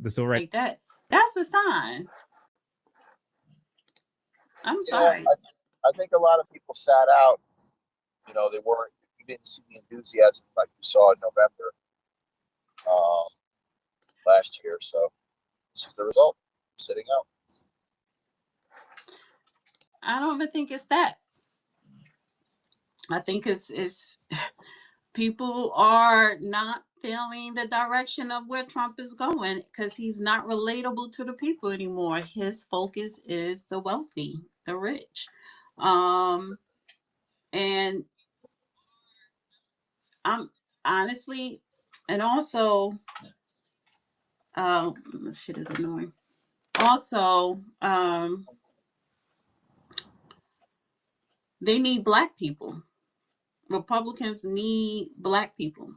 the civil rights. Like that. That's a sign. I'm sorry. I think a lot of people sat out. You know, you didn't see the enthusiasm like you saw in November last year. So this is the result. Sitting out. I don't even think it's that. I think it's people are not feeling the direction of where Trump is going because he's not relatable to the people anymore. His focus is the wealthy, the rich. And I'm honestly, and also, shit is annoying. Also, they need black people. Republicans need black people.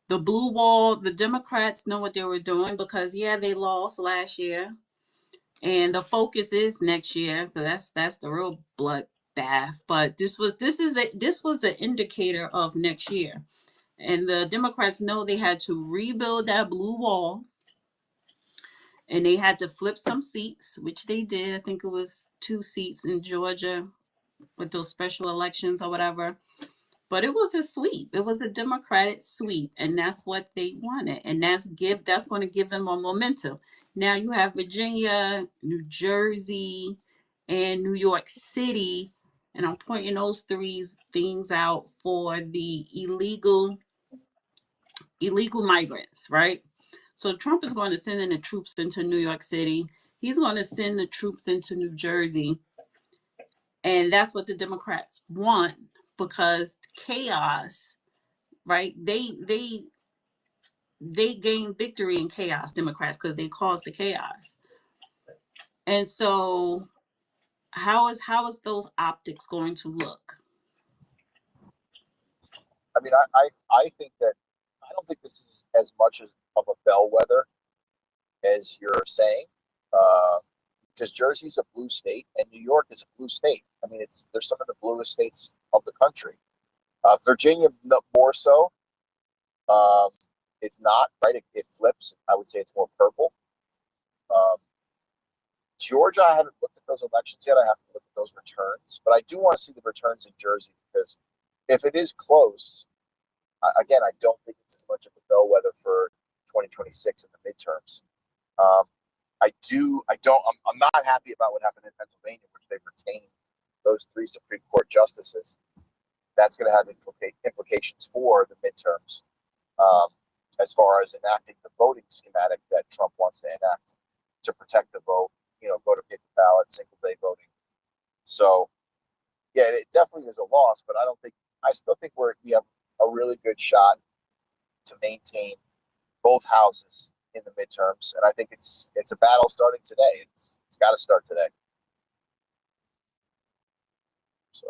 The blue wall, the Democrats know what they were doing because they lost last year, and the focus is next year. That's the real bloodbath. But this was an indicator of next year, and the Democrats know they had to rebuild that blue wall, and they had to flip some seats, which they did. I think it was 2 seats in Georgia with those special elections or whatever. But it was a sweep. It was a Democratic sweep, and that's what they wanted. And that's going to give them a momentum. Now you have Virginia, New Jersey, and New York City, and I'm pointing those 3 things out for the illegal migrants, right? So Trump is going to send in the troops into New York City. He's going to send the troops into New Jersey, and that's what the Democrats want. Because chaos, right? They gain victory in chaos, Democrats, because they caused the chaos. And so how is those optics going to look? I mean, I think that I don't think this is as much of a bellwether as you're saying, because Jersey's a blue state and New York is a blue state. I mean, there's some of the bluest states of the country. Virginia more so. It's not, right? It flips. I would say it's more purple. Georgia, I haven't looked at those elections yet. I have to look at those returns. But I do want to see the returns in Jersey because if it is close, again, I don't think it's as much of a bellwether for 2026 in the midterms. I'm not happy about what happened in Pennsylvania, which they've retained those 3 Supreme Court justices. That's going to have implications for the midterms as far as enacting the voting schematic that Trump wants to enact to protect the vote, go to paper ballot, single day voting. So, yeah, it definitely is a loss, but I still think we have a really good shot to maintain both houses in the midterms. And I think it's a battle starting today. It's got to start today. So.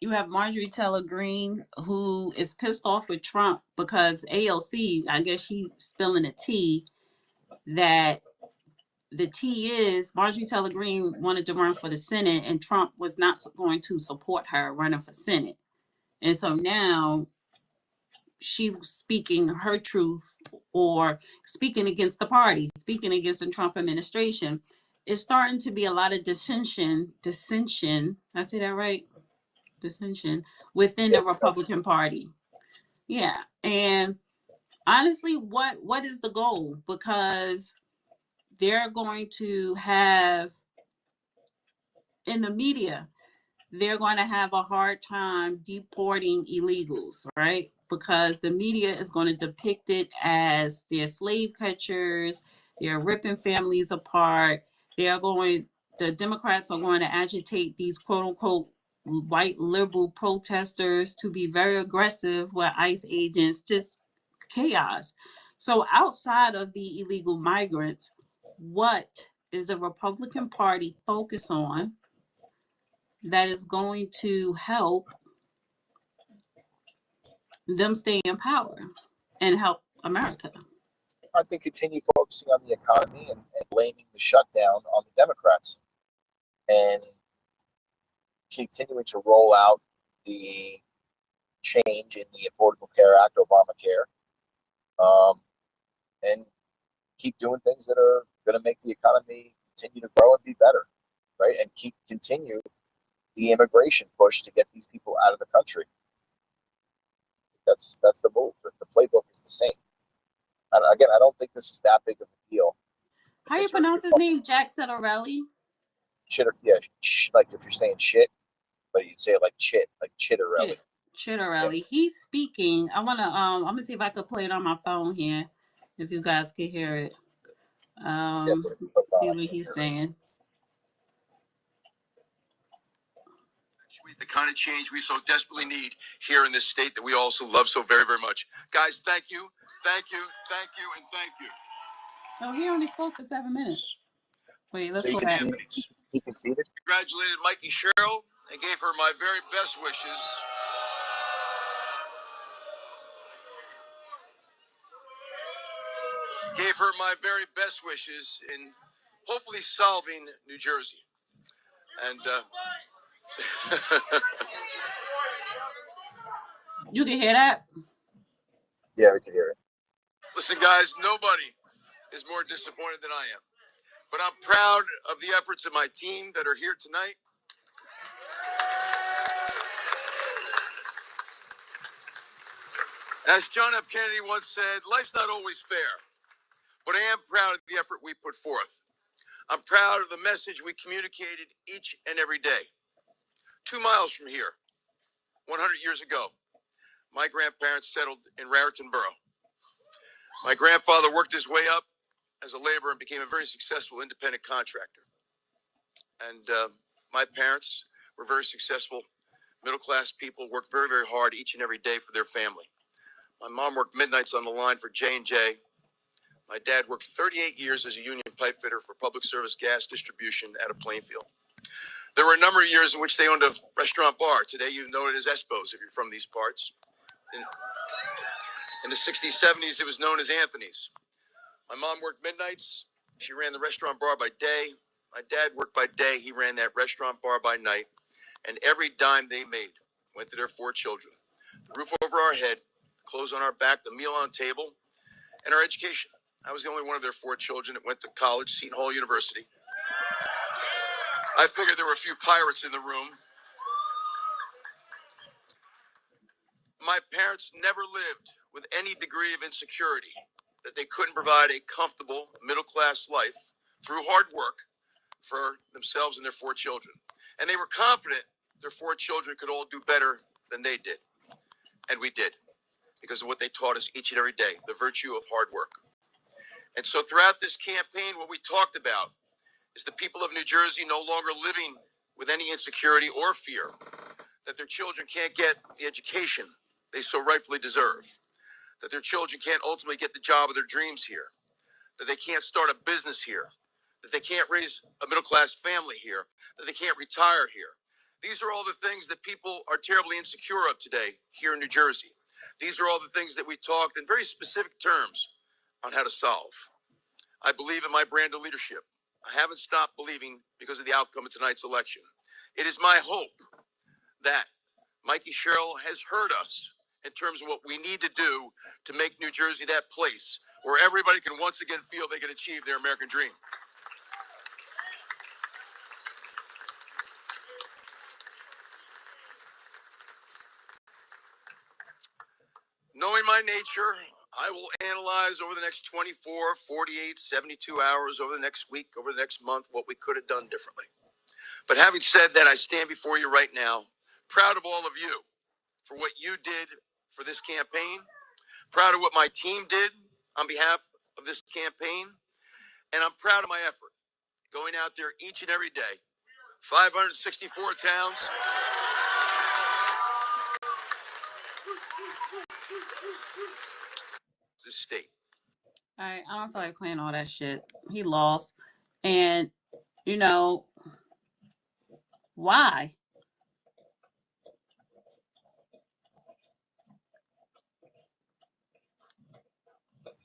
You have Marjorie Taylor Greene, who is pissed off with Trump because AOC, I guess she's spilling the tea, that the tea is Marjorie Taylor Greene wanted to run for the Senate and Trump was not going to support her running for Senate. And so now she's speaking her truth or speaking against the party, speaking against the Trump administration. It's starting to be a lot of dissension. I say that right? Dissension within the Republican Party. Yeah. And honestly, what is the goal? Because they're going to have, in the media, they're going to have a hard time deporting illegals, right? Because the media is going to depict it as they're slave catchers, they're ripping families apart. The Democrats are going to agitate these quote unquote white liberal protesters to be very aggressive with ICE agents, just chaos. So outside of the illegal migrants, what is the Republican Party focus on that is going to help them stay in power and help America? I think continue focusing on the economy and blaming the shutdown on the Democrats and continuing to roll out the change in the Affordable Care Act, Obamacare, and keep doing things that are going to make the economy continue to grow and be better, right? And continue the immigration push to get these people out of the country. That's the move. The playbook is the same. Again, I don't think this is that big of a deal. How you pronounce his name? Jack Settorelli? Shit, yeah, like if you're saying shit, but you'd say it like chit, like Chitterelli. Chitterelli. Yeah. He's speaking. I'm gonna see if I could play it on my phone here, if you guys can hear it. See what he's saying. The kind of change we so desperately need here in this state that we also love so very, very much. Guys, thank you, thank you, thank you, and thank you. Oh, he only spoke for 7 minutes. Wait, let's go back. He conceded? Congratulated Mikey Sherrill and gave her my very best wishes. Gave her my very best wishes in hopefully solving New Jersey. And you can hear that? Yeah, we can hear it. Listen, guys, nobody is more disappointed than I am. But I'm proud of the efforts of my team that are here tonight. As John F. Kennedy once said, life's not always fair, but I am proud of the effort we put forth. I'm proud of the message we communicated each and every day. 2 miles from here, 100 years ago, my grandparents settled in Raritan Borough. My grandfather worked his way up as a laborer and became a very successful independent contractor. And my parents were very successful, middle-class people, worked very, very hard each and every day for their family. My mom worked midnights on the line for J&J. My dad worked 38 years as a union pipe fitter for public service gas distribution out of Plainfield. There were a number of years in which they owned a restaurant bar. Today you know it as Espo's if you're from these parts. In the 60s, 70s, it was known as Anthony's. My mom worked midnights. She ran the restaurant bar by day. My dad worked by day. He ran that restaurant bar by night. And every dime they made went to their 4 children. The roof over our head, clothes on our back, the meal on table, and our education. I was the only one of their 4 children that went to college, Seton Hall University. I figured there were a few pirates in the room. My parents never lived with any degree of insecurity that they couldn't provide a comfortable middle-class life through hard work for themselves and their 4 children. And they were confident their 4 children could all do better than they did. And we did, because of what they taught us each and every day, the virtue of hard work. And so throughout this campaign, what we talked about is the people of New Jersey no longer living with any insecurity or fear that their children can't get the education they so rightfully deserve, that their children can't ultimately get the job of their dreams here, that they can't start a business here, that they can't raise a middle-class family here, that they can't retire here. These are all the things that people are terribly insecure of today here in New Jersey. These are all the things that we talked in very specific terms on how to solve. I believe in my brand of leadership. I haven't stopped believing because of the outcome of tonight's election. It is my hope that Mikey Sherrill has heard us in terms of what we need to do to make New Jersey that place where everybody can once again feel they can achieve their American dream. Knowing my nature, I will analyze over the next 24, 48, 72 hours, over the next week, over the next month, what we could have done differently. But having said that, I stand before you right now, proud of all of you for what you did for this campaign, proud of what my team did on behalf of this campaign, and I'm proud of my effort, going out there each and every day, 564 towns. This state. All right, I don't feel like playing all that shit. He lost. And, you know, why?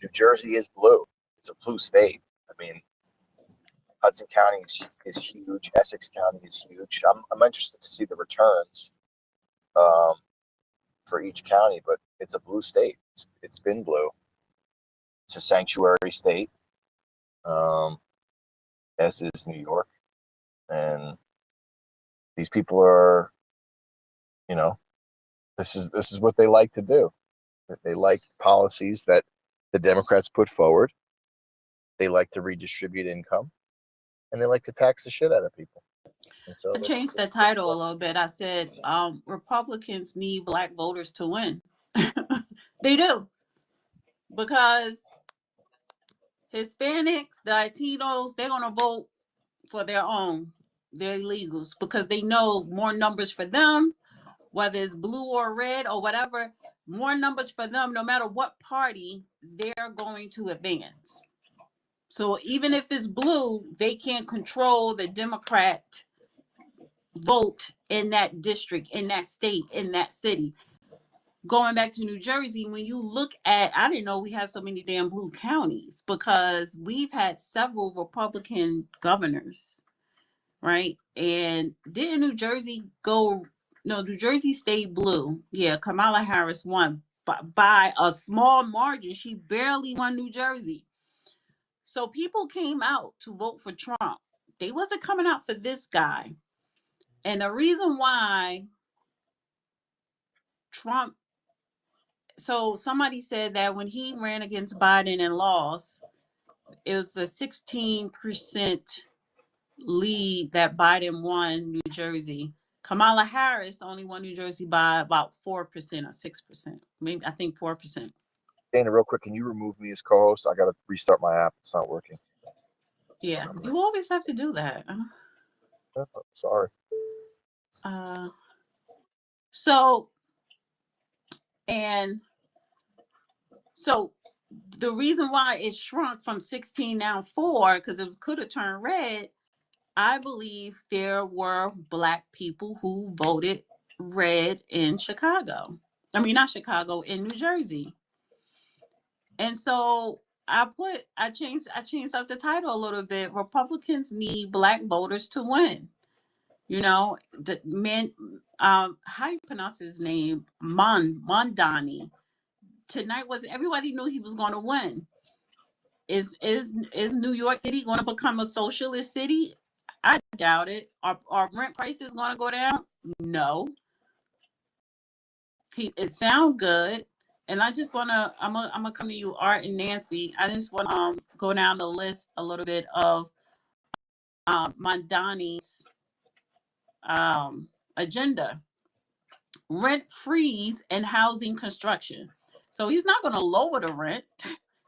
New Jersey is blue. It's a blue state. I mean, Hudson County is huge. Essex County is huge. I'm interested to see the returns for each county, but it's a blue state. It's been blue. It's a sanctuary state, as is New York. And these people are, this is what they like to do. They like policies that the Democrats put forward. They like to redistribute income, and they like to tax the shit out of people. And so I changed the title a little bit. I said, Republicans need Black voters to win. They do. Because Hispanics, the Latinos, they're going to vote for their illegals, because they know more numbers for them, whether it's blue or red or whatever, more numbers for them, no matter what party, they're going to advance. So even if it's blue, they can't control the Democrat vote in that district, in that state, in that city. Going back to New Jersey, when you look at, I didn't know we had so many damn blue counties, because we've had several Republican governors, right? And didn't New Jersey New Jersey stayed blue. Yeah, Kamala Harris won by a small margin. She barely won New Jersey. So people came out to vote for Trump. They wasn't coming out for this guy. And the reason why Trump, so somebody said that when he ran against Biden and lost, it was a 16% lead that Biden won New Jersey. Kamala Harris only won New Jersey by about 4% or 6%. Maybe, I think 4%. Dana, real quick, can you remove me as co-host? I got to restart my app. It's not working. Yeah, you always have to do that. Oh, sorry. So the reason why it shrunk from 16 down 4, because it could have turned red. I believe there were Black people who voted red in Chicago. I mean, not Chicago, in New Jersey. And so I changed up the title a little bit. Republicans need Black voters to win. The man, how you pronounce his name? Mamdani. Tonight everybody knew he was going to win. Is New York City going to become a socialist city? I doubt it. Are rent prices going to go down? No. It sounds good. And I just want to, I'm gonna come to you, Art and Nancy. I just want to go down the list a little bit of Mamdani's agenda. Rent freeze and housing construction. So he's not going to lower the rent.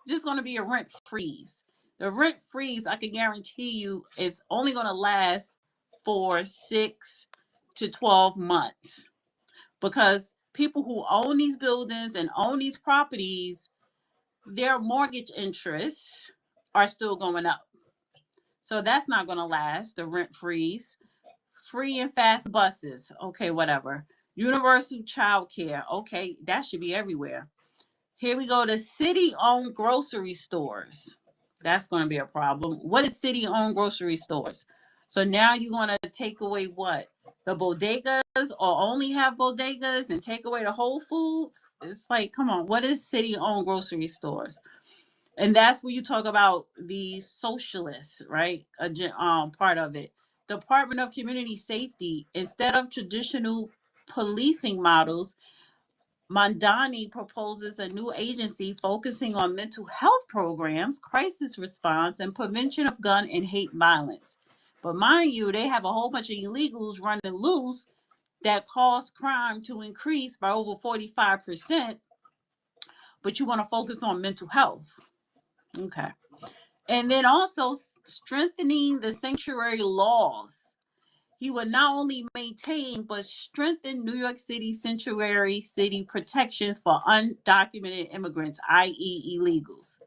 Just going to be a rent freeze. The rent freeze, I can guarantee you, is only going to last for 6 to 12 months, because people who own these buildings and own these properties, their mortgage interests are still going up. So that's not going to last, the rent freeze. Free and fast buses. Okay, whatever. Universal child care. Okay, that should be everywhere. Here we go to city-owned grocery stores. That's going to be a problem. What is city-owned grocery stores? So now you're going to take away what? The bodegas, or only have bodegas and take away the Whole Foods? It's like, come on, what is city-owned grocery stores? And that's where you talk about the socialists, right? Part of it. Department of Community Safety, instead of traditional policing models, Mamdani proposes a new agency focusing on mental health programs, crisis response, and prevention of gun and hate violence. But mind you, they have a whole bunch of illegals running loose that cause crime to increase by over 45%. But you want to focus on mental health. Okay. And then also strengthening the sanctuary laws. He would not only maintain but strengthen New York City sanctuary city protections for undocumented immigrants, i.e. illegals.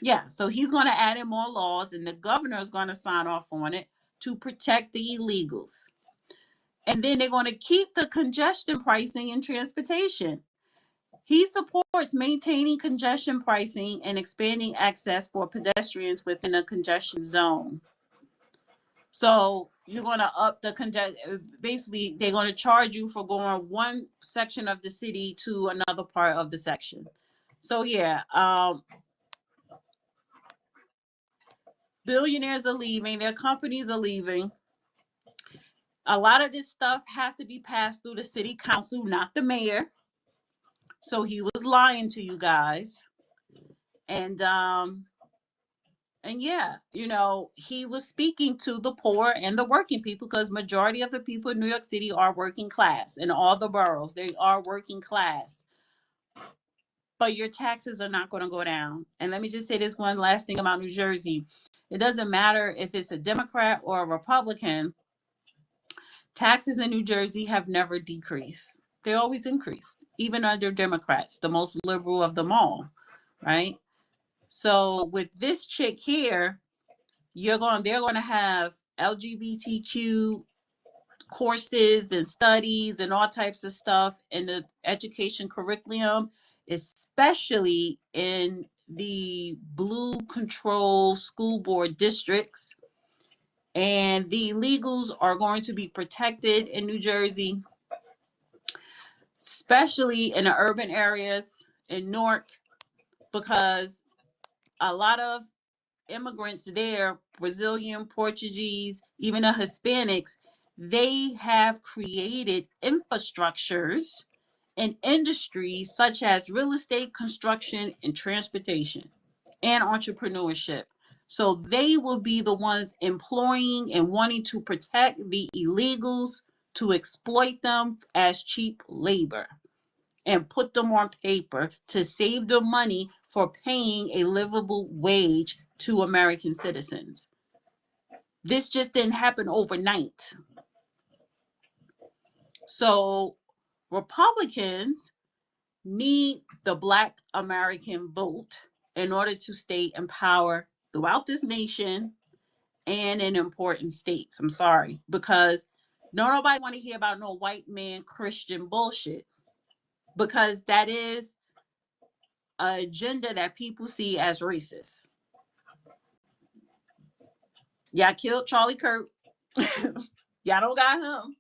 Yeah, so he's going to add in more laws, and the governor is going to sign off on it to protect the illegals. And then they're going to keep the congestion pricing in transportation. He supports maintaining congestion pricing and expanding access for pedestrians within a congestion zone. So you're going to up the basically they're going to charge you for going one section of the city to another part of the section. So yeah, Billionaires are leaving, their companies are leaving. A lot of this stuff has to be passed through the city council, not the mayor. So he was lying to you guys. And yeah, he was speaking to the poor and the working people, because majority of the people in New York City are working class. In all the boroughs, they are working class. But your taxes are not going to go down. And let me just say this one last thing about New Jersey. It doesn't matter if it's a Democrat or a Republican. Taxes in New Jersey have never decreased. They always increase, even under Democrats, the most liberal of them all, right? So with this chick here, they're going to have LGBTQ courses and studies and all types of stuff in the education curriculum, especially in the blue control school board districts. And the illegals are going to be protected in New Jersey, especially in the urban areas in Newark, because a lot of immigrants there, Brazilian, Portuguese, even the Hispanics, they have created infrastructures in industries such as real estate, construction, and transportation, and entrepreneurship. So they will be the ones employing and wanting to protect the illegals, to exploit them as cheap labor and put them on paper to save them money for paying a livable wage to American citizens. This just didn't happen overnight. So Republicans need the Black American vote in order to stay in power throughout this nation and in important states. I'm sorry, because nobody want to hear about no white man Christian bullshit, because that is an agenda that people see as racist. Y'all killed Charlie Kirk. Y'all don't got him.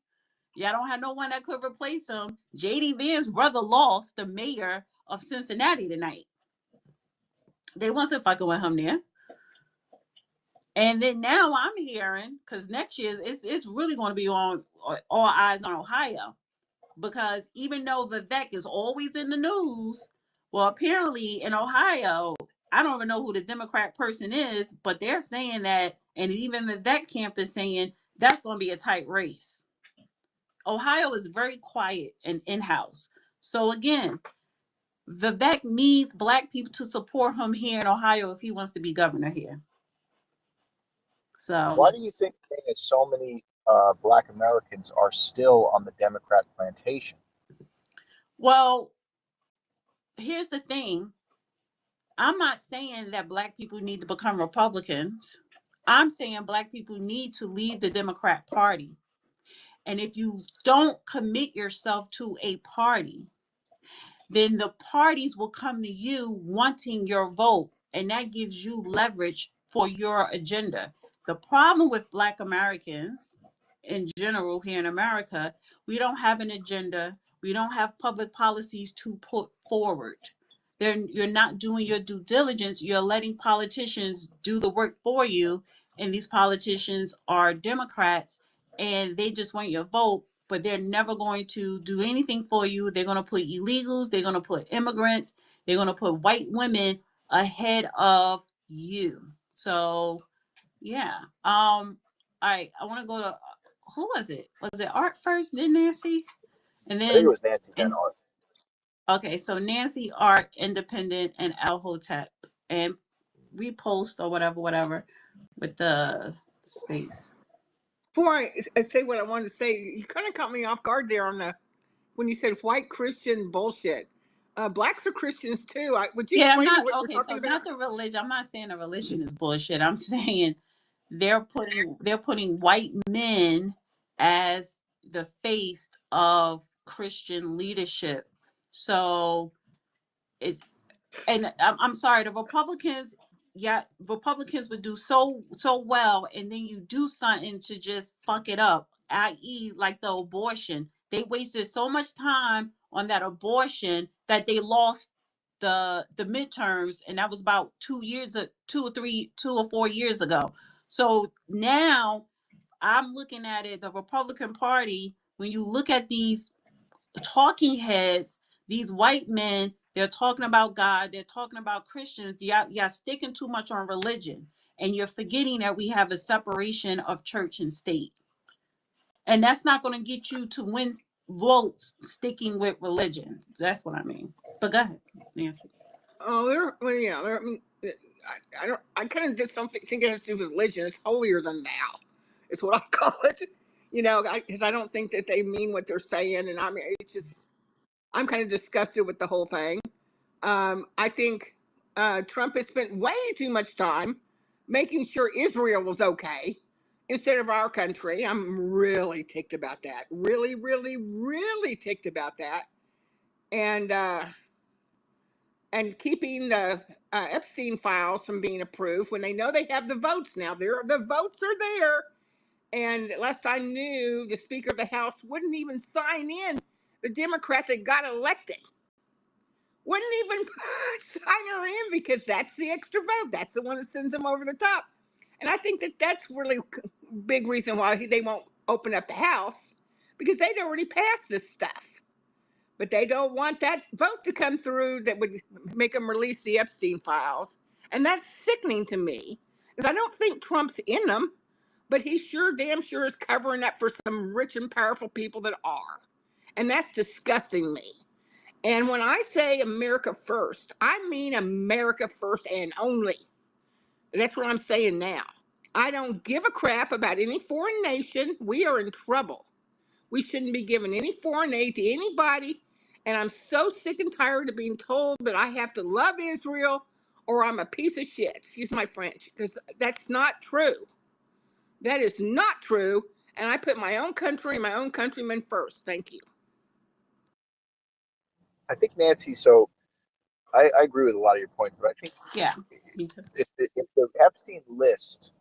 Y'all don't have no one that could replace him. J.D. Vance's brother lost, the mayor of Cincinnati tonight. They wasn't fucking with him there. And then now I'm hearing, because next year it's really going to be on all eyes on Ohio. Because even though Vivek is always in the news, well, apparently in Ohio, I don't even know who the Democrat person is, but they're saying that, and even Vivek camp is saying that's going to be a tight race. Ohio is very quiet and in-house. So again, Vivek needs Black people to support him here in Ohio if he wants to be governor here. So why do you think so many Black Americans are still on the Democrat plantation? Well, here's the thing. I'm not saying that Black people need to become Republicans. I'm saying Black people need to leave the Democrat Party. And if you don't commit yourself to a party, then the parties will come to you wanting your vote. And that gives you leverage for your agenda. The problem with Black Americans in general here in America, we don't have an agenda. We don't have public policies to put forward. You're not doing your due diligence. You're letting politicians do the work for you. And these politicians are Democrats, and they just want your vote, but they're never going to do anything for you. They're going to put illegals, they're going to put immigrants, they're going to put white women ahead of you. So, yeah. All right, I want to go to, who was it? Was it Art first, then Nancy? And I think it then, was Nancy, then Art. okay, so Nancy, Art, Independent, and El Hotep. And repost or whatever with the space. Before I say what I wanted to say, you kind of caught me off guard there when you said white Christian bullshit. Blacks are Christians too. Would you Yeah, I'm explain not what we're okay. So talking about? not the religion. I'm not saying the religion is bullshit. I'm saying they're putting white men as the face of Christian leadership. So it's, and I'm sorry, the Republicans, yeah, Republicans would do so well, and then you do something to just fuck it up, i.e., like the abortion. They wasted so much time on that abortion that they lost the midterms, and that was about 2 or 4 years ago. So now I'm looking at it, the Republican Party, when you look at these talking heads, these white men, they're talking about God, they're talking about Christians, you're sticking too much on religion, and you're forgetting that we have a separation of church and state. And that's not going to get you to win votes sticking with religion. That's what I mean. But go ahead, Nancy. Oh, well, yeah, I mean, I don't, I kind of just don't think it has to do with religion. It's holier than thou, is what I call it. You know, because I don't think that they mean what they're saying, and I mean, it's just, I'm kind of disgusted with the whole thing. I think Trump has spent way too much time making sure Israel was okay instead of our country. I'm really ticked about that. Really, really, really ticked about that. And keeping the Epstein files from being approved when they know they have the votes now. The votes are there. And last I knew, the Speaker of the House wouldn't even sign in the Democrat that got elected. Wouldn't even sign her in because that's the extra vote. That's the one that sends them over the top. And I think that that's really big reason why they won't open up the House, because they'd already passed this stuff. But they don't want that vote to come through that would make them release the Epstein files. And that's sickening to me, because I don't think Trump's in them, but he damn sure is covering up for some rich and powerful people that are. And that's disgusting me. And when I say America first, I mean America first and only. And that's what I'm saying now. I don't give a crap about any foreign nation. We are in trouble. We shouldn't be giving any foreign aid to anybody. And I'm so sick and tired of being told that I have to love Israel or I'm a piece of shit. Excuse my French, because that's not true. That is not true. And I put my own country and my own countrymen first. Thank you. I think, Nancy, so I agree with a lot of your points, but I think Yeah, me too. if the Epstein list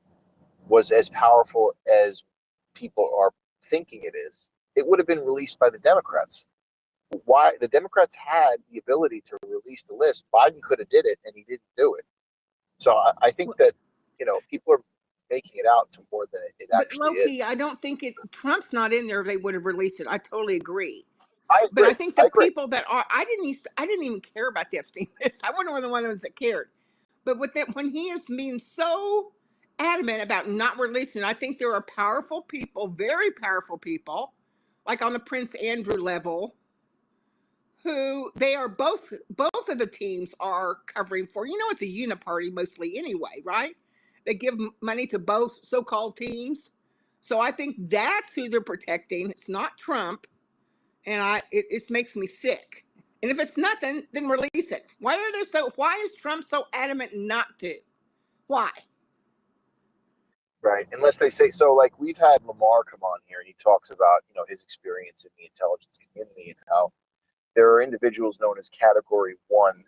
was as powerful as people are thinking it is, it would have been released by the Democrats. Why? The Democrats had the ability to release the list. Biden could have did it, and he didn't do it. So I think that, people are making it out to more than it But actually low-key, is. I don't think Trump's not in there, they would have released it. I totally agree. I But I agree. think I the agree. people that are, I didn't even care about the Epstein list. I wasn't one of the ones that cared. But with that, when he is being so adamant about not releasing it, I think there are powerful people, very powerful people, like on the Prince Andrew level, who they are both of the teams are covering for. You know, it's a uniparty mostly anyway, right? They give money to both so-called teams. So I think that's who they're protecting. It's not Trump. And it makes me sick. And if it's nothing, then release it. Why is Trump so adamant not to? Why? Right. Unless they say so. Like, we've had Lamar come on here, and he talks about his experience in the intelligence community and how there are individuals known as Category 1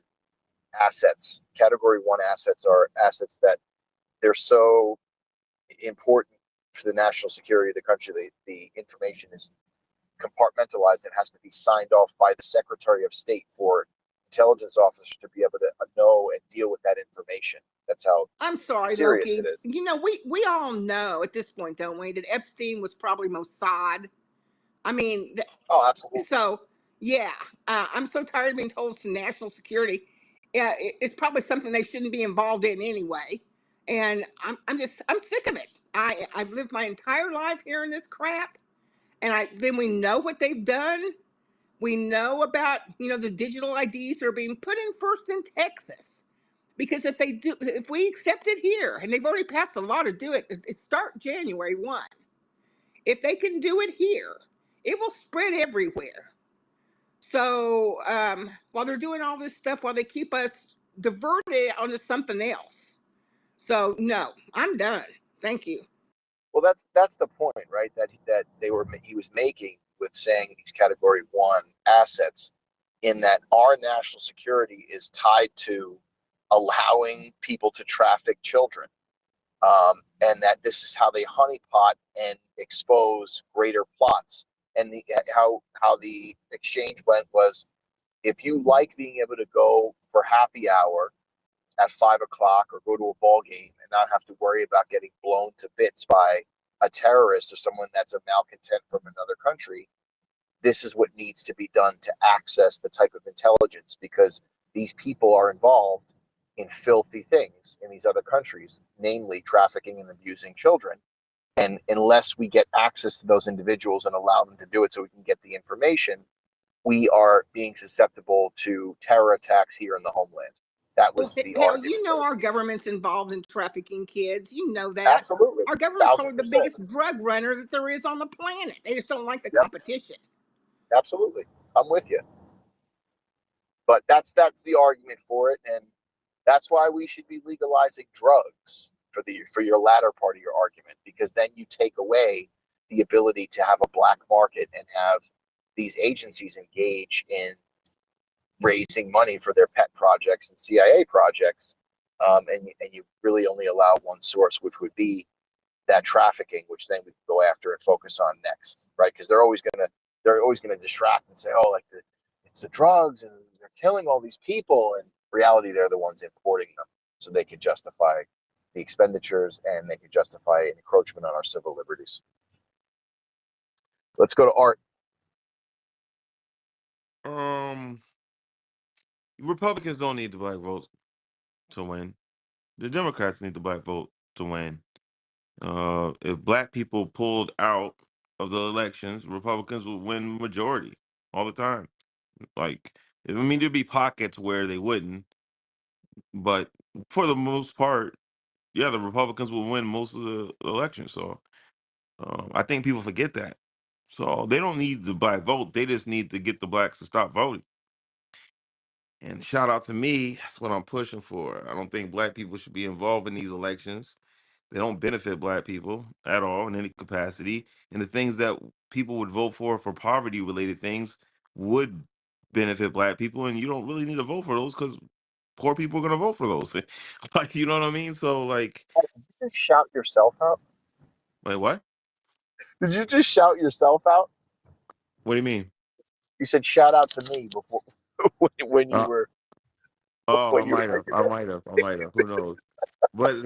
assets. Category 1 assets are assets that they're so important for the national security of the country. The information is compartmentalized and has to be signed off by the Secretary of State for intelligence officers to be able to know and deal with that information. That's how I'm sorry, serious Loki. it is. You know, we all know at this point, don't we, that Epstein was probably Mossad. I mean, Oh, absolutely. so yeah, I'm so tired of being told it's national security. Yeah, it's probably something they shouldn't be involved in anyway. And I'm sick of it. I've lived my entire life hearing this crap, and then we know what they've done. We know about, the digital IDs that are being put in first in Texas. Because if we accept it here, and they've already passed a law to do it, it start January 1. If they can do it here, it will spread everywhere. So while they're doing all this stuff, while they keep us diverted onto something else. So no, I'm done. Thank you. Well, that's the point, right? That he was making with saying these Category 1 assets, in that our national security is tied to allowing people to traffic children, and that this is how they honeypot and expose greater plots. And how the exchange went was If you like being able to go for happy hour at 5 o'clock or go to a ball game and not have to worry about getting blown to bits by a terrorist or someone that's a malcontent from another country, this is what needs to be done to access the type of intelligence, because these people are involved in filthy things in these other countries, namely trafficking and abusing children. And unless we get access to those individuals and allow them to do it so we can get the information, we are being susceptible to terror attacks here in the homeland. That Well, was the hell, argument. you know our government's involved in trafficking kids. You know that. Absolutely. Our government's Thousand probably the percent. biggest drug runner that there is on the planet. They just don't like the Yep, competition. absolutely. I'm with you. But that's the argument for it, and that's why we should be legalizing drugs for your latter part of your argument, because then you take away the ability to have a black market and have these agencies engage in raising money for their pet projects and CIA projects, and you really only allow one source, which would be that trafficking, which then we can go after and focus on next, right? Because they're always gonna distract and say, oh, like it's the drugs and they're killing all these people. And in reality, they're the ones importing them, so they can justify the expenditures and they can justify an encroachment on our civil liberties. Let's go to Art. Republicans don't need the black vote to win. The Democrats need the black vote to win. If black people pulled out of the elections, Republicans would win majority all the time. Like, I mean, there'd be pockets where they wouldn't, but for the most part, yeah, the Republicans will win most of the elections. So I think people forget that. So they don't need the black vote; they just need to get the blacks to stop voting. And shout out to me. That's what I'm pushing for. I don't think black people should be involved in these elections. They don't benefit black people at all in any capacity. And the things that people would vote for poverty related things, would benefit black people. And you don't really need to vote for those because poor people are going to vote for those. Like, you know what I mean? So, like, Did you just shout yourself out? wait, what? Did you just shout yourself out? What do you mean? You said shout out to me before when you Uh, were oh, when you were making this. I might have. Who knows? But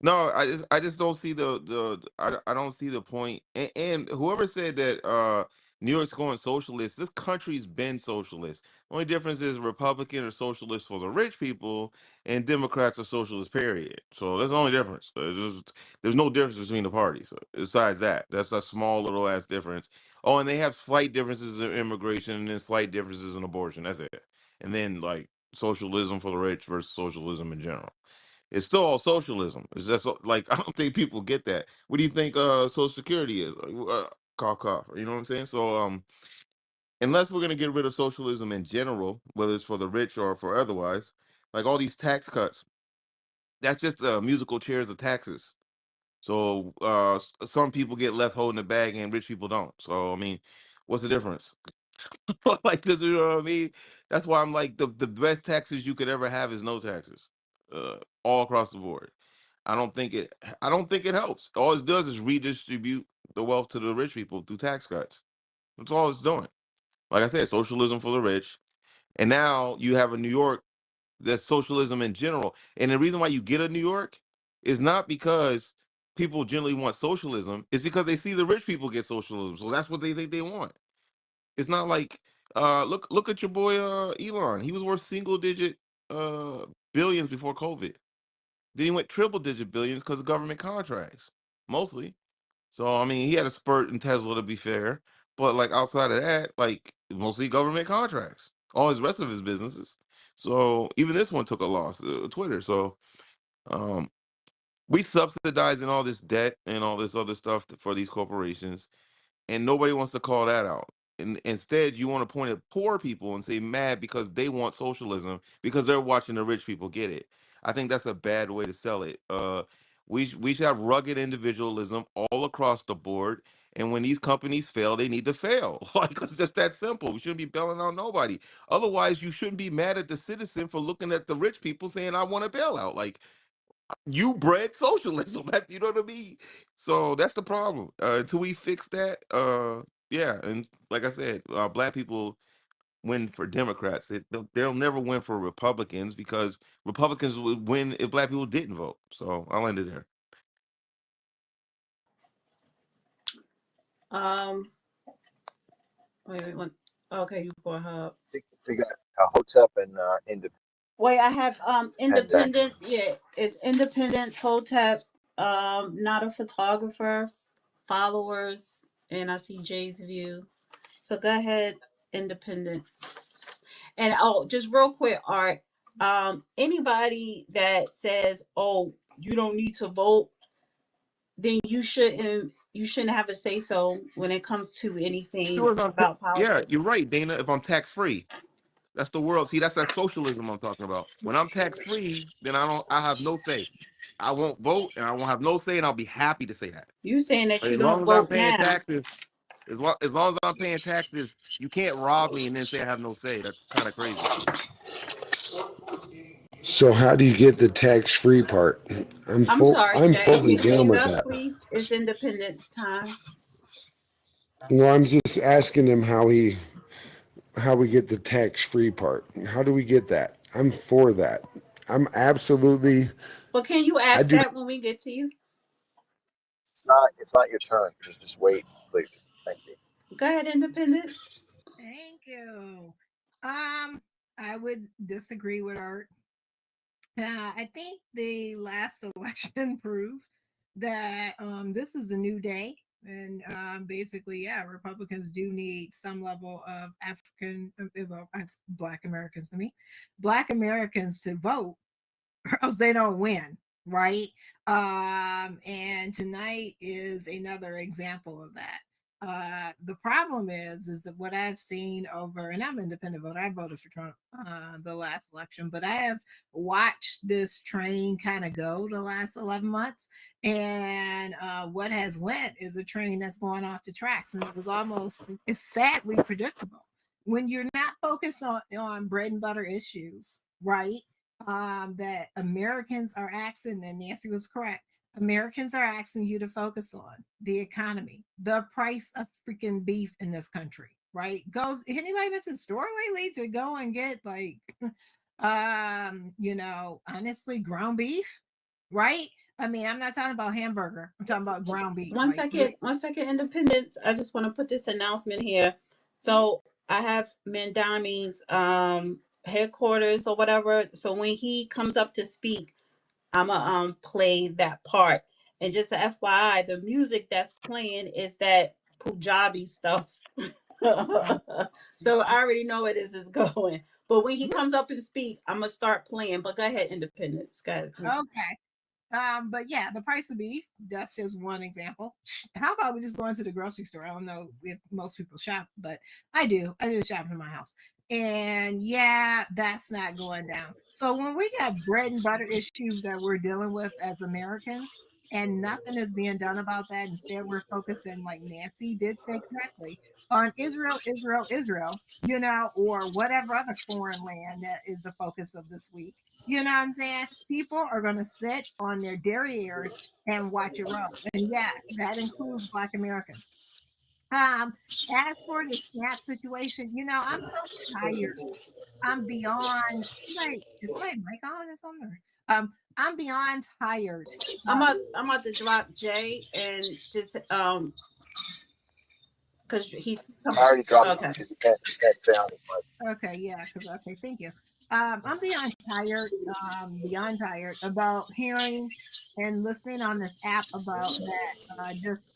no, I just don't see I don't see the point. And whoever said that New York's going socialist, this country's been socialist. Only difference is Republican or socialist for the rich people, and Democrats are socialist. Period. So that's the only difference. There's no difference between the parties. Besides that, that's a small little ass difference. Oh, and they have slight differences in immigration and then slight differences in abortion. That's it. And then like socialism for the rich versus socialism in general. It's still all socialism. It's just like I don't think people get that. What do you think Social Security is? Cough cough. You know what I'm saying? So unless we're gonna get rid of socialism in general, whether it's for the rich or for otherwise, like all these tax cuts, that's just musical chairs of taxes. So some people get left holding the bag and rich people don't. So I mean, what's the difference? Like this, you know what I mean? That's why I'm like the best taxes you could ever have is no taxes, all across the board. I don't think it helps. All it does is redistribute the wealth to the rich people through tax cuts. That's all it's doing. Like I said, socialism for the rich. And now you have a New York that's socialism in general. And the reason why you get a New York is not because people generally want socialism, it's because they see the rich people get socialism. So that's what they think they want. It's not like look at your boy Elon. He was worth single digit billions before COVID. Then he went triple digit billions because of government contracts, mostly. So I mean, he had a spurt in Tesla to be fair, but like outside of that, like mostly government contracts. All his rest of his businesses. So even this one took a loss, Twitter. So um, we subsidizing all this debt and all this other stuff for these corporations, and nobody wants to call that out. And instead, you want to point at poor people and say mad because they want socialism because they're watching the rich people get it. I think that's a bad way to sell it. We should have rugged individualism all across the board. And when these companies fail, they need to fail. Like it's just that simple. We shouldn't be bailing out nobody. Otherwise, you shouldn't be mad at the citizen for looking at the rich people saying, "I want a bailout." Like you bred socialism. You know what I mean? So that's the problem. Until we fix that, yeah. And like I said, black people win for Democrats. They'll never win for Republicans because Republicans would win if black people didn't vote. So I'll end it there. Wait, one. Okay, you brought her up. They got Hotep and Wait, I have Independence. Independence. Yeah, it's Independence, Hotep, not a photographer, followers, and I see Jay's view. So go ahead, Independence. And oh, just real quick, Art. Anybody that says, "Oh, you don't need to vote," then you shouldn't have a say so when it comes to anything Sure as about yeah, politics. you're right, Dana. If I'm tax free, that's the world. See, that's that socialism I'm talking about. When I'm tax free, then I have no say. I won't vote, and I won't have no say, and I'll be happy to say that. You saying that But you as don't long as I'm vote paying now? taxes, as long as I'm paying taxes, you can't rob me and then say I have no say. That's kind of crazy. So how do you get the tax-free part? I'm sorry, I'm Jay. fully Can you down mute with up, that. please? It's Independence time. Well, I'm just asking him how we get the tax-free part. How do we get that? I'm for that. I'm absolutely But can you I ask do. that when we get to you? It's not your turn. Just wait, please. Thank you. Go ahead, Independence. Thank you. I would disagree with Art. I think the last election proved that this is a new day. And basically, yeah, Republicans do need some level of Black Americans to me, Black Americans to vote, or else they don't win, right? And tonight is another example of that. The problem is that what I've seen over, and I'm independent voter, I voted for Trump the last election, but I have watched this train kind of go the last 11 months. And what has went is a train that's going off the tracks. And it's sadly predictable. When you're not focused on bread and butter issues, right? That Americans are asking, and Nancy was correct. Americans are asking you to focus on the economy, the price of freaking beef in this country, right? Anybody been to the store lately to go and get like, honestly, ground beef, right? I mean, I'm not talking about hamburger. I'm talking about ground beef. One second, Independence. I just want to put this announcement here. So I have Mandami's headquarters or whatever. So when he comes up to speak, I'ma play that part. And just a FYI, the music that's playing is that Punjabi stuff. So I already know where this is going. But when he comes up and speak, I'm gonna start playing. But go ahead, Independence, guys. Okay. But yeah, the price of beef, that's just one example. How about we just go into the grocery store? I don't know if most people shop, but I do. I do shop in my house. And yeah, that's not going down. So when we got bread and butter issues that we're dealing with as Americans, and nothing is being done about that, instead we're focusing, like Nancy did say correctly, on Israel, Israel, Israel, or whatever other foreign land that is the focus of this week. You know what I'm saying? People are going to sit on their derrieres and watch it roll. And yes, that includes Black Americans. As for the SNAP situation, I'm so tired. I'm beyond. Is my mic on or something? I'm beyond tired. I'm about to drop Jay and just because he I already dropped him okay. because you can't stay on his mic. Okay, yeah, okay, thank you. I'm beyond tired about hearing and listening on this app about that. Just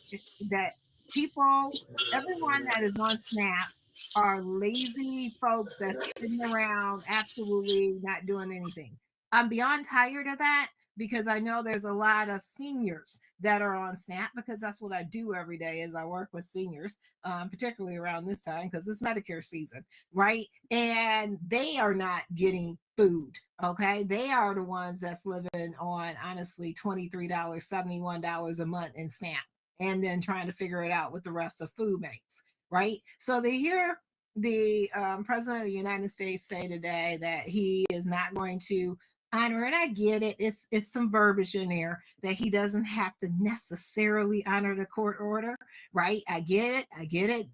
that people, everyone that is on Snap, are lazy folks that's sitting around, absolutely not doing anything. I'm beyond tired of that because I know there's a lot of seniors that are on Snap because that's what I do every day. Is I work with seniors, particularly around this time because it's Medicare season, right? And they are not getting food. Okay. They are the ones that's living on honestly $23, $71 a month in SNAP and then trying to figure it out with the rest of food banks. Right. So they hear the president of the United States say today that he is not going to honor it. I get it. It's some verbiage in there that he doesn't have to necessarily honor the court order, right? I get it. I get it.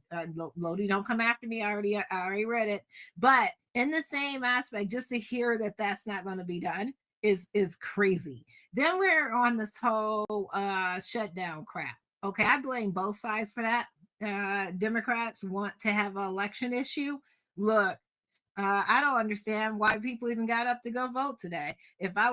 Lodi, don't come after me. I already read it. But in the same aspect, just to hear that that's not going to be done is crazy. Then we're on this whole shutdown crap. Okay, I blame both sides for that. Democrats want to have an election issue. Look, I don't understand why people even got up to go vote today. If I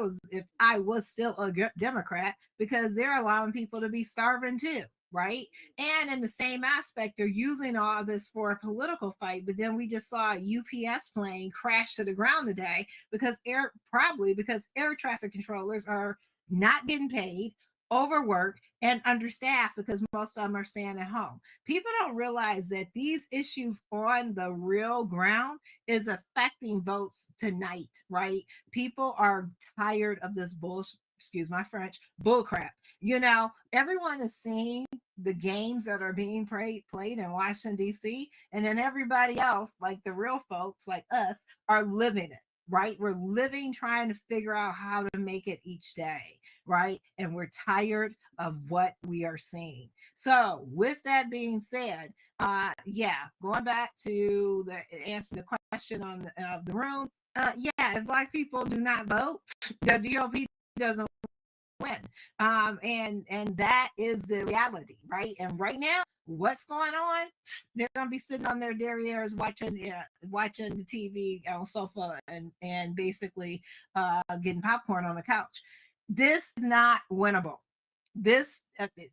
was still a Democrat, because they're allowing people to be starving too, right? And in the same aspect, they're using all this for a political fight. But then we just saw a UPS plane crash to the ground today because because air traffic controllers are not getting paid, overworked, and understaffed because most of them are staying at home. People don't realize that these issues on the real ground is affecting votes tonight, right? People are tired of this bullshit, excuse my French, bullcrap. Everyone is seeing the games that are being played in Washington, D.C., and then everybody else, like the real folks like us, are living it. Right, we're living trying to figure out how to make it each day, right? And we're tired of what we are seeing. So, with that being said, yeah, going back to the answer the question on the room, yeah, if black people do not vote, the GOP doesn't win. And that is the reality, right? And right now, what's going on? They're gonna be sitting on their derrieres watching the TV on sofa and basically getting popcorn on the couch. This is not winnable. This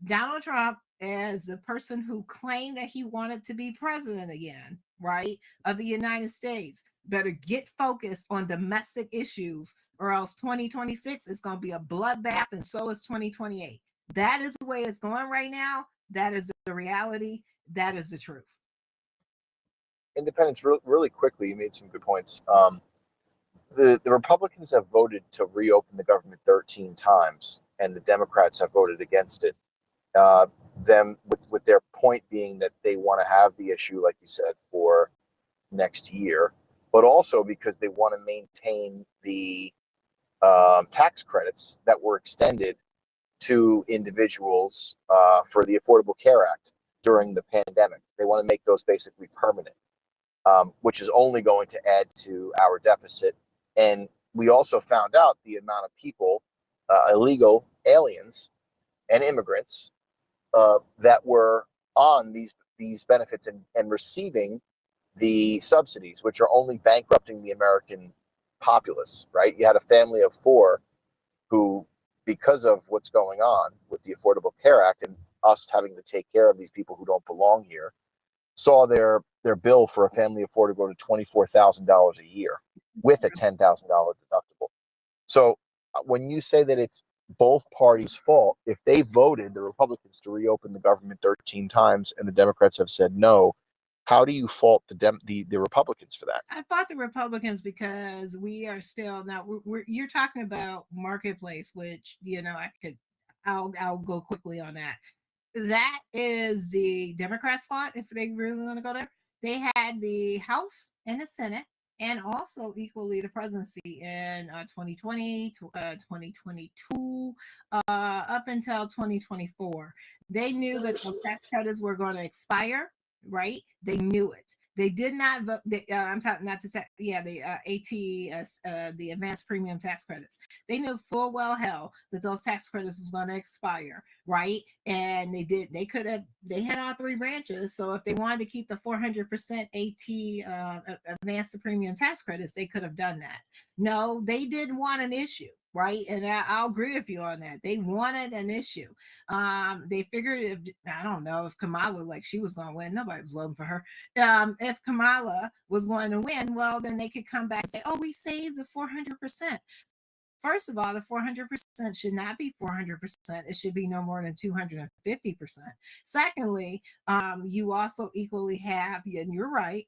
Donald Trump, as a person who claimed that he wanted to be president again, right, of the United States, better get focused on domestic issues, or else 2026 is going to be a bloodbath, and so is 2028. That is the way it's going right now. That is the reality. That is the truth. Independence, really quickly, you made some good points. The Republicans have voted to reopen the government 13 times, and the Democrats have voted against it. Them with their point being that they want to have the issue, like you said, for next year, but also because they want to maintain the tax credits that were extended to individuals for the Affordable Care Act during the pandemic. They want to make those basically permanent, which is only going to add to our deficit. And we also found out the amount of people, illegal aliens and immigrants, that were on these benefits and receiving the subsidies, which are only bankrupting the American populace, right? You had a family of 4 who, because of what's going on with the Affordable Care Act and us having to take care of these people who don't belong here, saw their bill for a family of 4 to go to $24,000 a year with a $10,000 deductible. So when you say that it's both parties' fault, if they voted, the Republicans, to reopen the government 13 times and the Democrats have said no, how do you fault the Republicans for that? I fought the Republicans because we are still now. You're talking about marketplace, which I'll go quickly on that. That is the Democrats' fault if they really want to go there. They had the House and the Senate, and also equally the presidency in 2020, 2022, up until 2024. They knew that those tax credits were going to expire, right? They knew it. They did not vote. I'm talking not the the the advanced premium tax credits. They knew full well hell that those tax credits was going to expire, right? And they did. They had all 3 branches. So if they wanted to keep the 400% advanced premium tax credits, they could have done that. No, they didn't want an issue, right? And I'll agree with you on that. They wanted an issue. They figured I don't know if Kamala, like, she was going to win. Nobody was voting for her. If Kamala was going to win, well, then they could come back and say, oh, we saved the 400%. First of all, the 400% should not be 400%. It should be no more than 250%. Secondly, you also equally have, and you're right,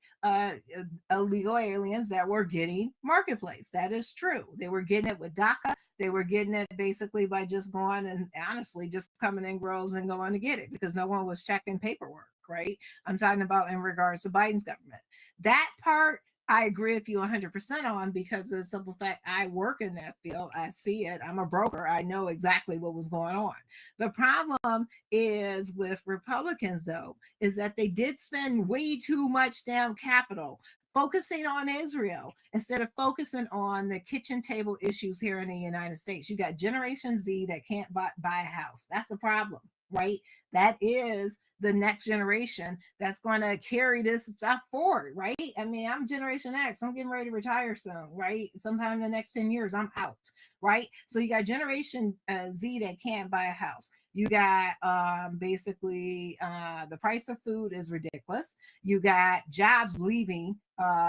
illegal aliens that were getting marketplace. That is true. They were getting it with DACA. They were getting it basically by just going and honestly just coming in groves and going to get it because no one was checking paperwork, right? I'm talking about in regards to Biden's government. That part, I agree with you 100% on, because of the simple fact I work in that field. I see it. I'm a broker. I know exactly what was going on. The problem is with Republicans, though, is that they did spend way too much damn capital focusing on Israel instead of focusing on the kitchen table issues here in the United States. You got Generation Z that can't buy a house. That's the problem, right? That is the next generation that's going to carry this stuff forward, right? I mean, I'm Generation X. I'm getting ready to retire soon, right? Sometime in the next 10 years, I'm out, right? So you got Generation Z that can't buy a house. You got basically the price of food is ridiculous. You got jobs leaving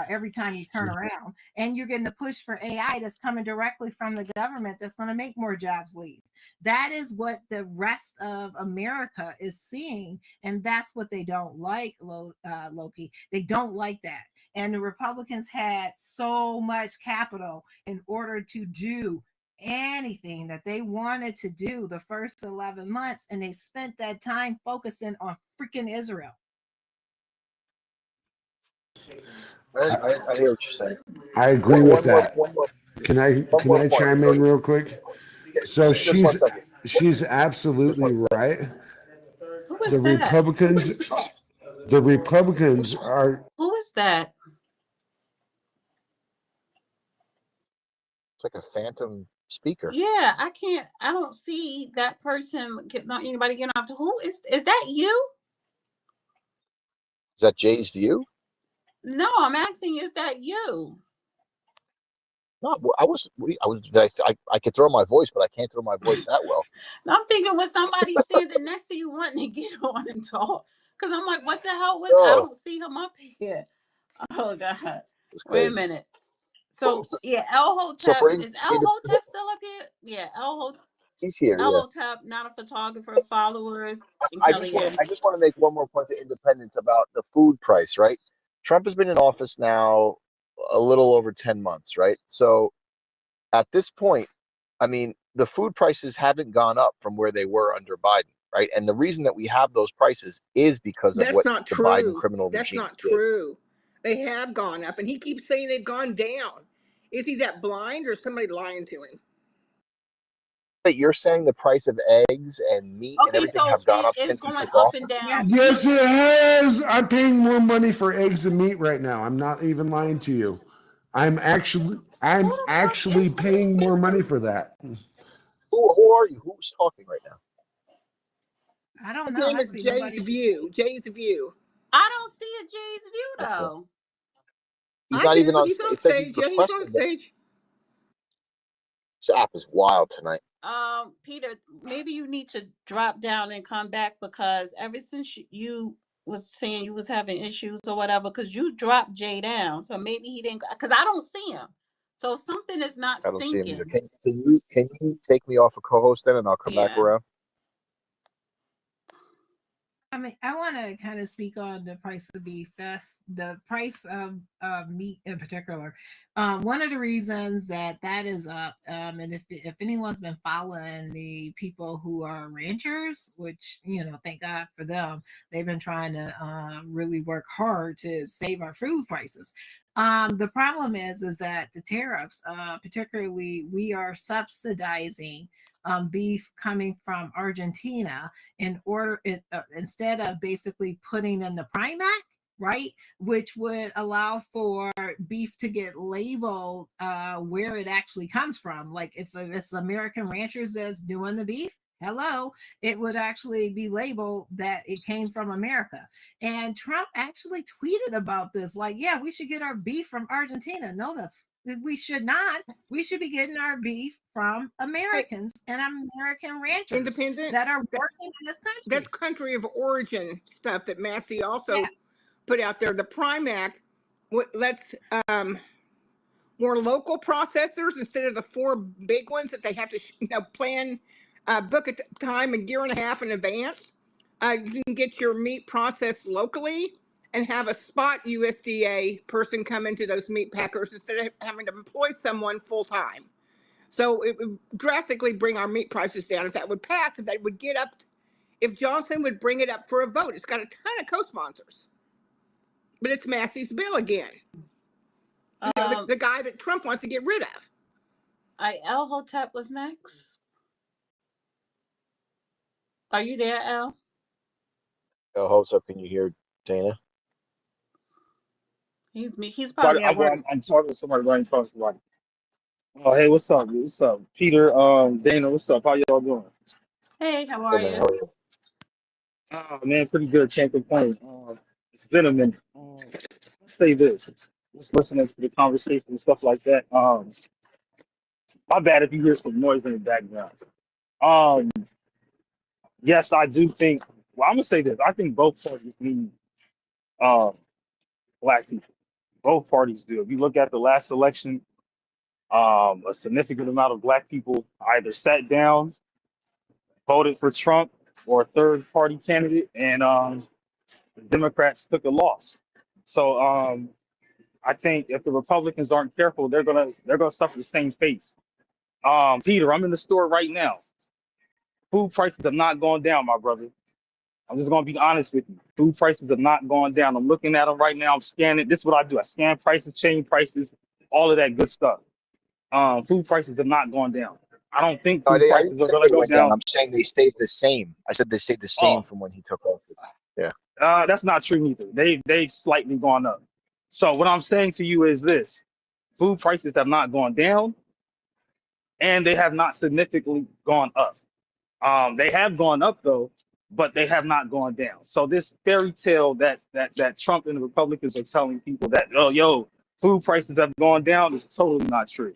every time you turn around, and you're getting the push for AI that's coming directly from the government that's going to make more jobs leave. That is what the rest of America is seeing, and that's what they don't like, Loki. They don't like that. And the Republicans had so much capital in order to do anything that they wanted to do the first 11 months, and they spent that time focusing on freaking Israel. I hear what you're saying. I agree with that. One more, Can I one more point. chime in real quick? Yeah, So just 1 second. she's Just absolutely 1 second. right. Who is The that? Republicans are. Who is that? It's like a phantom speaker. Yeah, I don't see that person. Not anybody getting off. Who is that? You? Is that Jay's view? No, I'm asking, is that you? No, I was. I could throw my voice, but I can't throw my voice that well. I'm thinking when somebody standing next to you wanting to get on and talk, because I'm like, what the hell was? I No, don't see him up here. Oh God! it's Wait a crazy. minute. So yeah, El So Hotep, for is El Hotep still up here? Yeah, he's here. El Yeah. Hotep, not a photographer, followers, and I just want Kellyanne. to make one more point to independence about the food price. Right. Trump has been in office now a little over 10 months. Right. So at this point, I mean, the food prices haven't gone up from where they were under Biden, right? And the reason that we have those prices is because of That's what not the Biden true. criminal That's regime not did. true. They have gone up, and he keeps saying they've gone down. Is he that blind, or is somebody lying to him? But you're saying the price of eggs and meat and Okay, everything so have gone up it's since he going took up and office? down. Yes. Yes, it has. I'm paying more money for eggs and meat right now. I'm not even lying to you. I'm Who the fuck actually is this? paying more money for that. Who are you? Who's talking right now? I don't His know. name I is see Jay's nobody. View. Jay's View. I don't see a Jay's view Okay. though. He's I not even do. on. He's on It says he's stage. Yeah, he's on requesting that. stage. This app is wild tonight. Peter, maybe you need to drop down and come back, because ever since you was saying you was having issues or whatever, because you dropped Jay down, so maybe he didn't. Because I don't see him, so something is not I don't see him either. syncing. Can you take me off a co-host then, and I'll come back Yeah. around? I mean, I want to kind of speak on the price of beef. That's the price of meat in particular. One of the reasons that is up, and if anyone's been following the people who are ranchers, which thank God for them, they've been trying to really work hard to save our food prices. The problem is that the tariffs, particularly, we are subsidizing beef coming from Argentina instead of basically putting in the Primac, right, which would allow for beef to get labeled where it actually comes from. Like if it's American ranchers that's doing the beef, hello, it would actually be labeled that it came from America. And Trump actually tweeted about this, like, yeah, we should get our beef from Argentina. No, we should not. We should be getting our beef from Americans and American ranchers Independent. that are working in this country. That's country of origin stuff that Massey also Yes. put out there. The Primac lets more local processors, instead of the four big ones that they have to plan, book a time a year and a half in advance. You can get your meat processed locally and have a spot USDA person come into those meat packers instead of having to employ someone full time. So it would drastically bring our meat prices down if that would pass, if that would get up, if Johnson would bring it up for a vote. It's got a ton of co-sponsors, but it's Massey's bill again. The guy that Trump wants to get rid of. El Hotep was next. Are you there, El? Oh, hold up. Can you hear Dana? He's But probably at work. I'm talking to somebody right talking to somebody. Oh, hey, what's up? What's up? Peter, Dana, what's up? How y'all doing? Hey, how are Good man. you? How are you? Oh, man, pretty good. Can't complain. It's been a minute. Let's say this. Just listening to the conversation and stuff like that. My bad if you hear some noise in the background. Um, yes, I do think. Well, I'm gonna say this. I think both parties need uh, black people. Both parties do. If you look at the last election, a significant amount of black people either sat down, voted for Trump or a third party candidate, and the Democrats took a loss. So I think if the Republicans aren't careful, they're gonna suffer the same fate. Peter, I'm in the store right now. Food prices have not gone down, my brother. I'm just gonna be honest with you. Food prices have not gone down. I'm looking at them right now. I'm scanning. This is what I do. I scan prices, chain prices, all of that good stuff. Food prices have not gone down. I don't think No, food I didn't prices are say gonna they go went down. down. I'm saying they stayed the same. I said they stayed the same Oh, from when he took office. Yeah. that's not true either. They slightly gone up. So what I'm saying to you is this: food prices have not gone down, and they have not significantly gone up. They have gone up though, but they have not gone down. So this fairy tale that Trump and the Republicans are telling people that, oh yo, food prices have gone down is totally not true.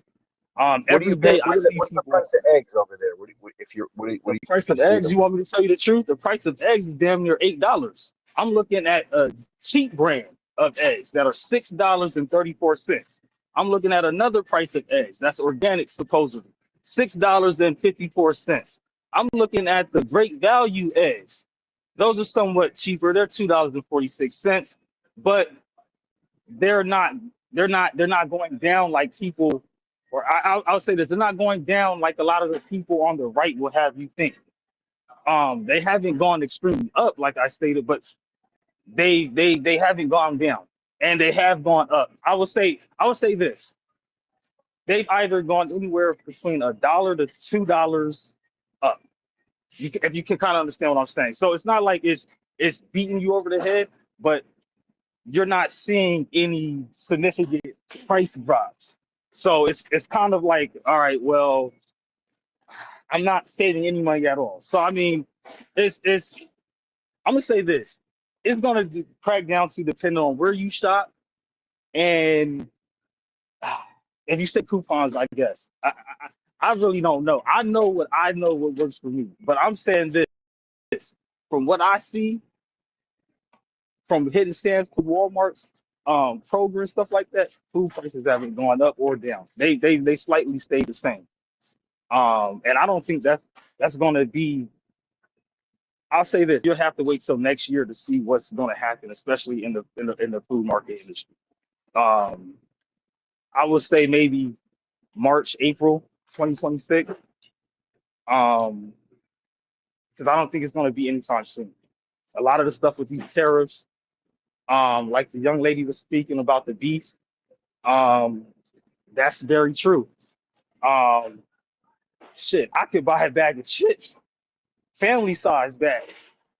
What do Every you pay? day I see What's the people. price of eggs over there? The If price you of see eggs, them? you want me to tell you the truth? The price of eggs is damn near $8. I'm looking at a cheap brand of eggs that are $6.34. I'm looking at another price of eggs that's organic, supposedly $6.54. I'm looking at the great value eggs. Those are somewhat cheaper. They're $2.46, but they're not they're not going down like people, or I'll say this, they're not going down like a lot of the people on the right will have you think. They haven't gone extremely up like I stated, but they haven't gone down, and they have gone up. I would say this: they've either gone anywhere between $1 to $2 up. If you can kind of understand what I'm saying. So it's not like it's beating you over the head, but you're not seeing any significant price drops. So it's kind of like, all right, well, I'm not saving any money at all. So I mean, it's I'm gonna say this. It's gonna crack down to depending on where you shop and if you say coupons, I guess. I really don't know. I know what works for me. But I'm saying this from what I see from hidden stands to Walmart's, Kroger and stuff like that, food prices haven't gone up or down. They slightly stayed the same. And I don't think that's gonna be. I'll say this: you'll have to wait till next year to see what's going to happen, especially in the food market industry. Um, I would say maybe March, April, 2026. Because I don't think it's going to be anytime soon. A lot of the stuff with these tariffs, like the young lady was speaking about the beef, um, that's very true. Um, shit, I could buy a bag of chips, family size bag,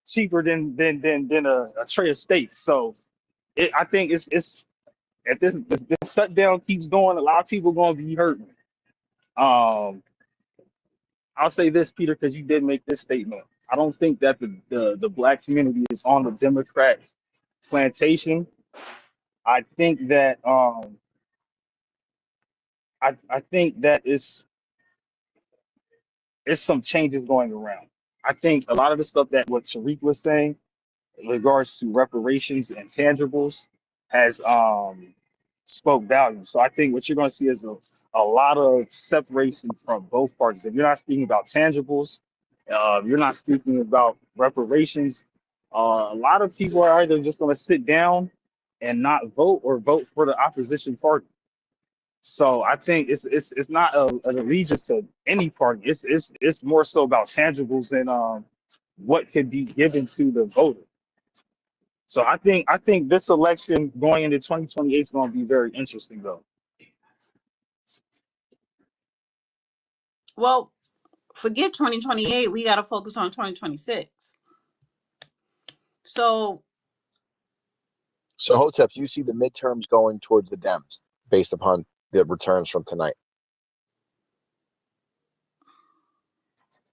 cheaper than a tray of steak. So I think it's if this shutdown keeps going, a lot of people going to be hurting. Um, I'll say this, Peter, because you did make this statement. I don't think that the black community is on the Democrats' plantation. I think that I think that it's some changes going around. I think a lot of the stuff that what Tariq was saying in regards to reparations and tangibles has spoke value. So I think what you're going to see is a lot of separation from both parties. If you're not speaking about tangibles, you're not speaking about reparations. A lot of people are either just going to sit down and not vote or vote for the opposition party. So I think it's not an allegiance to any party. It's more so about tangibles and what could be given to the voter. So I think this election going into 2028 is going to be very interesting, though. Well, forget 2028. We got to focus on 2026. So Hotep, you see the midterms going towards the Dems based upon the returns from tonight.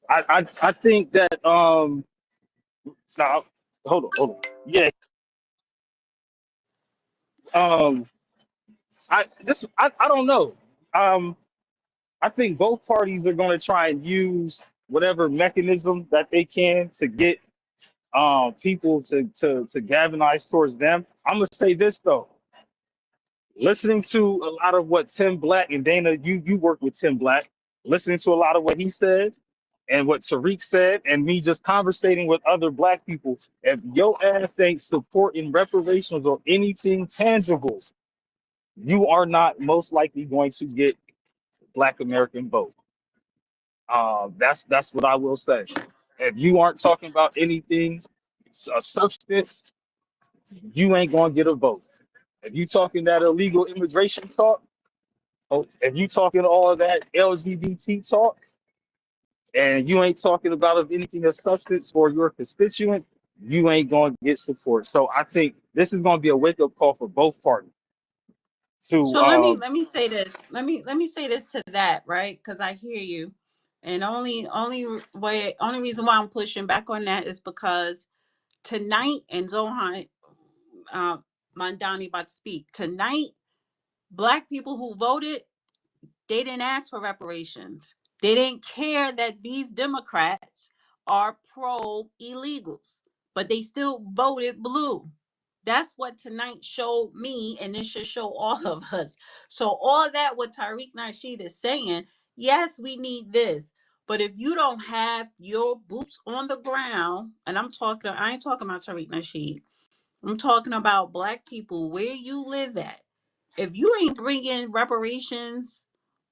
I think that now hold on. Yeah. I don't know. I think both parties are going to try and use whatever mechanism that they can to get people to galvanize towards them. I'm gonna say this though. Listening to a lot of what Tim Black and Dana, you work with Tim Black, listening to a lot of what he said and what Tariq said, and me just conversating with other black people, if your ass ain't supporting reparations or anything tangible, you are not most likely going to get Black American vote. That's what I will say. If you aren't talking about anything, a substance, you ain't gonna get a vote. If you talking that illegal immigration talk, if you talking all of that LGBT talk, and you ain't talking about anything of substance for your constituent, you ain't gonna get support. So I think this is gonna be a wake up call for both parties. So let me say this. Let me say this to that, right? Because I hear you, and only reason why I'm pushing back on that is because tonight, and Zohran Mamdani about to speak tonight. Black people who voted, they didn't ask for reparations. They didn't care that these Democrats are pro illegals, but they still voted blue. That's what tonight showed me, and it should show all of us. So all that what Tariq Nasheed is saying, yes, we need this. But if you don't have your boots on the ground, and I ain't talking about Tariq Nasheed. I'm talking about black people where you live at. If you ain't bringing reparations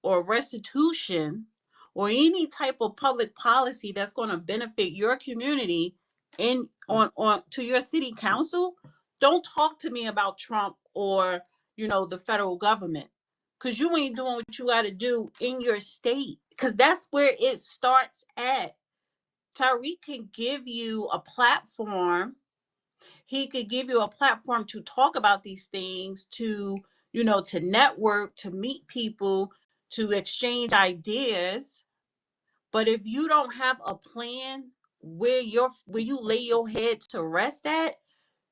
or restitution or any type of public policy that's going to benefit your community on to your city council, don't talk to me about Trump or the federal government, because you ain't doing what you got to do in your state, because that's where it starts at. Tariq can give you a platform. He could give you a platform to talk about these things, to network, to meet people, to exchange ideas. But if you don't have a plan where you lay your head to rest at,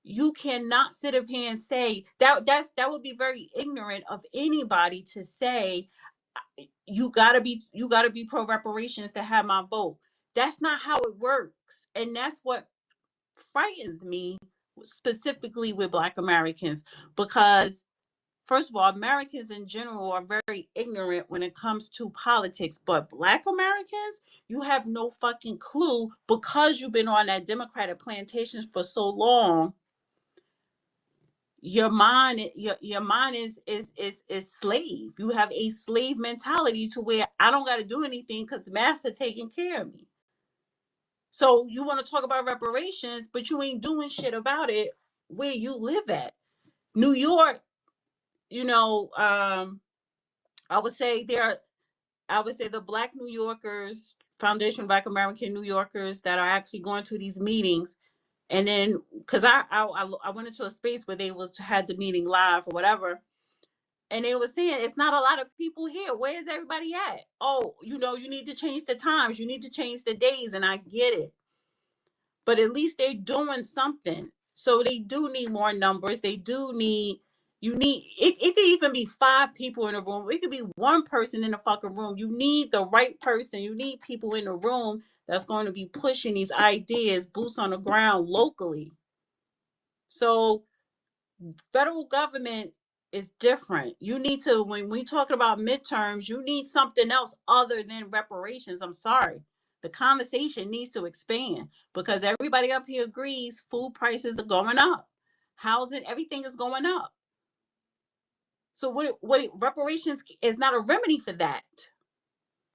you cannot sit up here and say that would be very ignorant of anybody to say you gotta be pro reparations to have my vote. That's not how it works. And that's what frightens me specifically with Black Americans, because first of all, Americans in general are very ignorant when it comes to politics, but Black Americans, you have no fucking clue, because you've been on that Democratic plantation for so long. Your mind is slave. You have a slave mentality to where I don't got to do anything because the master taking care of me. So you want to talk about reparations, but you ain't doing shit about it where you live at. New York, I would say the Black New Yorkers, Foundation of Black American New Yorkers that are actually going to these meetings. And then, because I went into a space where they had the meeting live or whatever, and they were saying it's not a lot of people here. Where's everybody at? Oh, you need to change the times, you need to change the days, and I get it. But at least they're doing something. So they do need more numbers. It could even be 5 people in a room. It could be 1 person in the fucking room. You need the right person. You need people in the room that's going to be pushing these ideas, boots on the ground locally. So federal government is different. You need to, when we talking about midterms, you need something else other than reparations. I'm sorry. The conversation needs to expand, because everybody up here agrees food prices are going up. Housing, everything is going up. So what reparations is not a remedy for that.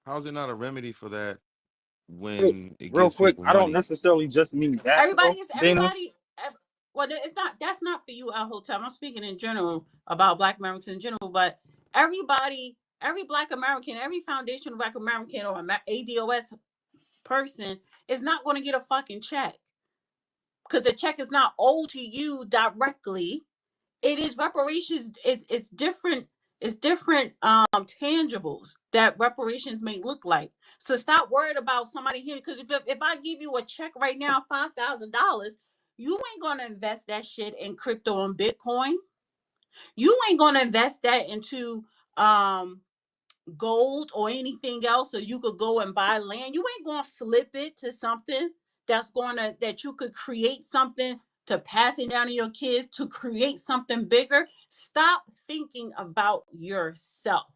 How's it not a remedy for that when it Real gives quick, people I don't money? necessarily just mean that though, Dana. Well, that's not for you, Al Hotel. I'm speaking in general about Black Americans in general, but everybody every Black American, every Foundation of Black American or ADOS person is not going to get a fucking check, because the check is not owed to you directly. It is reparations. Is different. It's different tangibles that reparations may look like. So stop worried about somebody here, because if I give you a check right now, $5,000, you ain't gonna invest that shit in crypto and Bitcoin. You ain't gonna invest that into gold or anything else, so you could go and buy land. You ain't gonna flip it to something that you could create something to pass it down to your kids, to create something bigger. Stop thinking about yourself,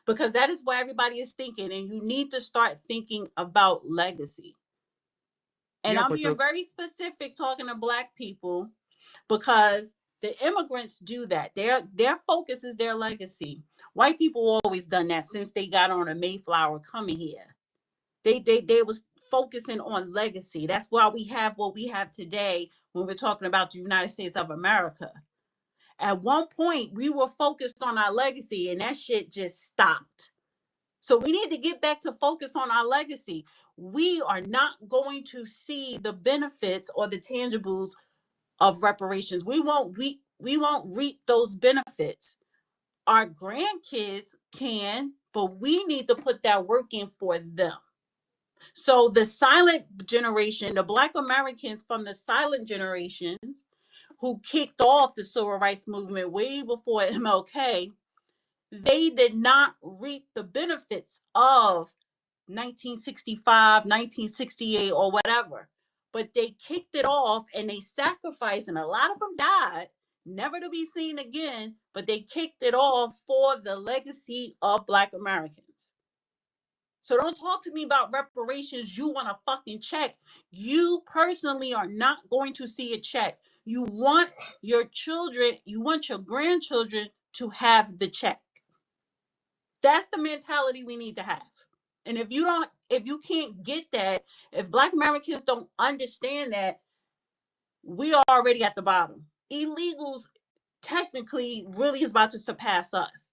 because that is what everybody is thinking, and you need to start thinking about legacy. And Yeah, I'm but being very specific talking to Black people, because the immigrants do that. Their focus is their legacy. White people always done that since they got on a Mayflower coming here. They was focusing on legacy. That's why we have what we have today when we're talking about the United States of America. At one point, we were focused on our legacy, and that shit just stopped. So we need to get back to focus on our legacy. We are not going to see the benefits or the tangibles of reparations. We won't reap those benefits. Our grandkids can, but we need to put that work in for them. So the silent generation, the Black Americans from the silent generations who kicked off the civil rights movement way before MLK, they did not reap the benefits of 1965, 1968, or whatever. But they kicked it off and they sacrificed, and a lot of them died, never to be seen again, but they kicked it off for the legacy of Black Americans. So don't talk to me about reparations. You want a fucking check. You personally are not going to see a check. You want your children, you want your grandchildren to have the check. That's the mentality we need to have. And if you can't get that, if Black Americans don't understand that, we are already at the bottom. Illegals technically really is about to surpass us.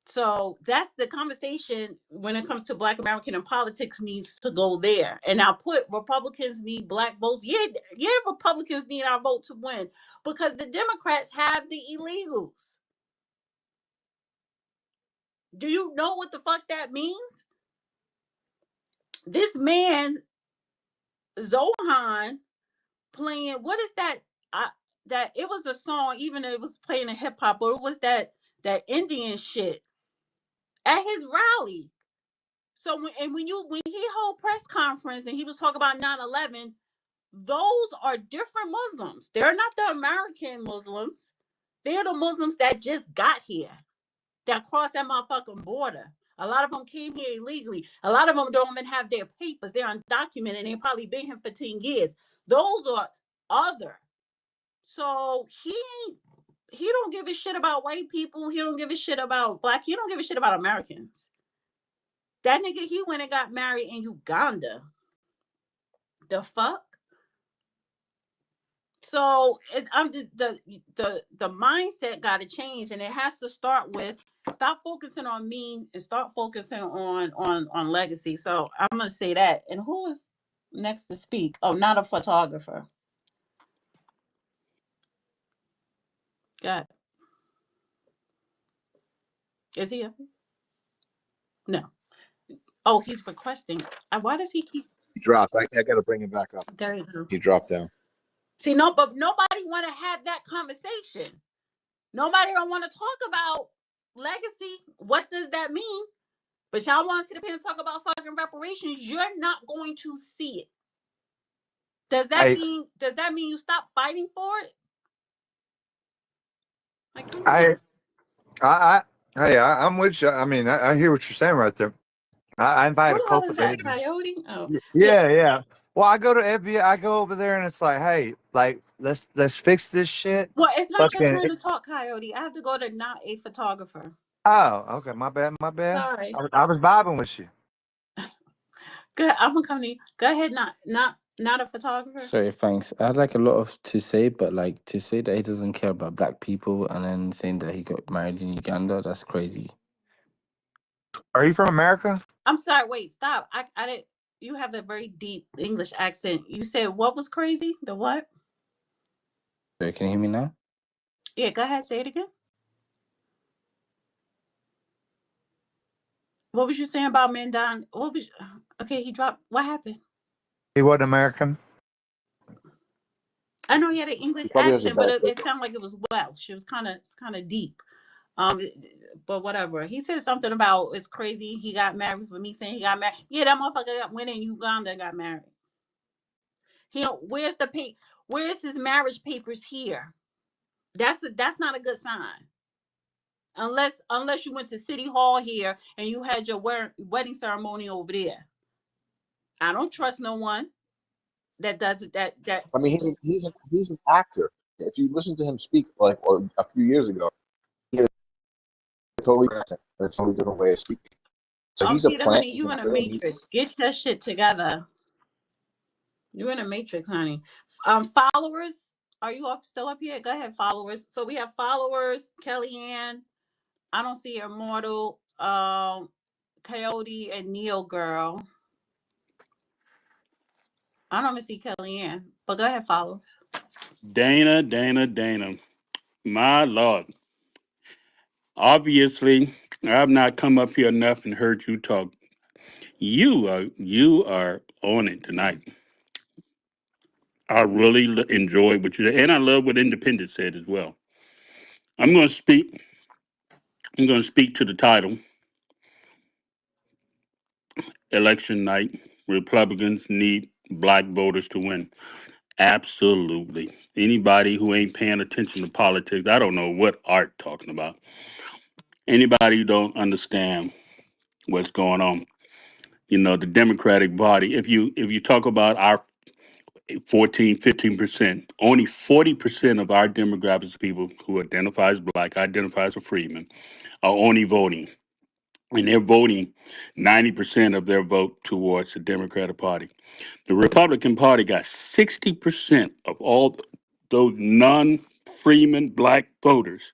So that's the conversation when it comes to Black American and politics needs to go there. And I'll put Republicans need Black votes. Yeah, Republicans need our vote to win, because the Democrats have the illegals. Do you know what the fuck that means? This man, Zohran, playing, what is that? That it was a song, even though it was playing a hip hop, or it was that Indian shit at his rally. So when he held press conference and he was talking about 9/11, those are different Muslims. They're not the American Muslims. They're the Muslims that just got here, that crossed that motherfucking border. A lot of them came here illegally. A lot of them don't even have their papers. They're undocumented, and they've probably been here for 10 years. Those are other. So he don't give a shit about white people. He don't give a shit about Black. He don't give a shit about Americans. That nigga, he went and got married in Uganda. The fuck? So I'm just, the mindset got to change, and it has to start with stop focusing on me and start focusing on legacy. So I'm gonna say that. And who is next to speak? Oh, not a photographer. God, is he? No. Oh, he's requesting. Why does he keep? He dropped. I got to bring him back up. There you go. He dropped down. See, but nobody want to have that conversation. Nobody don't want to talk about legacy. What does that mean? But y'all want to sit up here and talk about fucking reparations. You're not going to see it. Does that mean you stop fighting for it? Like, come on. I'm with you. I mean, I hear what you're saying right there. I invited Who the hell is that? cultivators. Coyote? Oh, Yeah. Well, I go to FBI. I go over there, and it's like, hey, like let's fix this shit. Well, it's not your Fucking. turn to talk, Coyote. I have to go to not a photographer. Oh, okay. My bad. Sorry. I was vibing with you. Good. I'm gonna come to you. Go ahead. Not a photographer. Sorry, thanks. I had like a lot of to say, but like to say that he doesn't care about Black people and then saying that he got married in Uganda, that's crazy. Are you from America? I'm sorry. Wait, stop. I didn't. You have a very deep English accent. You said what was crazy? The what? Sorry, can you hear me now? Yeah, go ahead. Say it again. What was you saying about Mandon? What was? Okay, he dropped. What happened? He wasn't American. I know he had an He English probably has a accent, but bad it signal. sounded like it was Welsh. It was kind of deep. Um, but whatever. He said something about it's crazy. He got married for me saying he got married. Yeah, that motherfucker went in Uganda and got married. He don't. Where's his marriage papers here? That's not a good sign. Unless you went to City Hall here and you had your wedding ceremony over there. I don't trust no one that does that. I mean, he's an actor. If you listen to him speak, like a few years ago, he had a totally accent, a totally different way of speaking. So he's a Peter, plant. honey, He's you an in a actor, and matrix. Get your shit together. You in a matrix, honey. Followers, are you still up here? Go ahead, followers. So we have followers, Kellyanne. I don't see Immortal, Coyote, and Neil Girl. I don't even see Kellyanne. But go ahead, followers. Dana. My Lord. Obviously, I've not come up here enough and heard you talk. You are on it tonight. I really enjoy what you said, and I love what Independent said as well. I'm going to speak. I'm going to speak to the title. Election night. Republicans need black voters to win. Absolutely. Anybody who ain't paying attention to politics, I don't know what Art talking about. Anybody who don't understand what's going on. The Democratic Party. If you talk about our 14, 15%, only 40% of our demographics, people who identify as black, identify as a freedman, are only voting. And they're voting 90% of their vote towards the Democratic Party. The Republican Party got 60% of all those non-freeman black voters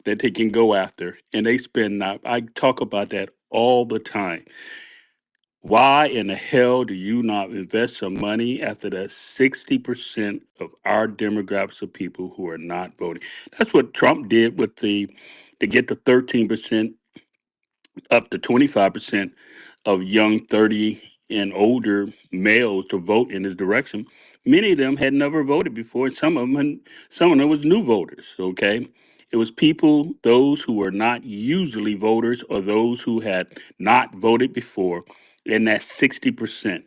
that they can go after. And they spend, I talk about that all the time. Why in the hell do you not invest some money after that 60% of our demographics of people who are not voting? That's what Trump did to get the 13% up to 25% of young 30 and older males to vote in his direction. Many of them had never voted before. Some of them was new voters. Okay, it was people, those who were not usually voters or those who had not voted before, in that 60%.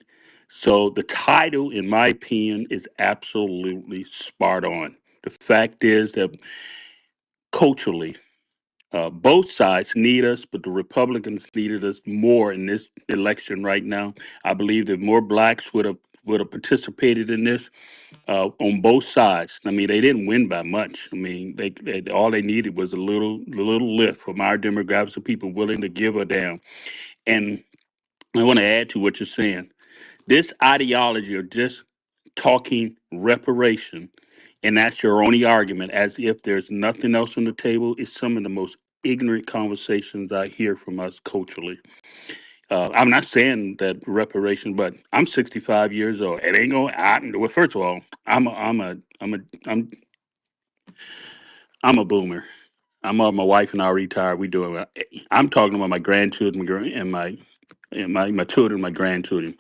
So the title, in my opinion, is absolutely spot on. The fact is that culturally, both sides need us, but the Republicans needed us more in this election right now. I believe that more blacks would have participated in this on both sides. I mean, they didn't win by much. I mean, they all they needed was a little lift from our demographics of people willing to give a damn. And I want to add to what you're saying. This ideology of just talking reparation, and that's your only argument, as if there's nothing else on the table, is some of the most ignorant conversations I hear from us culturally. I'm not saying that reparation, but I'm 65 years old. It ain't going. Well, first of all, I'm a boomer. My wife and I are retired. We do it. I'm talking about my grandchildren and my children, my grandchildren.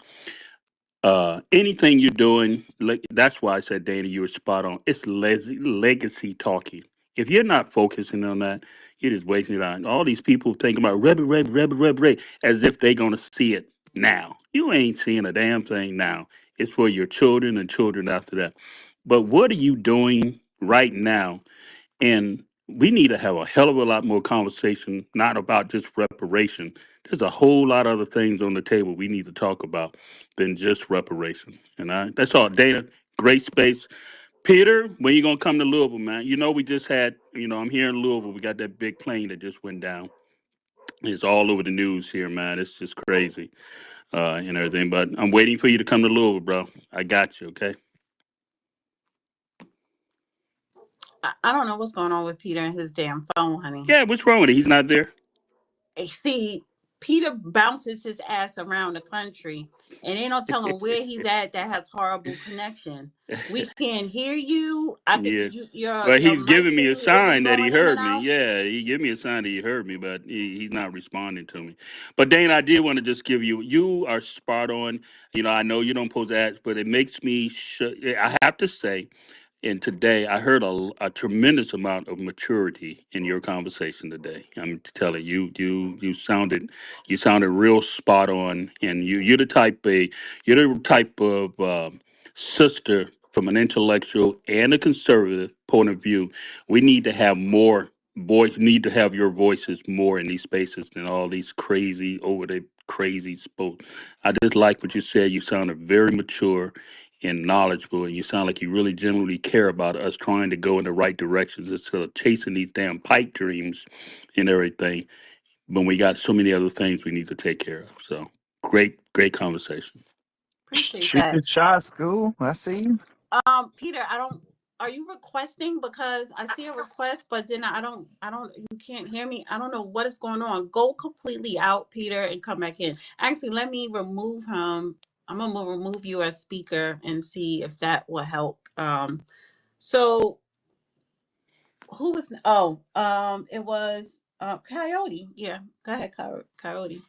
Anything you're doing, like that's why I said, Dana, you were spot on. It's legacy talking. If you're not focusing on that, you're just wasting your time. All these people think about rebel, as if they're gonna see it now. You ain't seeing a damn thing now. It's for your children and children after that. But what are you doing right now? And we need to have a hell of a lot more conversation, not about just reparation. There's a whole lot of other things on the table we need to talk about than just reparation. And that's all. Dana, great space. Peter, when you gonna come to Louisville, man? We just had, I'm here in Louisville. We got that big plane that just went down. It's all over the news here, man. It's just crazy and everything. But I'm waiting for you to come to Louisville, bro. I got you, okay? I don't know what's going on with Peter and his damn phone, honey. Yeah, what's wrong with it? He's not there. See, Peter bounces his ass around the country, and they don't tell him where he's at. That has horrible connection. We can't hear you. I could. Yeah. Your Well, he's mic giving me a thing isn't sign that he going in and heard me. out. Yeah, he gave me a sign that he heard me, but he's not responding to me. But Dane, I did want to just give you. You are spot on. You know, I know you don't pose ads, but it makes me. I have to say, and today I heard a tremendous amount of maturity in your conversation today. I'm telling you, you sounded real spot on, and you're the type of sister from an intellectual and a conservative point of view. We need to have more voice. Need to have your voices more in these spaces than all these crazy over the crazy spoke. I just like what you said. You sounded very mature and knowledgeable, and you sound like you really genuinely care about us trying to go in the right directions instead of chasing these damn pipe dreams and everything. When we got so many other things we need to take care of. So great conversation. Appreciate Shoot that. your shot, school. I see you. Peter, I don't. Are you requesting? Because I see a request, but then I don't. You can't hear me. I don't know what is going on. Go completely out, Peter, and come back in. Actually, let me remove him. I'm gonna remove you as speaker and see if that will help. So who was? Oh, it was Coyote. Yeah, go ahead, Coyote.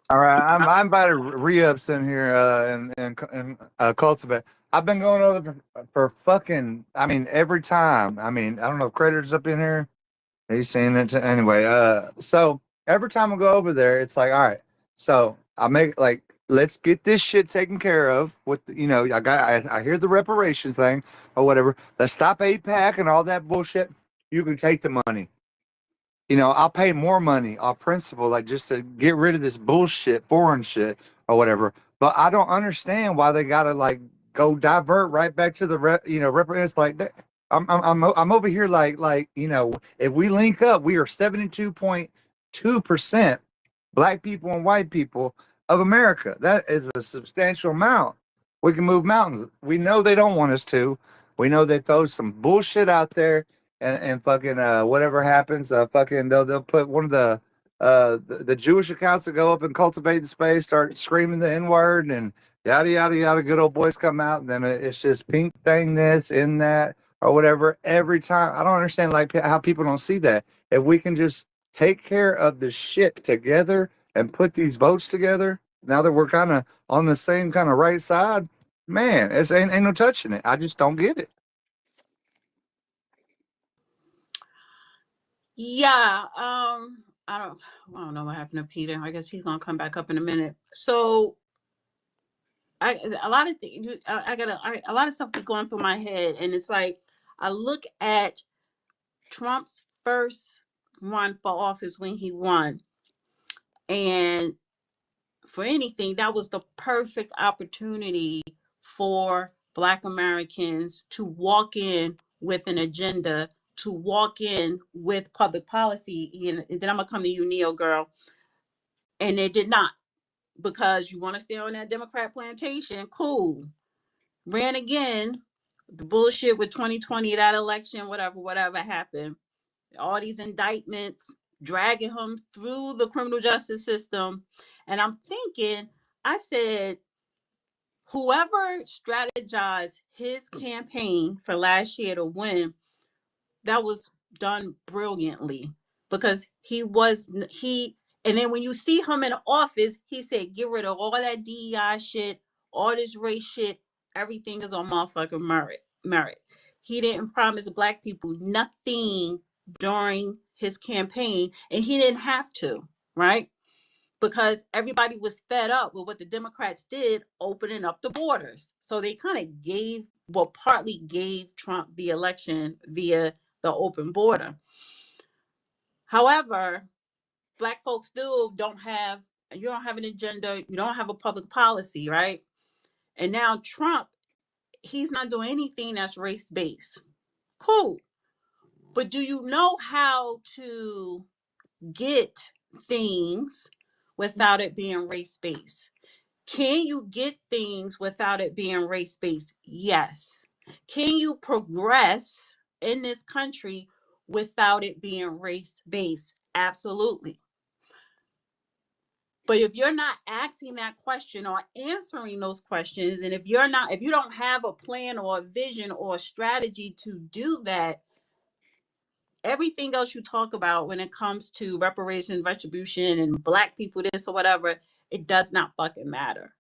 All right, I'm about to re-ups in here and cultivate. I've been going over for fucking. I mean, every time. I mean, I don't know. Crater's up in here. He's saying it anyway. So every time I go over there, it's like, all right. So I make like, let's get this shit taken care of. With I hear the reparations thing or whatever. Let's stop APAC and all that bullshit. You can take the money. I'll pay more money on principle, like just to get rid of this bullshit, foreign shit or whatever. But I don't understand why they gotta like go divert right back to the it's like that. I'm over here like if we link up, we are 72.2% black people and white people of America. That is a substantial amount. We can move mountains. We know they don't want us to. We know they throw some bullshit out there and fucking whatever happens, fucking they'll put one of the Jewish accounts that go up and cultivate the space, start screaming the N word and yada yada yada. Good old boys come out, and then it's just pink thing this in that or whatever every time. I don't understand like how people don't see that. If we can just take care of the shit together and put these votes together, now that we're kind of on the same kind of right side, man, it's ain't no touching it. I just don't get it. Yeah. I don't know what happened to Peter. I guess he's gonna come back up in a minute. So a lot of things. A lot of stuff be going through my head, and it's like I look at Trump's first run for office when he won, and for anything, that was the perfect opportunity for Black Americans to walk in with an agenda, to walk in with public policy. And then I'm gonna come to you, Neo girl. And they did not, because you want to stay on that Democrat plantation. Cool. Ran again. The bullshit with 2020, that election, whatever happened. All these indictments, dragging him through the criminal justice system. And I'm thinking, I said, whoever strategized his campaign for last year to win, that was done brilliantly, because and then when you see him in office, he said, get rid of all that DEI shit, all this race shit, everything is on motherfucking merit. He didn't promise Black people nothing during his campaign, and he didn't have to, right? Because everybody was fed up with what the Democrats did, opening up the borders. So they kind of partly gave Trump the election via the open border. However, Black folks still you don't have an agenda, you don't have a public policy, right? And now Trump, he's not doing anything that's race-based. Cool. But do you know how to get things without it being race-based? Can you get things without it being race-based? Yes. Can you progress in this country without it being race-based? Absolutely. But if you're not asking that question or answering those questions, and if you don't have a plan or a vision or a strategy to do that, everything else you talk about when it comes to reparations, retribution, and black people, this or whatever, it does not fucking matter.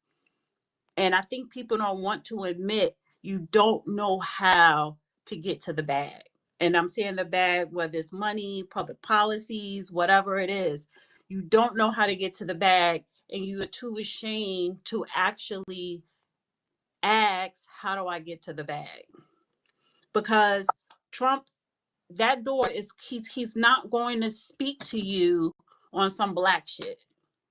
And I think people don't want to admit you don't know how to get to the bag. And I'm saying the bag, whether it's money, public policies, whatever it is, you don't know how to get to the bag, and you are too ashamed to actually ask, how do I get to the bag? Because Trump, that door is, he's not going to speak to you on some black shit.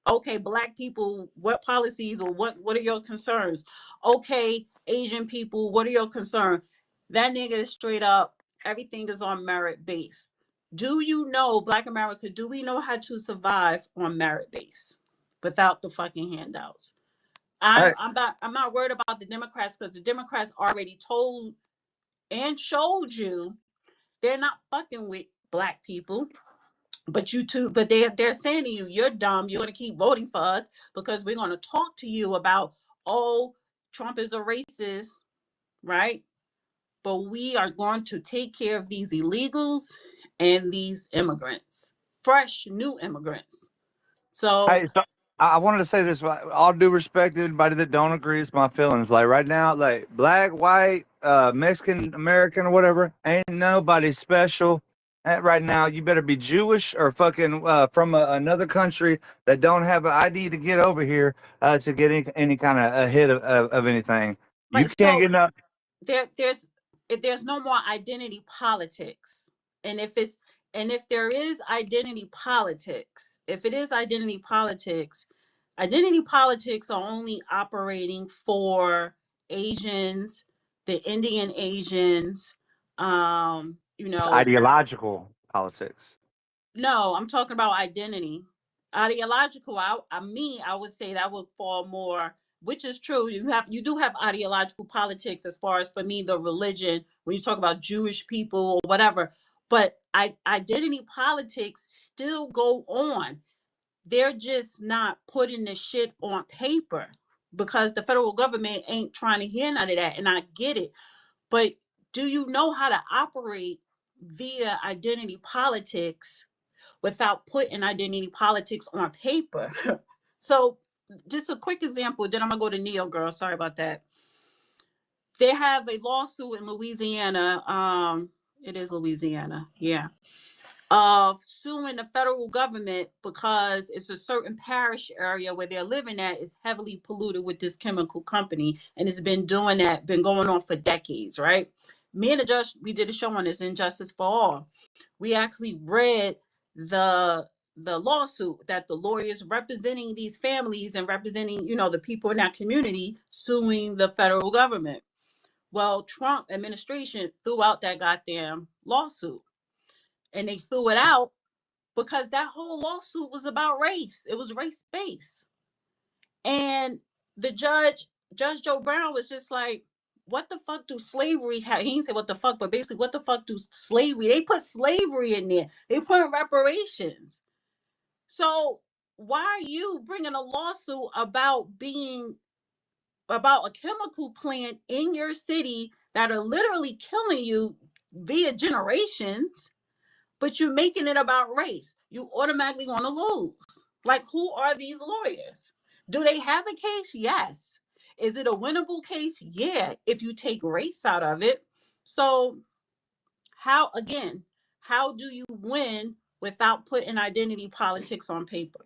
Okay, black people, what policies or what are your concerns? Okay, Asian people, what are your concerns? That nigga is straight up, everything is on merit base. Do you know, Black America, do we know how to survive on merit base without the fucking handouts? Hey, I'm not worried about the Democrats, because the Democrats already told and showed you they're not fucking with black people. But you too, but they're saying to you, you're dumb, you're gonna keep voting for us because we're gonna talk to you about, oh, Trump is a racist, right? But we are going to take care of these illegals and these immigrants, fresh new immigrants. So hey, so I wanted to say this. All due respect to anybody that don't agree, it's my feelings. Like right now, like black, white, Mexican, American, or whatever, ain't nobody special. Right now, you better be Jewish or fucking from another country that don't have an ID to get over here to get any kind of a hit of anything. You but can't so get no. there's no more identity politics. And if there is identity politics, if it is identity politics are only operating for Asians, the Indian Asians, you It's know. ideological politics. No, I'm talking about identity. Ideological, I would say that would fall more, which is true. You do have ideological politics as far as, for me, the religion, when you talk about Jewish people or whatever. But identity politics still go on. They're just not putting the shit on paper because the federal government ain't trying to hear none of that. And I get it. But do you know how to operate via identity politics without putting identity politics on paper? So, just a quick example, then I'm gonna go to Neo Girl. Sorry about that. They have a lawsuit in Louisiana. It is Louisiana, yeah, of suing the federal government because it's a certain parish area where they're living at is heavily polluted with this chemical company, and it's been going on for decades, right? Me and the judge, we did a show on this, Injustice for All. We actually read the lawsuit that the lawyers representing these families and representing, the people in that community suing the federal government. Well, Trump administration threw out that goddamn lawsuit, and they threw it out because that whole lawsuit was about race. It was race based. And the Judge Joe Brown was just like, what the fuck do slavery have? He didn't say what the fuck, but basically, what the fuck do slavery? They put slavery in there. They put reparations. So why are you bringing a lawsuit about a chemical plant in your city that are literally killing you via generations, but you're making it about race? You automatically want to lose. Like, who are these lawyers? Do they have a case? Yes. Is it a winnable case? Yeah, if you take race out of it. So, how do you win without putting identity politics on paper?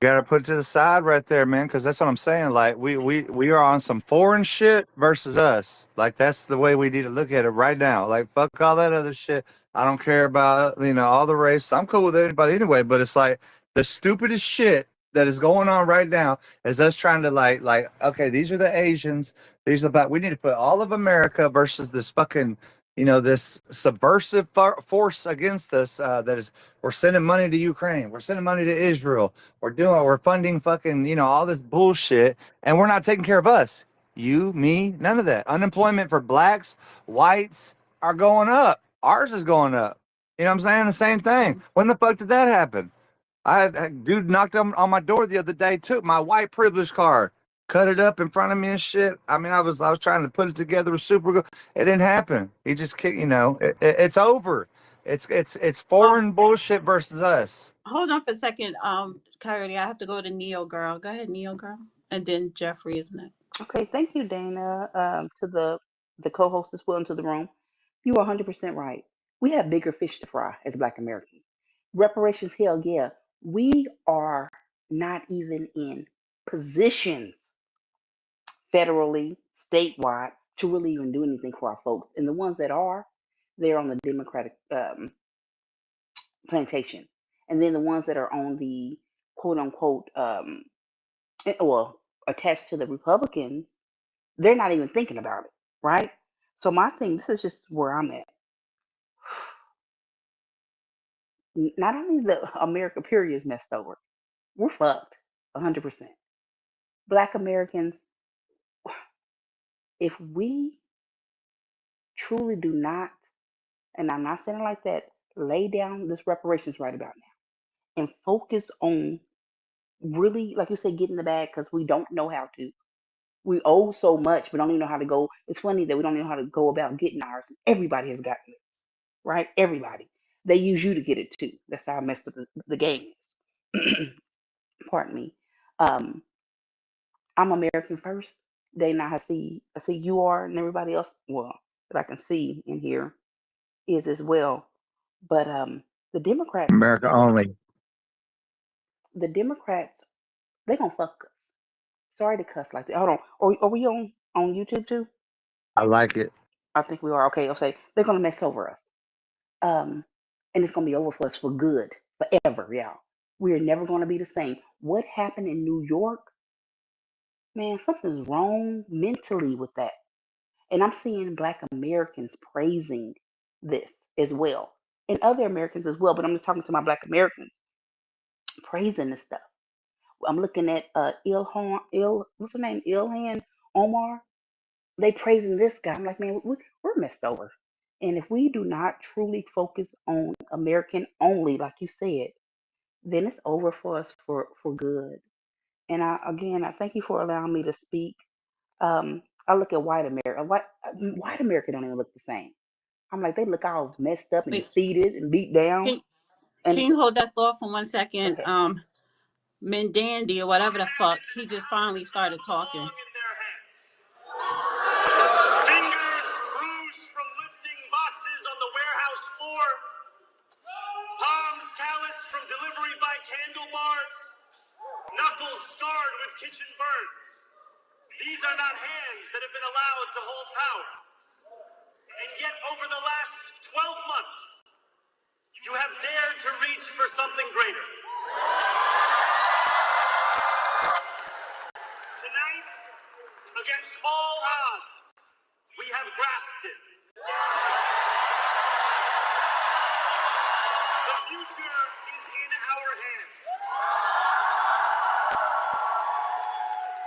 Gotta put it to the side right there, man, because that's what I'm saying. Like we are on some foreign shit versus us. Like that's the way we need to look at it right now. Like fuck all that other shit. I don't care about all the race. I'm cool with anybody anyway. But it's like the stupidest shit that is going on right now is us trying to like okay, these are the Asians. These are about we need to put all of America versus this fucking this subversive force against us that is we're sending money to Ukraine. We're sending money to Israel. We're funding fucking, all this bullshit, and we're not taking care of us. You, me, none of that. Unemployment for blacks, whites are going up. Ours is going up. You know what I'm saying? The same thing. When the fuck did that happen? Dude knocked on my door the other day, took my white privilege card, cut it up in front of me and shit. I mean, I was trying to put it together with super good. It didn't happen. He just kicked, it's over. It's Um, foreign bullshit versus us. hold on for a second. Coyote, I have to go to Neo Girl. Go ahead, Neo Girl, and then Jeffrey is next. Okay, thank you, Dana. To the co-host as well into the room. You are 100% right. We have bigger fish to fry as Black Americans. Reparations, hell yeah. We are not even in position federally, statewide, to really even do anything for our folks. And the ones that are, they're on the Democratic plantation. And then the ones that are on the quote unquote, well, attached to the Republicans, they're not even thinking about it, right? So my thing, this is just where I'm at. Not only the America period is messed over, we're fucked, 100%. Black Americans, if we truly do not, and I'm not saying it like that, lay down this reparations right about now and focus on really, like you said, getting the bag because we don't know how to. We owe so much, we don't even know how to go. It's funny that we don't even know how to go about getting ours. Everybody has gotten it, right? Everybody. They use you to get it too. That's how messed up the game is. Pardon me. Um, I'm American first. Dana, I see you are, and everybody else, well, that I can see in here is as well. But the Democrats, America only. the Democrats, they gonna fuck us. Sorry to cuss like that. Hold on. Are we on YouTube too? I like it. I think we are. Okay, I'll say they're gonna mess over us. Um, and it's gonna be over for us for good, forever, y'all. We are never gonna be the same. What happened in New York, man? Something's wrong mentally with that. And I'm seeing Black Americans praising this as well, and other Americans as well. But I'm just talking to my Black Americans praising this stuff. I'm looking at what's the name? Ilhan Omar. They praising this guy. I'm like, man, we're messed over. And if we do not truly focus on American only, like you said, then it's over for us for good. And I thank you for allowing me to speak. I look at white America. White America don't even look the same. I'm like, they look all messed up and Wait, defeated and beat down. can And you hold that thought for 1 second? okay, Mendandy or whatever the fuck, he just finally started talking. Fingers bruised from lifting boxes on the warehouse floor, palms calloused from delivery bike handlebars, knuckles scarred with kitchen burns. These are not hands that have been allowed to hold power. And yet, over the last 12 months, you have dared to reach for something greater. Tonight, against all odds, we have grasped it. The future is in our hands.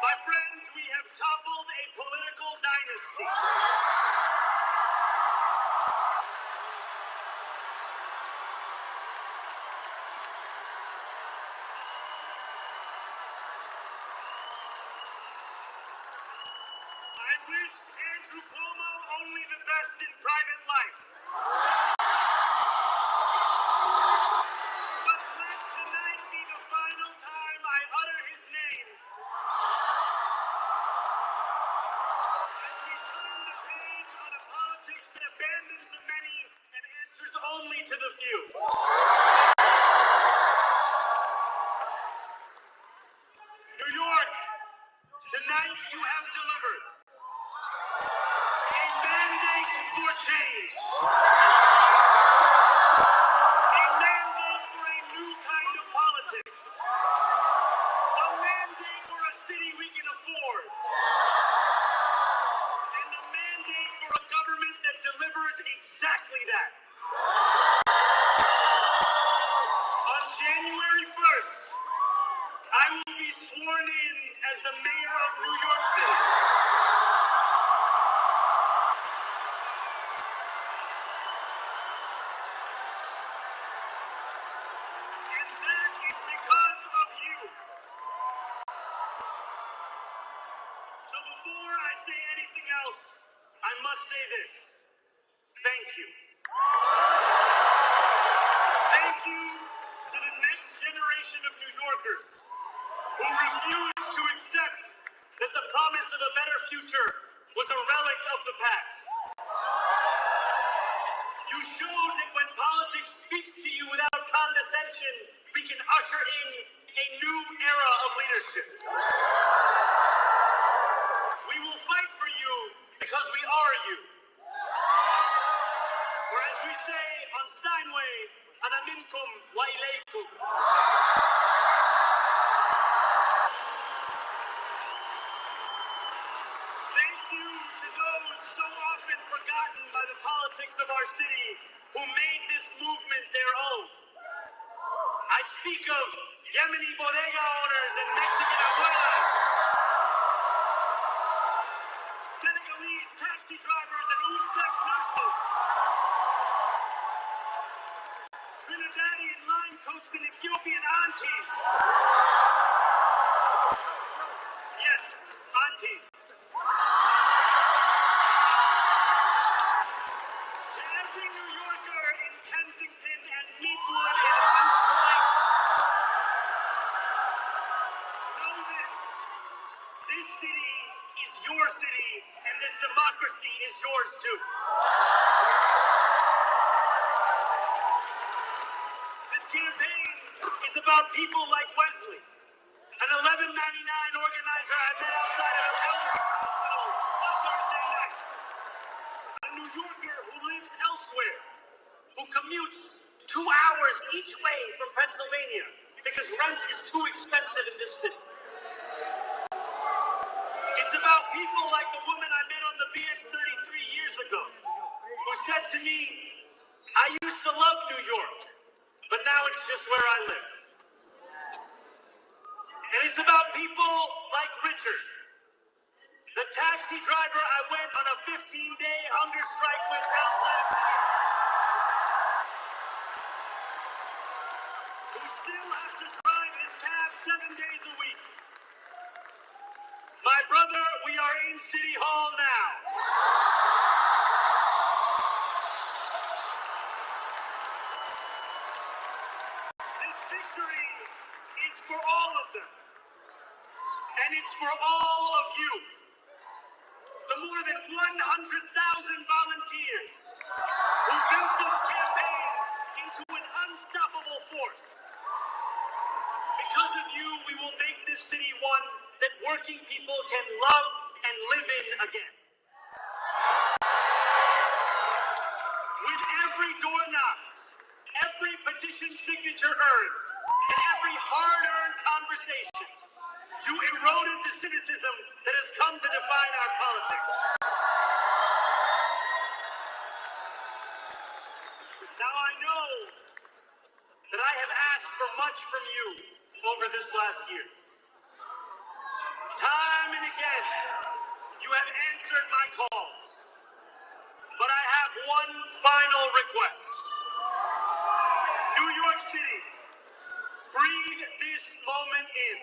My friends, we have toppled a political dynasty. I wish Andrew Cuomo only the best in private life. But let tonight be the final time I utter his name as we turn the page on a politics that abandons the many and answers only to the few. New York, tonight you have delivered a mandate for change. A mandate for a new kind of politics. A mandate for a city we can afford. And a mandate for a government that delivers exactly that. On January 1st, I will be sworn in as the mayor of New York City. 1 must say this. Thank you. Thank you to the next generation of New Yorkers who refuse to accept that the promise of a better future was a relic of the past. You showed that when politics speaks to you without condescension, we can usher in a new era of leadership. We will fight for you because we are you. Or as we say on Steinway, ana minkum wa ilaykum. Thank you to those so often forgotten by the politics of our city who made this movement their own. I speak of Yemeni bodega owners and Mexican abuelas, Senegalese taxi drivers and Uzbek nurses, Trinidadian line cooks and Ethiopian aunties. Yes, aunties. To every New Yorker in Kensington and Meatwood and Hunts Point, know this. This city is your city, and this democracy is yours too. This campaign is about people like Wesley, an 1199 organizer I met outside of Elmer's Hospital on Thursday night. A New Yorker who lives elsewhere, who commutes 2 hours each way from Pennsylvania because rent is too expensive in this city. It's about people like the woman I met on the BX 33 years ago, who said to me, I used to love New York, but now it's just where I live. And it's about people like Richard, the taxi driver I went on a 15-day hunger strike with outside of city, who still has to drive his cab 7 days a week. My brother, we are in City Hall now. This victory is for all of them. And it's for all of you. The more than 100,000 volunteers who built this campaign into an unstoppable force. Because of you, we will make this city one that working people can love and live in again. With every door knocked, every petition signature earned, and every hard-earned conversation, you eroded the cynicism that has come to define our politics. Now I know that I have asked for much from you over this last year. Time and again, you have answered my calls. But I have one final request. New York City, breathe this moment in.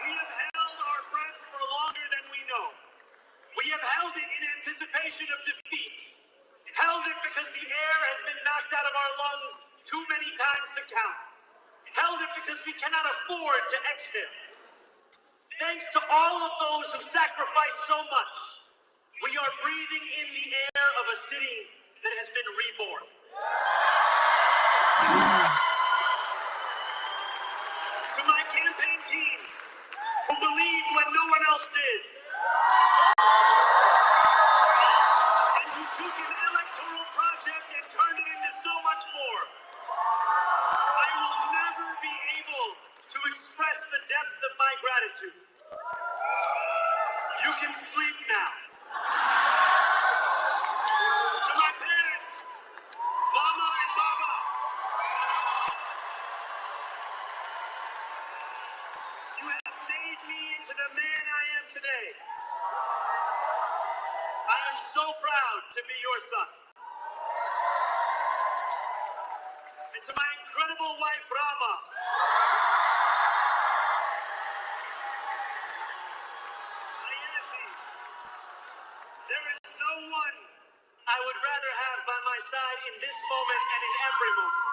We have held our breath for longer than we know. We have held it in anticipation of defeat. Held it because the air has been knocked out of our lungs too many times to count. Held it because we cannot afford to exhale. Thanks to all of those who sacrificed so much, we are breathing in the air of a city that has been reborn. To my campaign team, who believed when no one else did, and who took an electoral project and turned it into so much more, I will never be able to express the depth of my gratitude. You can sleep now. To my parents, Mama and Baba, you have made me into the man I am today. I am so proud to be your son. And to my incredible wife, Rama, my auntie, would rather have by my side in this moment and in every moment.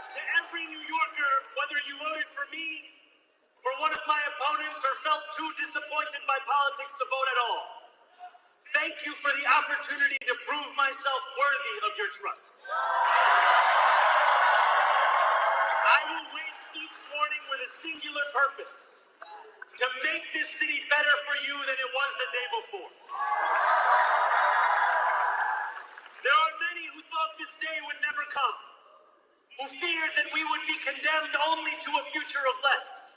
To every New Yorker, whether you voted for me, for one of my opponents, or felt too disappointed by politics to vote at all, thank you for the opportunity to prove myself worthy of your trust. I will wake each morning with a singular purpose: to make this city better for you than it was the day before. There are many who thought this day would never come, who feared that we would be condemned only to a future of less,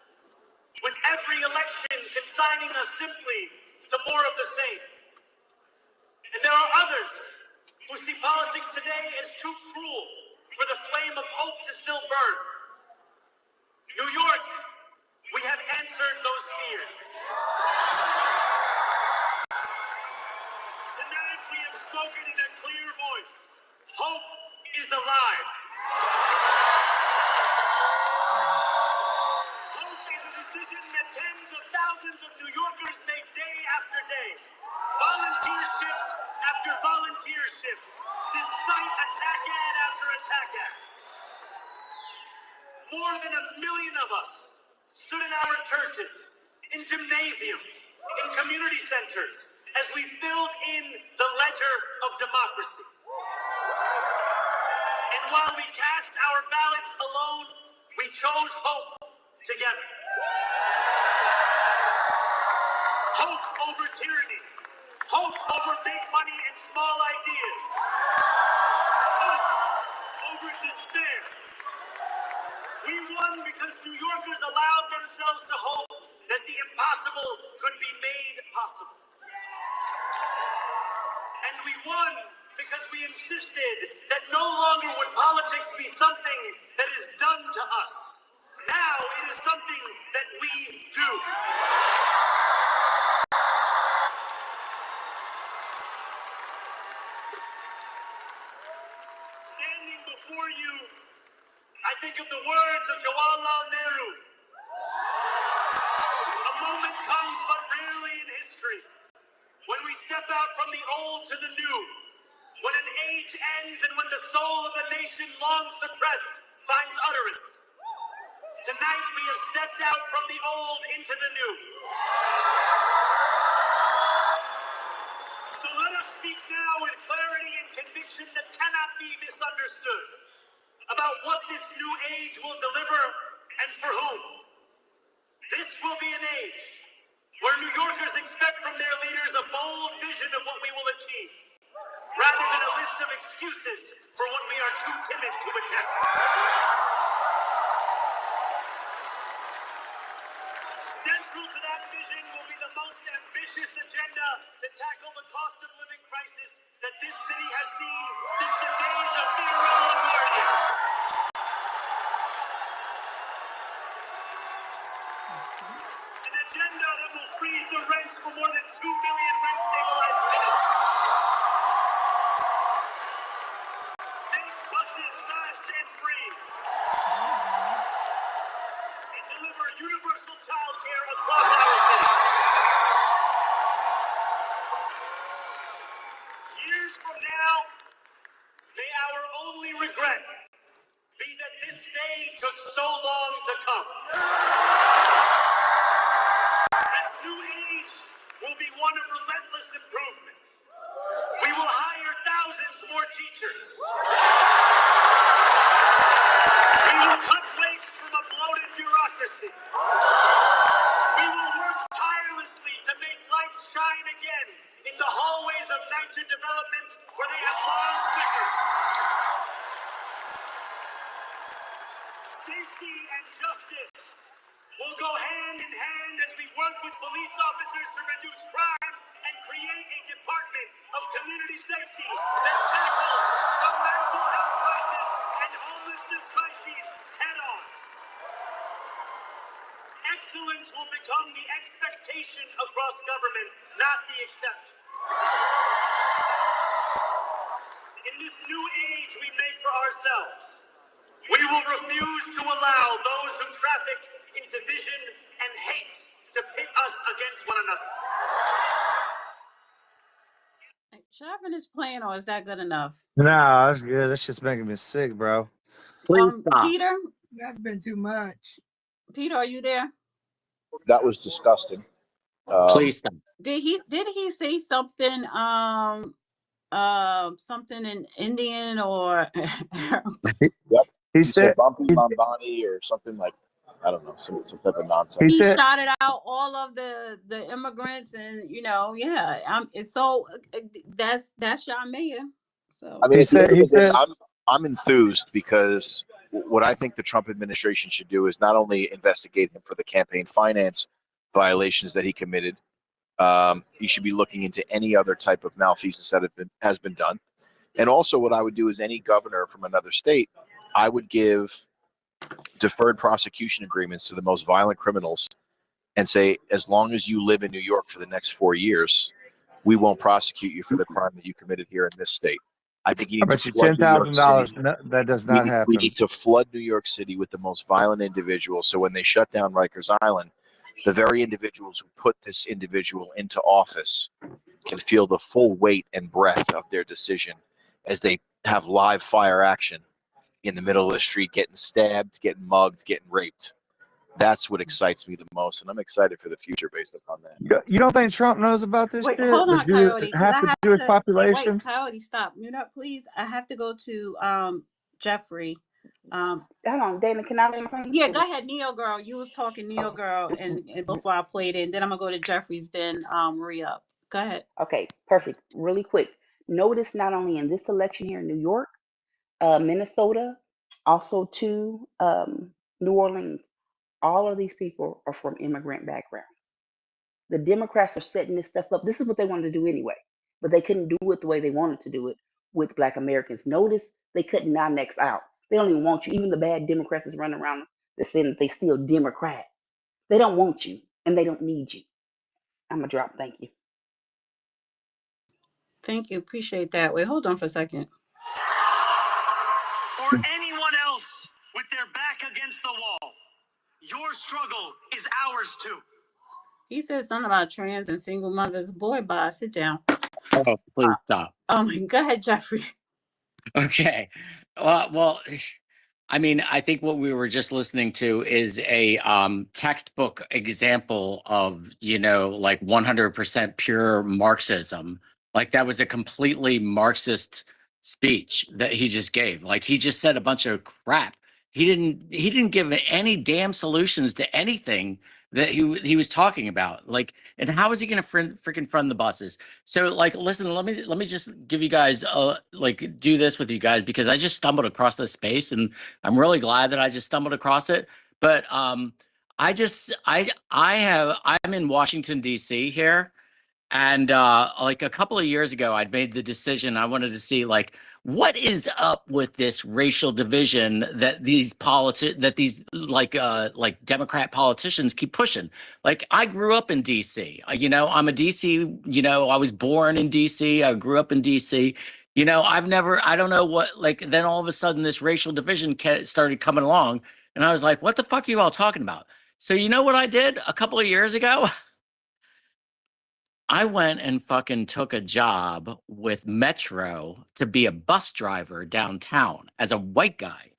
with every election consigning us simply to more of the same. And there are others who see politics today as too cruel for the flame of hope to still burn. New York, we have answered those fears. Tonight we have spoken in a clear voice. Hope is alive. Hope is a decision that tens of thousands of New Yorkers make day after day. Volunteer shift after volunteer shift, despite attack ad after attack ad. More than 1 million of us stood in our churches, in gymnasiums, in community centers, as we filled in the ledger of democracy. And while we cast our ballots alone, we chose hope together. Hope over tyranny. Hope over big money and small ideas. Hope over despair. We won because New Yorkers allowed themselves to hope that the impossible could be made possible. And we won because we insisted that no longer would politics be something that is done to us. Now it is something that we do. Standing before you, I think of the words of Jawaharlal Nehru. A moment comes but rarely in history when we step out from the old to the new, when an age ends and when the soul of a nation long suppressed finds utterance. Tonight we have stepped out from the old into the new. So let us speak now with clarity and conviction that cannot be misunderstood about what this new age will deliver and for whom. This will be an age where New Yorkers expect from their leaders a bold vision of what we will achieve, rather than a list of excuses for what we are too timid to attempt. Central to that vision will be the most ambitious agenda to tackle the cost of living crisis that this city has seen since the days of Theodore LaGuardia. An agenda that will freeze the rents for more than 2 million rent-stabilized tenants. Make buses fast and free. And deliver universal child care across our city. Years from now, may our only regret be that this day took so long to come. This new age will be one of relentless improvement. We will hire thousands more teachers. We will cut waste from a bloated bureaucracy. We will work tirelessly to make lights shine again in the hallways of nicer developments where they have long flickered. Safety and justice will go hand in hand as we work with police officers to reduce crime and create a department of community safety that tackles the mental health crisis and homelessness crises head on. Excellence will become the expectation across government, not the exception. In this new age we make for ourselves, we will refuse to allow those who traffic in division and hate to pit us against one another. Should I finish playing or is that good enough? No, that's good. That's just making me sick, bro. Please stop. Peter, That's been too much. Peter, are you there? That was disgusting. Please stop. Did he say something something in Indian or Yep. He He said said bumpy Mamdani or something like, I don't know, some type of he nonsense. he said shouted out all of the immigrants and yeah, it's so that's your mayor. I So mean, he at the said end of he the day, said I'm enthused because what I think the Trump administration should do is not only investigate him for the campaign finance violations that he committed. He should be looking into any other type of malfeasance that has been done. And also, what I would do is any governor from another state, I would give deferred prosecution agreements to the most violent criminals and say, as long as you live in New York for the next 4 years, we won't prosecute you for the crime that you committed here in this state. I think you I need to bet you flood New York City. $10,000. No, that does We not we happen. need to flood New York City with the most violent individuals. So when they shut down Rikers Island, the very individuals who put this individual into office can feel the full weight and breadth of their decision as they have live fire action in the middle of the street, getting stabbed, getting mugged, getting raped. That's what excites me the most, and I'm excited for the future based upon that. You don't think Trump knows about this wait, shit? hold The on, Coyote, because half I the have Jewish to wait. population. Coyote, stop. Please. I have to go to Jeffrey. Hold on, Dana, can I land my plane? Yeah, 'Cause go ahead, Neo Girl. You was talking Neo Girl, and before I played it, and then I'm gonna go to Jeffrey's, then re-up. Go ahead. okay, perfect. Really quick. Notice not only in this election here in New York, Minnesota, also to New Orleans, all of these people are from immigrant backgrounds. The Democrats are setting this stuff up. This is what they wanted to do anyway, but they couldn't do it the way they wanted to do it with Black Americans. Notice they cut non-X out. They don't even want you. Even the bad Democrats that's running around, they're saying that they still Democrat. They don't want you, and they don't need you. I'm gonna drop. Thank you. Thank you. Appreciate that. Wait, hold on for a second. Or anyone else with their back against the wall. Your struggle is ours too. He said something about trans and single mothers. Boy, bye. Sit down. Oh, please stop. Go ahead, Jeffrey. Okay. Well, I mean, I think what we were just listening to is a textbook example of, like 100% pure Marxism. Like that was a completely Marxist speech that he just gave. Like he just said a bunch of crap. He didn't give any damn solutions to anything that he was talking about. Like, and how is he going to freaking fund the buses? So like, listen, let me just give you guys like do this with you guys because I just stumbled across this space and I'm really glad that I just stumbled across it. But I'm in Washington D.C. here, and like a couple of years ago, I'd made the decision I wanted to see like what is up with this racial division that these like Democrat politicians keep pushing. Like I grew up in DC. I'm a DC, I was born in DC. I grew up in DC. I don't know what, like, then all of a sudden this racial division started coming along. And I was like, what the fuck are you all talking about? So you know what I did a couple of years ago? I went and fucking took a job with Metro to be a bus driver downtown as a white guy,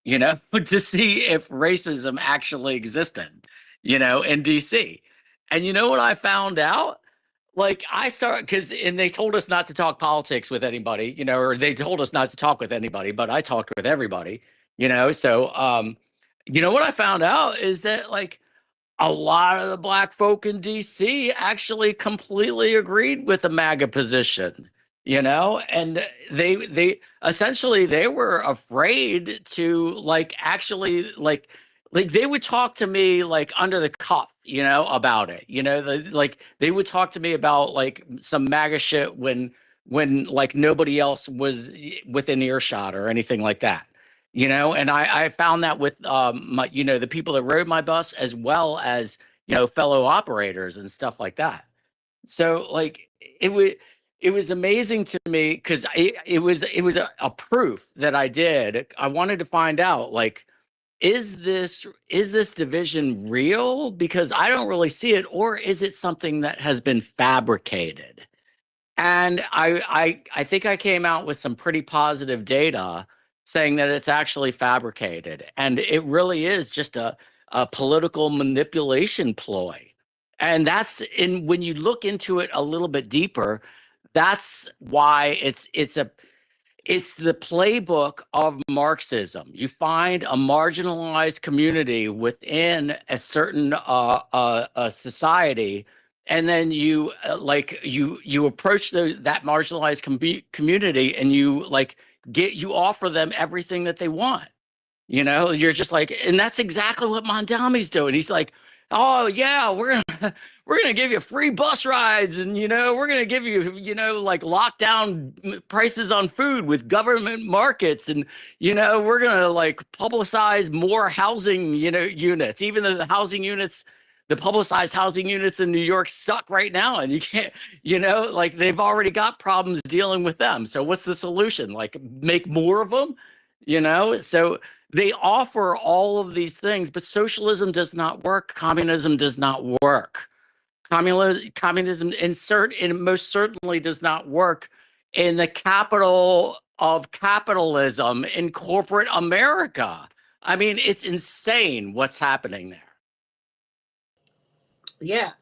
to see if racism actually existed, in DC. And you know what I found out? Like and they told us not to talk politics with anybody, or they told us not to talk with anybody, but I talked with everybody, So, what I found out is that like, a lot of the black folk in DC actually completely agreed with the MAGA position, and they essentially they were afraid to like actually like they would talk to me like under the cuff, about it. Like they would talk to me about like some MAGA shit when like nobody else was within earshot or anything like that. And I found that with my, the people that rode my bus as well as, fellow operators and stuff like that. So like it was amazing to me because it was a proof that I did. I wanted to find out like, is this division real? Because I don't really see it, or is it something that has been fabricated? And I think I came out with some pretty positive data saying that it's actually fabricated. And it really is just a political manipulation ploy. And that's when you look into it a little bit deeper, that's why it's the playbook of Marxism. You find a marginalized community within a certain society, and then you you approach that marginalized community, and you offer them everything that they want. You're just like, and that's exactly what Mondami's doing. He's like, oh yeah, we're gonna give you free bus rides, and we're gonna give you like lockdown prices on food with government markets, and we're gonna like publicize more housing units, even though the publicized housing units in New York suck right now, and you can't like they've already got problems dealing with them. So what's the solution? Like make more of them, so they offer all of these things, but socialism does not work. Communism does not work. Communism most certainly does not work in the capital of capitalism in corporate America. I mean, it's insane what's happening there. Yeah.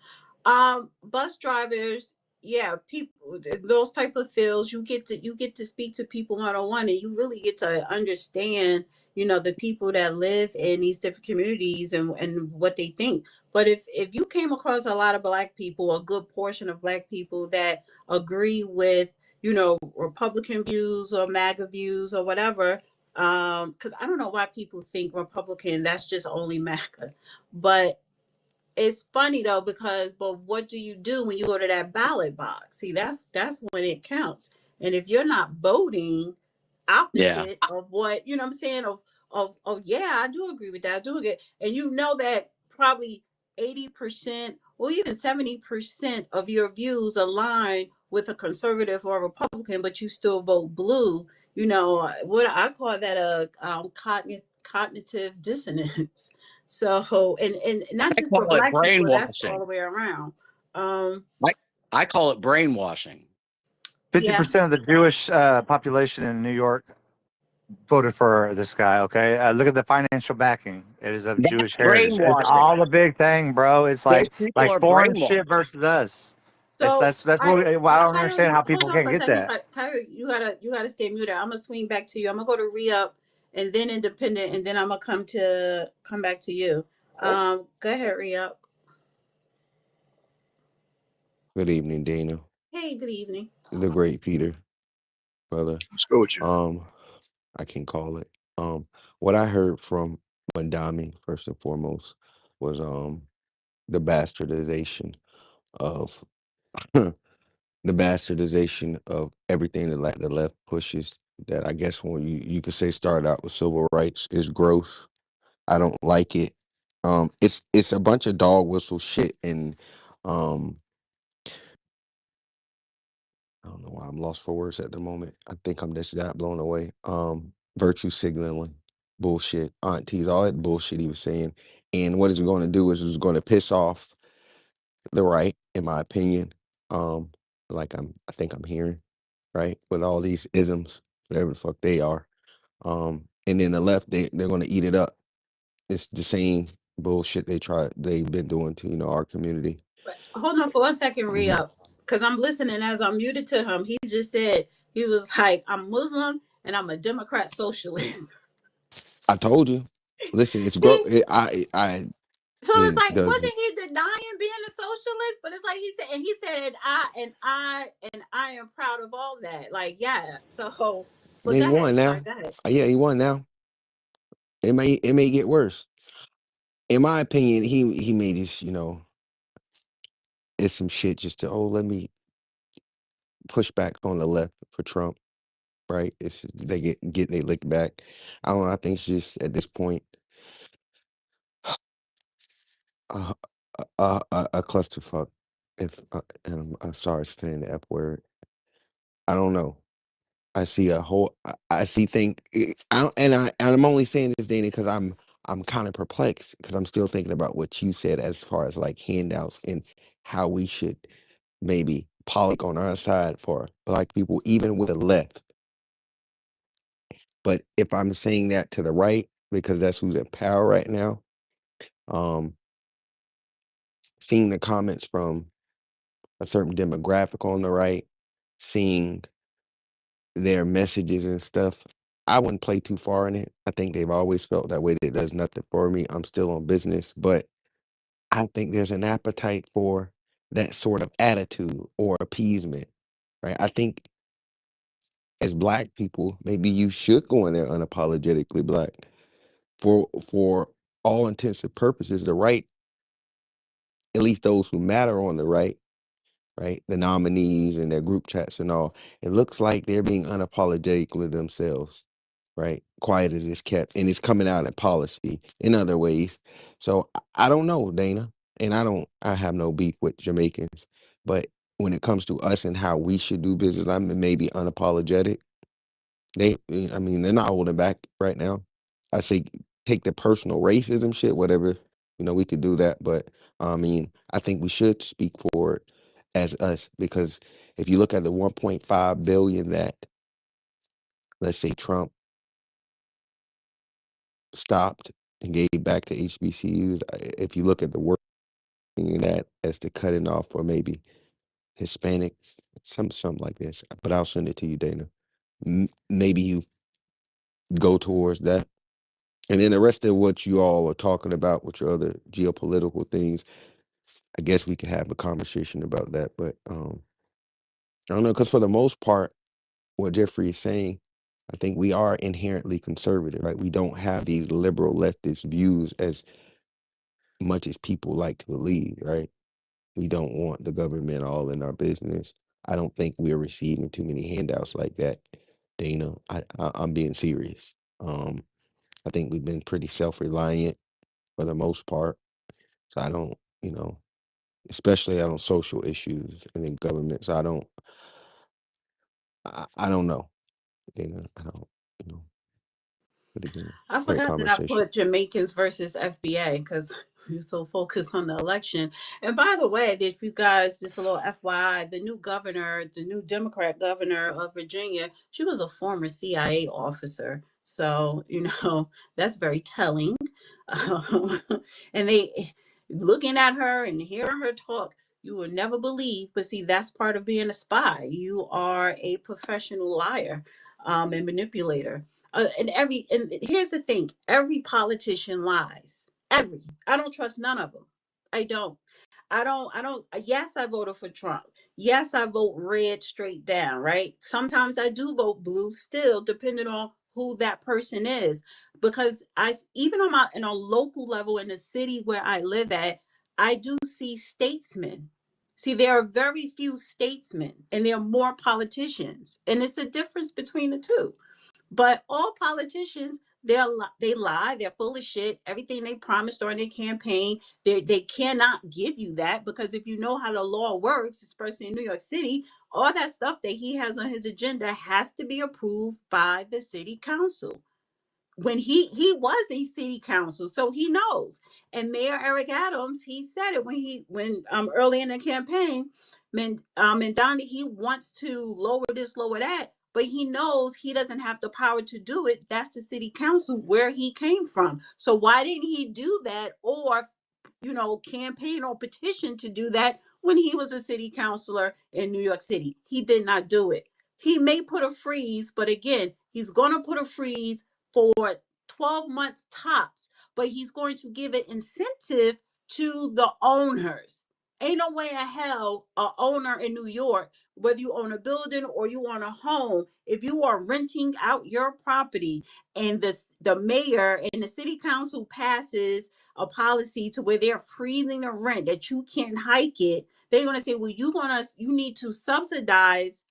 Bus drivers, yeah, people, those type of fields, you get to speak to people one-on-one, and you really get to understand, the people that live in these different communities and what they think. But if you came across a lot of Black people, a good portion of Black people that agree with, Republican views or MAGA views or whatever, because I don't know why people think Republican, that's just only MAGA. But it's funny though, but what do you do when you go to that ballot box? See, that's when it counts. And if you're not voting Yeah. opposite of what, I'm saying, of yeah, I do agree with that. I do agree. And that probably 80% or even 70% of your views align with a conservative or a Republican, but you still vote blue. What I call that a cognitive dissonance. So, and not I just for call it Black people, that's all the brainwashing. way around. Um, I call it brainwashing. yeah. 50% of the Jewish population in New York voted for this guy. Okay, look at the financial backing. It is of That's Jewish heritage. It's brainwashing. all the big thing, bro. It's Those like people are foreign brainwashed. shit versus us. It's So, that's all right, what well, I don't Kyrie, understand how hold people on can't for a get second. that. Kyrie, you gotta stay muted. I'm gonna swing back to you. I'm gonna go to re-up and then independent, and then I'm gonna come back to you. Go ahead, re-up. Good evening, Dana. Hey, good evening. The great Peter, brother. Let's go with you. I can call it. What I heard from Mandami first and foremost was the bastardization of the bastardization of everything that the left pushes. That I guess when you could say started out with civil rights is gross. I don't like it. It's a bunch of dog whistle shit, and um I don't know why I'm lost for words at the moment. I think I'm just that blown away. Virtue signaling, bullshit, aunties, all that bullshit he was saying. And what it's going to do is it's going to piss off the right, in my opinion. Like I think I'm hearing, right, with all these isms, whatever the fuck they are. And then the left, they're going to eat it up. It's the same bullshit they've been doing to our community. Hold on for 1 second, Mhm. re-up, because I'm listening as I'm muted to him. He just said he was like, I'm Muslim and I'm a Democrat socialist. I told you. Listen, it's gross. he I So it's it like, does. wasn't he denying being a socialist? But it's like he said, and I am proud of all that. Like, yeah. So, but Yeah, go he ahead. won Sorry, now. go ahead. Yeah, he won now. It may get worse. In my opinion, he made this, it's some shit just to let me push back on the left for Trump, right? It's they get they lick back. I don't know. I think it's just at this point uh, a clusterfuck. If and I'm sorry for saying the F word. I don't know. I see a whole. I see thing. I'm only saying this, Dana, because I'm kind of perplexed because I'm still thinking about what you said as far as like handouts and how we should maybe politic on our side for black people, even with the left. But if I'm saying that to the right, because that's who's in power right now, um, seeing the comments from a certain demographic on the right, seeing their messages and stuff, I wouldn't play too far in it. I think they've always felt that way. That does nothing for me. I'm still on business, but I think there's an appetite for that sort of attitude or appeasement, right? I think as black people, maybe you should go in there unapologetically black. For all intents and purposes, the right, at least those who matter on the right, the nominees and their group chats and all, it looks like they're being unapologetic with themselves, right? Quiet as it's kept, and it's coming out in policy in other ways. So I don't know, Dana, and I have no beef with Jamaicans, but when it comes to us and how we should do business, I'm maybe unapologetic. I mean, they're not holding back right now. I say take the personal racism shit, whatever, we could do that. But I mean, I think we should speak for it as us, because if you look at the 1.5 billion that, let's say, Trump stopped and gave back to HBCUs, if you look at the work in that as the cutting off for maybe Hispanic, something like this. But I'll send it to you, Dana. Maybe you go towards that. And then the rest of what you all are talking about with your other geopolitical things, I guess we could have a conversation about that. But I don't know, because for the most part, what Jeffrey is saying, I think we are inherently conservative, right? We don't have these liberal leftist views as much as people like to believe, right? We don't want the government all in our business. I don't think we're receiving too many handouts like that, Dana. I'm being serious. I think we've been pretty self-reliant for the most part. So I don't, especially on social issues and in government. So I don't know. I don't, you know, but again, I great forgot that I conversation. put Jamaicans versus FBA because we're so focused on the election. And by the way, if you guys, just a little FYI, the new governor, the new Democrat governor of Virginia, she was a former CIA officer. So, that's very telling. Um, and looking at her and hearing her talk, you will never believe. But see, that's part of being a spy. You are a professional liar, and manipulator. And here's the thing: every politician lies. I don't trust none of them. I don't. I don't. Yes, I voted for Trump. Yes, I vote red straight down. Right. Sometimes I do vote blue. Still, depending on who that person is, because even on my in a local level in the city where I live at, I do see statesmen. See, there are very few statesmen, and there are more politicians, and it's a difference between the two. But all politicians, they lie, they're full of shit. Everything they promised during their campaign, they cannot give you that, because if you know how the law works, especially in New York City, all that stuff that he has on his agenda has to be approved by the city council. When he was a city council, so he knows. And Mayor Eric Adams, he said it when early in the campaign, Mamdani, he wants to lower this, lower that, but he knows he doesn't have the power to do it. That's the city council where he came from. So why didn't he do that, or campaign or petition to do that when he was a city councilor in New York City? He did not do it. He may put a freeze, but again, he's going to put a freeze for 12 months tops, but he's going to give an incentive to the owners. Ain't no way in hell a owner in New York, whether you own a building or you own a home, if you are renting out your property and the mayor and the city council passes a policy to where they're freezing the rent that you can't hike it, they're going to say, well, you need to subsidize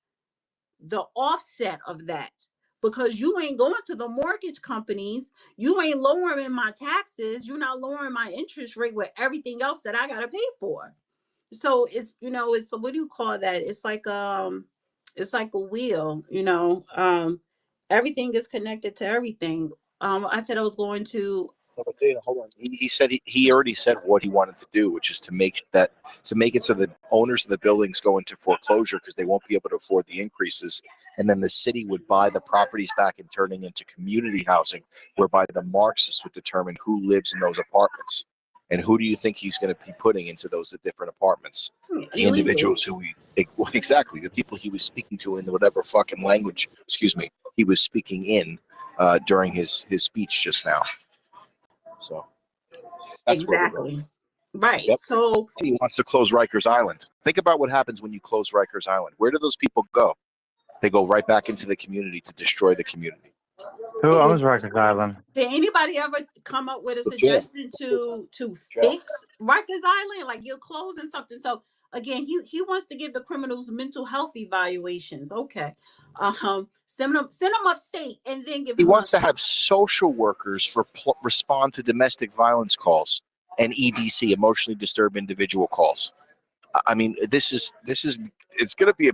the offset of that, because you ain't going to the mortgage companies, you ain't lowering my taxes, you're not lowering my interest rate with everything else that I got to pay for. So it's what do you call that? It's like a wheel, everything is connected to everything. I said I was going to No, but Dana, hold on. He said he already said what he wanted to do, which is to make it so the owners of the buildings go into foreclosure because they won't be able to afford the increases, and then the city would buy the properties back and turning into community housing, whereby the Marxists would determine who lives in those apartments, and who do you think he's going to be putting into those different apartments? The individuals Illegals. who exactly the people he was speaking to in whatever fucking language, he was speaking in during his speech just now. So that's where we're going. Exactly. Right. Yep. So He wants to close Rikers Island. Think about what happens when you close Rikers Island. Where do those people go? They go right back into the community to destroy the community. Who did, owns Rikers Island? did anybody ever come up with a The jail. suggestion to Jail. fix Rikers Island? Like you're closing something. So again, he wants to give the criminals mental health evaluations. Okay. Send them upstate and then give He them wants to have social workers respond to domestic violence calls and EDC, emotionally disturbed individual calls. I mean, this is it's going to be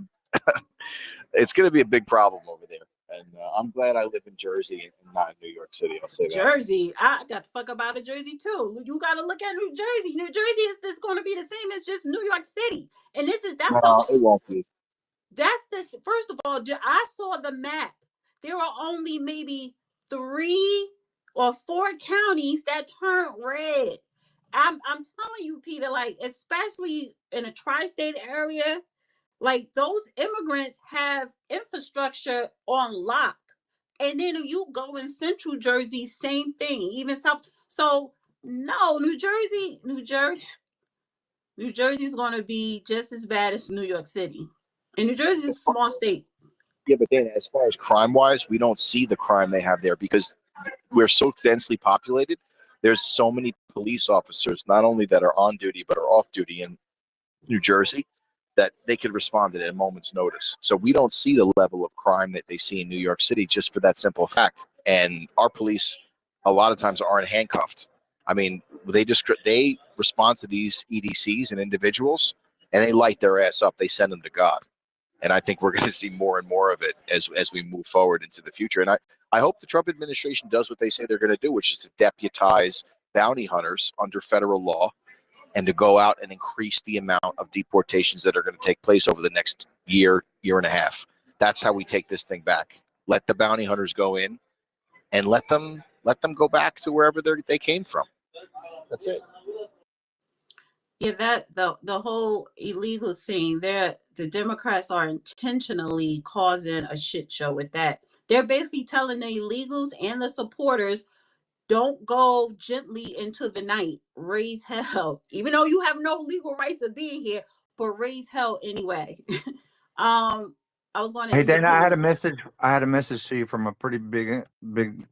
it's going to be a big problem over there. And I'm glad I live in Jersey and not in New York City. I'll say that. Jersey. I got to fuck about a Jersey too. You got to look at New Jersey. New Jersey is going to be the same as just New York City. And that's the No, whole. it won't be. That's this. First of all, I saw the map. There are only maybe 3 or 4 counties that turn red. I'm telling you, Peter. Like especially in a tri-state area, like those immigrants have infrastructure on lock. And then you go in central Jersey, same thing, even south. So no, New Jersey is going to be just as bad as New York City. And New Jersey is a small state. Yeah, but then as far as crime wise, we don't see the crime they have there because we're so densely populated. There's so many police officers, not only that are on duty, but are off duty in New Jersey, that they could respond at a moment's notice. So we don't see the level of crime that they see in New York City just for that simple fact. And our police, a lot of times, aren't handcuffed. I mean, they respond to these EDCs and individuals, and they light their ass up. They send them to God. And I think we're going to see more and more of it as we move forward into the future. And I hope the Trump administration does what they say they're going to do, which is to deputize bounty hunters under federal law and to go out and increase the amount of deportations that are going to take place over the next year and a half. That's how we take this thing back. Let the bounty hunters go in and let them go back to wherever they came from. That's it. Yeah, that the whole illegal thing, the Democrats are intentionally causing a shit show with that. They're basically telling the illegals and the supporters, don't go gently into the night, raise hell, even though you have no legal rights of being here, but raise hell anyway. I was going to Hey Dana, I had a Independence. message. I had a message to you from a pretty big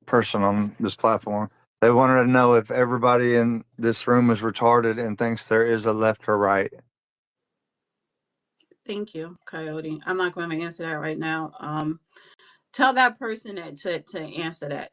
person on this platform. They wanted to know if everybody in this room is retarded and thinks there is a left or right. Thank you, Coyote. I'm not going to answer that right now. Tell that person that to answer that,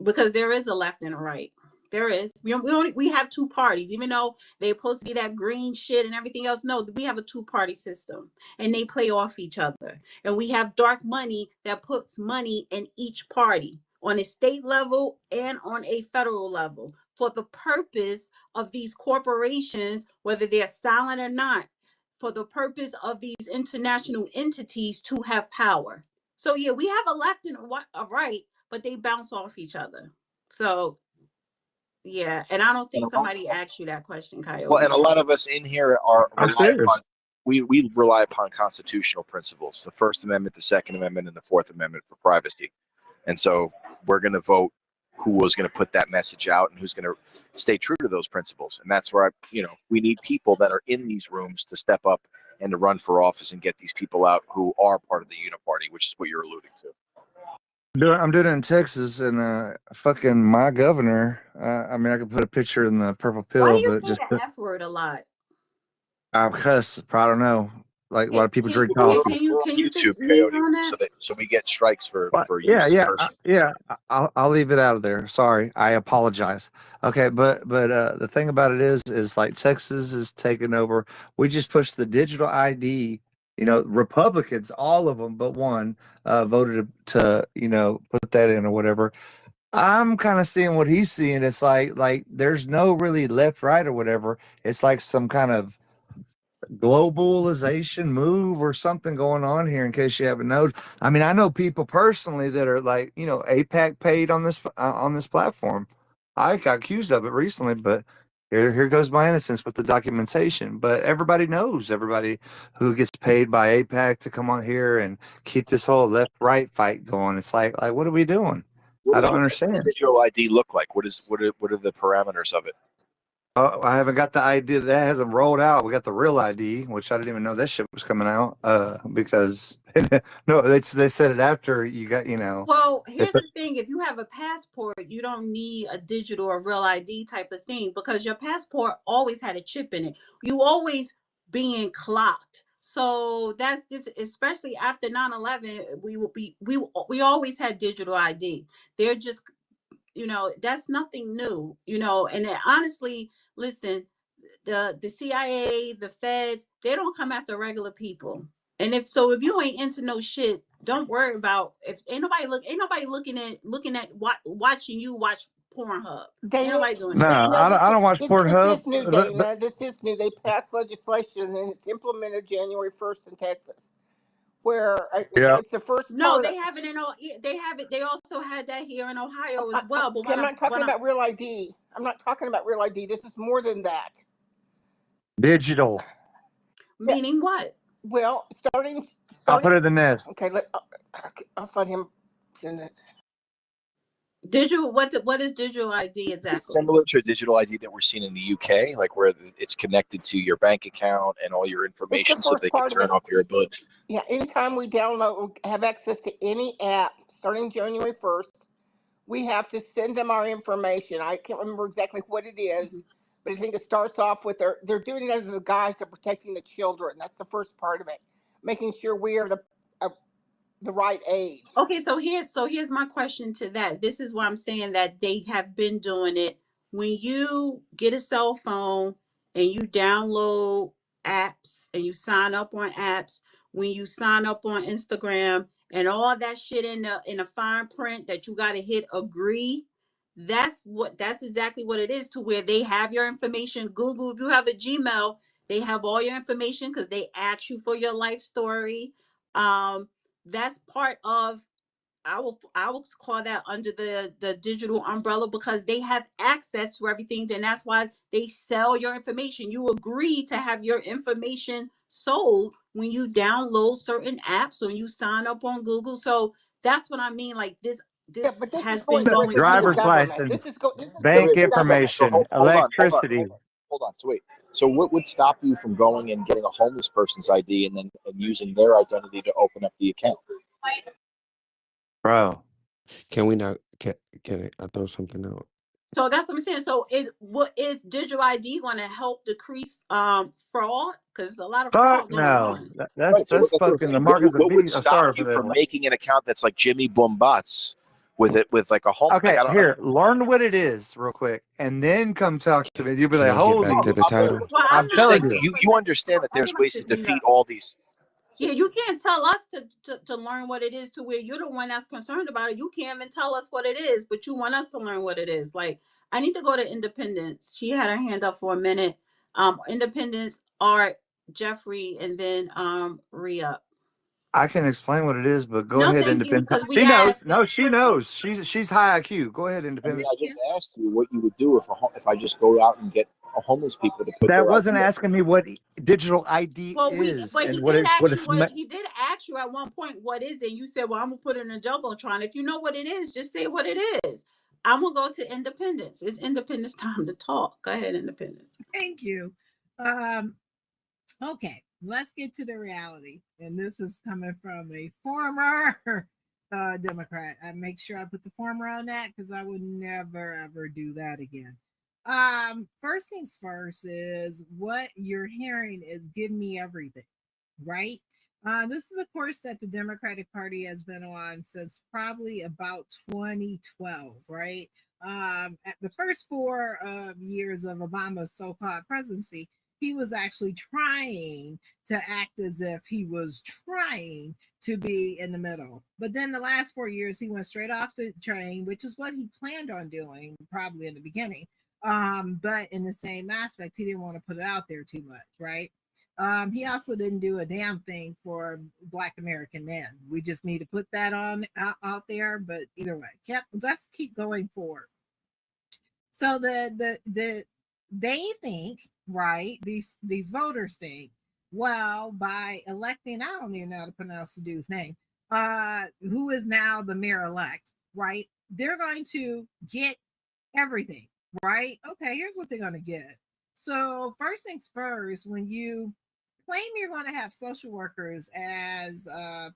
because there is a left and a right. There is. We have 2 parties, even though they're supposed to be that green shit and everything else. No, we have a 2-party system, and they play off each other. And we have dark money that puts money in each party on a state level and on a federal level for the purpose of these corporations, whether they're silent or not, for the purpose of these international entities to have power. So yeah, we have a left and a right, but they bounce off each other. So yeah, and I don't think somebody asked you that question, Well, and Coyote. a lot of us in here I'm serious. we rely upon constitutional principles: the First Amendment, the Second Amendment, and the Fourth Amendment for privacy. And so we're going to vote who was going to put that message out and who's going to stay true to those principles. And that's where we need people that are in these rooms to step up and to run for office and get these people out who are part of the uniparty, which is what you're alluding to. I'm doing it in Texas, and fucking my governor. I mean, I could put a picture in the purple Why do pill, you but say just the F word a lot? I cuss. I don't know. Like a lot of people drink Yeah, coffee. can you YouTube, just ease Coyote, on that? so we get strikes for But use yeah. cursing. I'll leave it out of there. Sorry, I apologize. Okay, but the thing about it is like Texas is taking over. We just pushed the digital ID. Republicans, all of them but one, voted to put that in or whatever. I'm kind of seeing what he's seeing. It's like there's no really left, right, or whatever. It's like some kind of globalization move or something going on here. In case you haven't noticed, I mean, I know people personally that are like, you know, APAC paid on this platform. I got accused of it recently, but here goes my innocence with the documentation. But everybody knows everybody who gets paid by APAC to come on here and keep this whole left right fight going. It's like what are we doing? What I does don't your understand. digital ID look like? What are the parameters of it? I haven't got the ID that hasn't rolled out. We got the real ID, which I didn't even know that shit was coming out. Because no, they said it after you got, you know. Well, here's the thing. If you have a passport, you don't need a digital or real ID type of thing because your passport always had a chip in it. You always being clocked. So that's this, especially after 9/11, we always had digital ID. They're just, that's nothing new, and honestly, listen, the CIA, the feds, they don't come after regular people. And if you ain't into no shit, don't worry about if ain't nobody watching you watch Pornhub. Ain't Dana, nobody doing No, that. no, I don't watch this Pornhub. is new, Dana. This is new. They passed legislation and it's implemented January 1st in Texas, where Yeah, it's the first No, part of. they have it in all. They have it. They also had that here in Ohio I, as well. But I'm not talking about real ID. I'm not talking about real ID. This is more than that. digital. Yeah. meaning what? Well, I'll put starting. it in the nest. Okay, I'll let him send it. Digital. What is digital ID Is this exactly? similar to a digital ID that we're seeing in the UK, like where it's connected to your bank account and all your It's the information so first they can part of turn it. off your ability? Yeah, anytime we download, have access to any app starting January 1st, we have to send them our information. I can't remember exactly what it Mhm. is, but I think it starts off with they're doing it under the guise of protecting the children. That's the first part of it, making sure we are the right age. Okay, so here's my question to that. This is why I'm saying that they have been doing it. When you get a cell phone and you download apps and you sign up on apps, when you sign up on Instagram and all that shit in the fine print that you got to hit agree, that's exactly what it is, to where they have your information. Google, if you have a Gmail, they have all your information because they ask you for your life story. That's part of, I will call that under the digital umbrella, because they have access to everything. Then that's why they sell your information. You agree to have your information sold when you download certain apps or you sign up on Google. So that's what I mean. Like this Yeah, this but this is has going been going directly to the on. Driver's government. license, This is Wait, bank going to wait, the wait a second. government. So information, electricity. hold on. So wait. So what would stop you from going and getting a homeless person's ID and then using their identity to open up the account? Bro. Can we not? Can I throw something out? So that's what I'm saying. So is digital ID going to help decrease fraud? Because a lot of Fuck fraud going no. on. Right. So That's that's what I'm fucking the saying. mark of the What would beast. I'm stop sorry for you that. from making an account that's like Jimmy Boombots with like a home? Like Okay, I don't. here, learn what it is real quick, and then come talk to me. You'll be Can like, I get holy, back to the I'm title? Well, I'm I'm not just saying. telling going to you. talk You for understand that there's everybody ways to should mute defeat up. all these. Yeah, you can't tell us to learn what it is, to where you're the one that's concerned about it. You can't even tell us what it is, but you want us to learn what it is. Like, I need to go to Independence. She had her hand up for a minute. Independence, Art, Jeffrey, and then Rhea. I can explain what it is, but go No, ahead, thank you, Independent. because we She knows. asked No, the she person. knows. She's high IQ. Go ahead, I mean, Independence. I just asked you what you would do if I just go out and get a homeless people to put That their wasn't ID up. asking me what digital ID Well, is but and he did what ask you it's. what he did ask you at one point. What is it? You said, "Well, I'm gonna put it in a jumbotron." If you know what it is, just say what it is. I'm gonna go to Independence. It's Independence time to talk. Go ahead, Independence. Thank you. Um, okay, let's get to the reality. And this is coming from a former Democrat. I make sure I put the former on that because I would never ever do that again. First things first is what you're hearing is give me everything, right? This is a course that the Democratic Party has been on since probably about 2012, right? At the first 4 years of Obama's so-called presidency, he was actually trying to act as if he was trying to be in the middle. But then the last 4 years, he went straight off the train, which is what he planned on doing probably in the beginning. But in the same aspect, he didn't want to put it out there too much, right? He also didn't do a damn thing for Black American men. We just need to put that on out there. But either way, let's keep going forward. So they think, right, these voters think, well, by electing, I don't even know how to pronounce the dude's name, who is now the mayor elect, right? They're going to get everything, right? Okay, here's what they're going to get. So first things first, when you claim you're going to have social workers as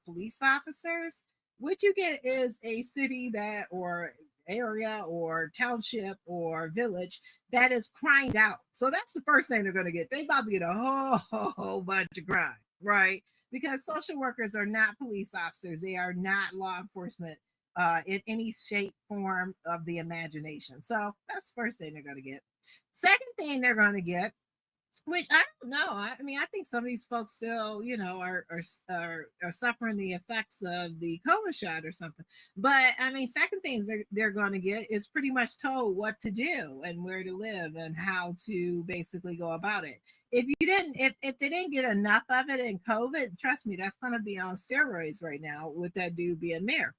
police officers, what you get is a city that, or area or township or village that is crying out. So that's the first thing they're going to get. They about to get a whole bunch of crime, right? Because social workers are not police officers. They are not law enforcement in any shape, form of the imagination. So that's the first thing they're going to get. Second thing they're going to get, which I don't know. I mean, I think some of these folks still, are suffering the effects of the COVID shot or something. But I mean, second things they're going to get is pretty much told what to do and where to live and how to basically go about it. If they didn't get enough of it in COVID, trust me, that's going to be on steroids right now with that dude being mayor.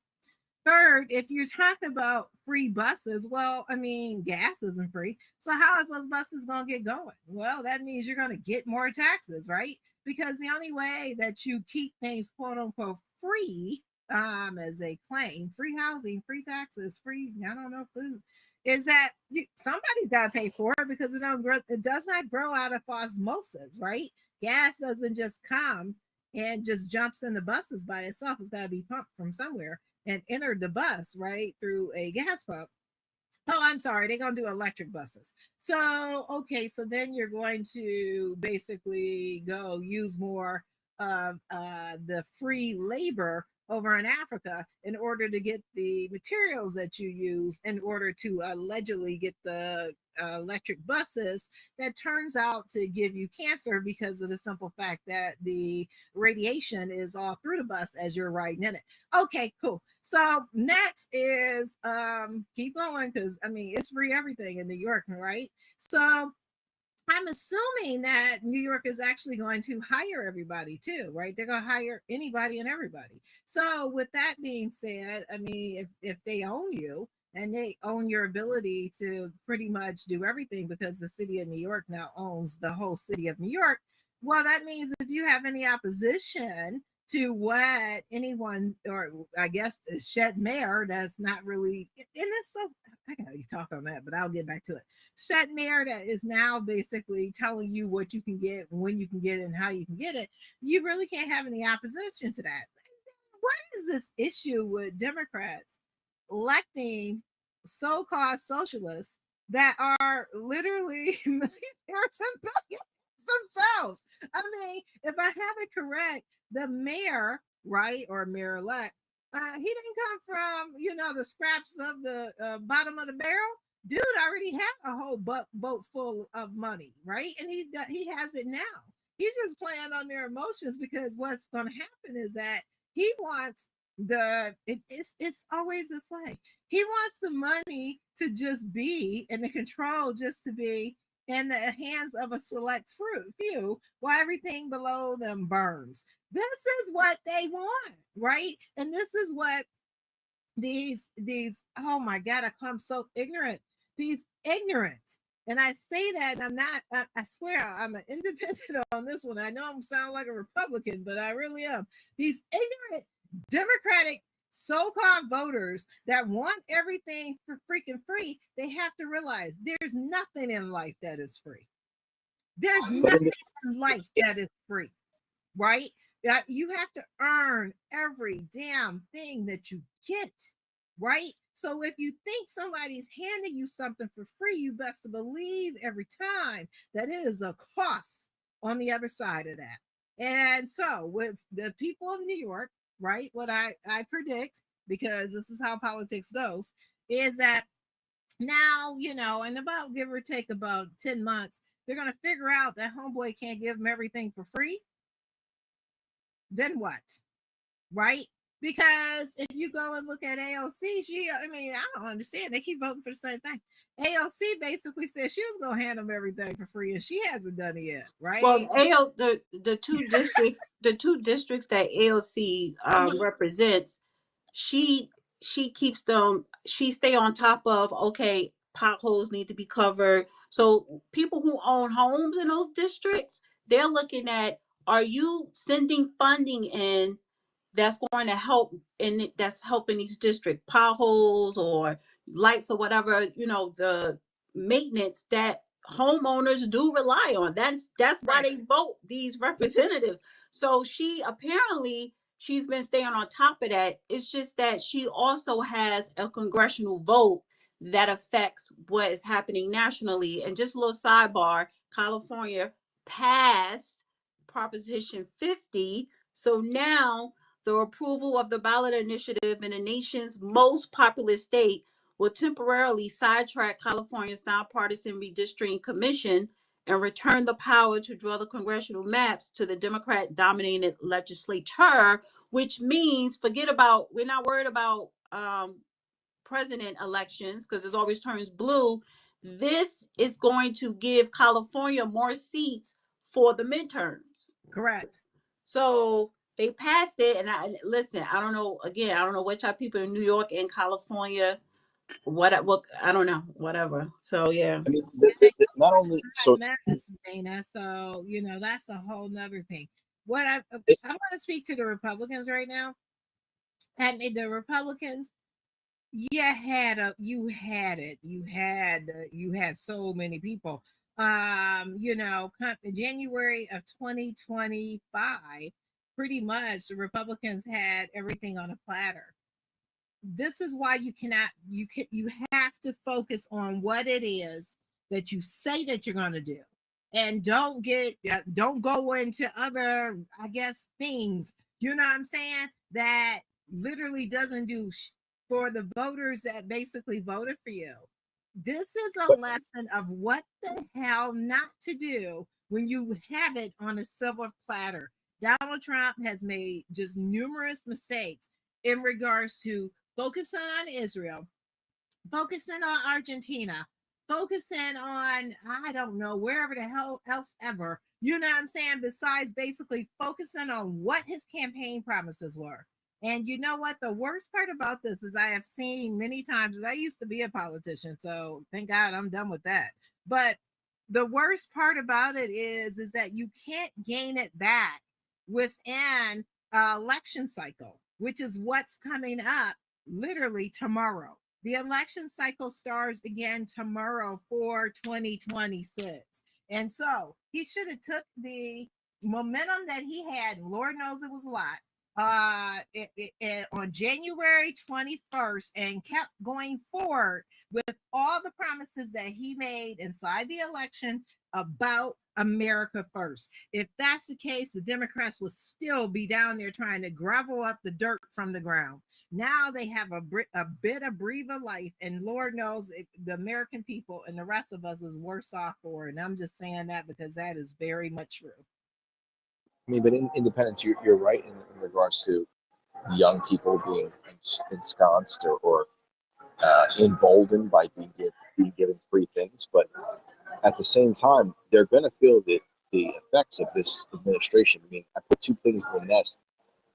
Third, if you're talking about free buses, well, I mean, gas isn't free. So how is those buses going to get going? Well, that means you're going to get more taxes, right? Because the only way that you keep things quote unquote free, as a claim, free housing, free taxes, free, I don't know, food, is that somebody's got to pay for it because it does not grow out of osmosis, right? Gas doesn't just come and just jumps in the buses by itself. It's got to be pumped from somewhere and enter the bus right through a gas pump. Oh, I'm sorry, they're going to do electric buses. So, okay, so then you're going to basically go use more of the free labor over in Africa in order to get the materials that you use in order to allegedly get the electric buses that turns out to give you cancer because of the simple fact that the radiation is all through the bus as you're riding in it. Okay, cool. So next is keep going because I mean it's free everything in New York, right? So I'm assuming that New York is actually going to hire everybody too, right? They're going to hire anybody and everybody. So with that being said, I mean, if they own you and they own your ability to pretty much do everything because the city of New York now owns the whole city of New York, well, that means if you have any opposition to what anyone, or I guess the shed mayor that's not really, and it's so, I gotta talk on that, but I'll get back to it. Shed mayor that is now basically telling you what you can get, when you can get it, and how you can get it, you really can't have any opposition to that. What is this issue with Democrats electing so-called socialists that are literally millionaires and billionaires themselves? I mean, if I have it correct, the mayor, right, or mayor elect, he didn't come from the scraps of the bottom of the barrel. Dude already had a whole boat full of money, right? And he has it now. He's just playing on their emotions because what's going to happen is that he wants it's always this way. He wants the money to just be and the control just to be in the hands of a select few while everything below them burns. This is what they want, right? And this is what these oh my God, I'm so ignorant. These ignorant, and I say that, and I'm not, I swear I'm an independent on this one. I know I'm sound like a Republican, but I really am. These ignorant Democratic so-called voters that want everything for freaking free, they have to realize there's nothing in life that is free. There's nothing in life that is free, right? You have to earn every damn thing that you get, right? So if you think somebody's handing you something for free, you best to believe every time that it is a cost on the other side of that. And so with the people of New York, right, what I predict, because this is how politics goes, is that now, in about give or take about 10 months, they're going to figure out that homeboy can't give them everything for free, then what? Right? Because if you go and look at AOC, I don't understand. They keep voting for the same thing. AOC basically said she was going to hand them everything for free, and she hasn't done it yet, Well, right? the two districts, that AOC represents, she keeps them. She stay on top of, okay, potholes need to be covered. So people who own homes in those districts, they're looking at, are you sending funding in that's going to help, and that's helping these district potholes or lights or whatever, the maintenance that homeowners do rely on. That's why Right. they vote these representatives. So she's been staying on top of that. It's just that she also has a congressional vote that affects what is happening nationally. And just a little sidebar, California passed Proposition 50. So now the approval of the ballot initiative in the nation's most populous state will temporarily sidetrack California's nonpartisan redistricting commission and return the power to draw the congressional maps to the Democrat dominated legislature, which means we're not worried about president elections because it always turns blue. This is going to give California more seats for the midterms. Correct. So they passed it, and I listen. I don't know. Again, I don't know what type people in New York and California. What I don't know. Whatever. So yeah. I mean, not It's only a so mess, Dana. So, that's a whole nother thing. What I it, want to speak to the Republicans right now. And the Republicans, you had so many people. January of 2025, pretty much the Republicans had everything on a platter. This is why you have to focus on what it is that you say that you're going to do, and don't go into other, I guess, things, you know what I'm saying, that literally doesn't do for the voters that basically voted for you. This is a but lesson of what the hell not to do when you have it on a silver platter. Donald Trump has made just numerous mistakes in regards to focusing on Israel, focusing on Argentina, focusing on, I don't know, wherever the hell else ever, you know what I'm saying, besides basically focusing on what his campaign promises were. And you know what? The worst part about this is I have seen many times, I used to be a politician, so thank God I'm done with that. But the worst part about it is that you can't gain it back within election cycle, which is what's coming up literally tomorrow. The election cycle starts again tomorrow for 2026. And so he should have took the momentum that he had, Lord knows it was a lot, on January 21st, and kept going forward with all the promises that he made inside the election about America first. If that's the case, the Democrats will still be down there trying to gravel up the dirt from the ground. Now they have a bit of breathe of life, and Lord knows the American people and the rest of us is worse off for it. And I'm just saying that because that is very much true. I mean, but in independence, you're right in regards to young people being ensconced or emboldened by being given free things. But at the same time, they're going to feel the effects of this administration. I mean, I put two things in the nest.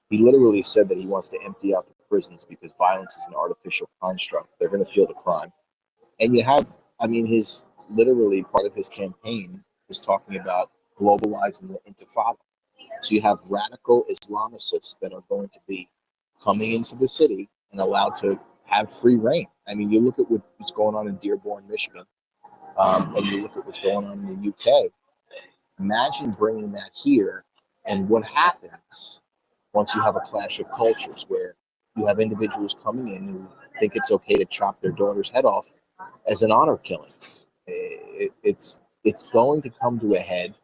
He literally said that he wants to empty out the prisons because violence is an artificial construct. They're going to feel the crime. And you have, I mean, his literally part of his campaign is talking about globalizing the intifada. So you have radical Islamicists that are going to be coming into the city and allowed to have free reign. I mean, you look at what's going on in Dearborn, Michigan, and you look at what's going on in the UK. Imagine bringing that here, and what happens once you have a clash of cultures where you have individuals coming in who think it's okay to chop their daughter's head off as an honor killing. It's going to come to a head,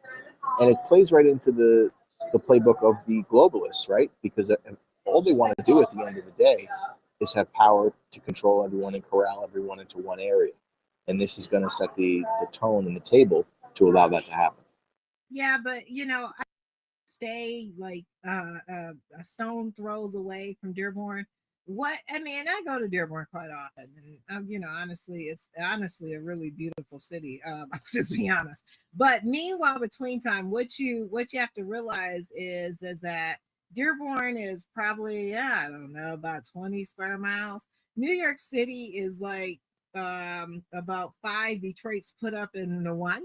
and it plays right into the playbook of the globalists, right? Because all they want to do at the end of the day is have power to control everyone and corral everyone into one area. And this is going to set the tone and the table to allow that to happen. Yeah, but I stay like a stone throws away from Dearborn. What I mean, I go to Dearborn quite often, and honestly, it's honestly a really beautiful city. I'll just be honest. But meanwhile, between time, what you have to realize is that Dearborn is probably, I don't know, about 20 square miles. New York City is like about 5 Detroits put up into one,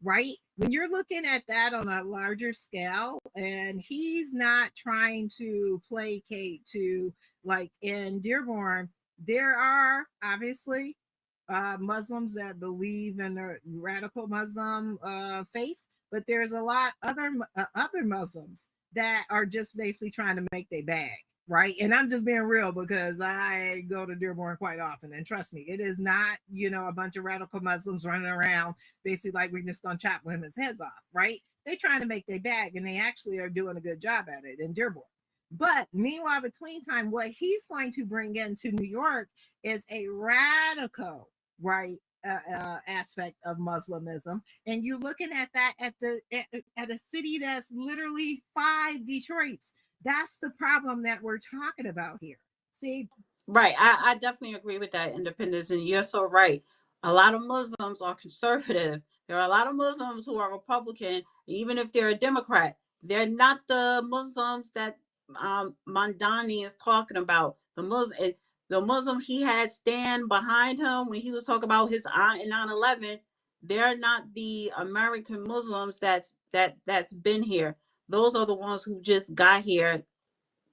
right? When you're looking at that on a larger scale, and he's not trying to placate to, like in Dearborn, there are obviously Muslims that believe in the radical Muslim faith, but there's a lot other Muslims that are just basically trying to make their bag, right? And I'm just being real because I go to Dearborn quite often, and trust me, it is not a bunch of radical Muslims running around basically like we're just gonna chop women's heads off, right? They're trying to make their bag, and they actually are doing a good job at it in Dearborn. But meanwhile, between time, what he's going to bring into New York is a radical, right, aspect of Muslimism, and you're looking at that at a city that's literally 5 Detroits. That's the problem that we're talking about here. See, Right. I definitely agree with that, Independence. And you're so right. A lot of Muslims are conservative. There are a lot of Muslims who are Republican, even if they're a Democrat. They're not the Muslims that Mamdani is talking about. The Muslim he had stand behind him when he was talking about his aunt in 9/11. They're not the American Muslims that's been here. Those are the ones who just got here,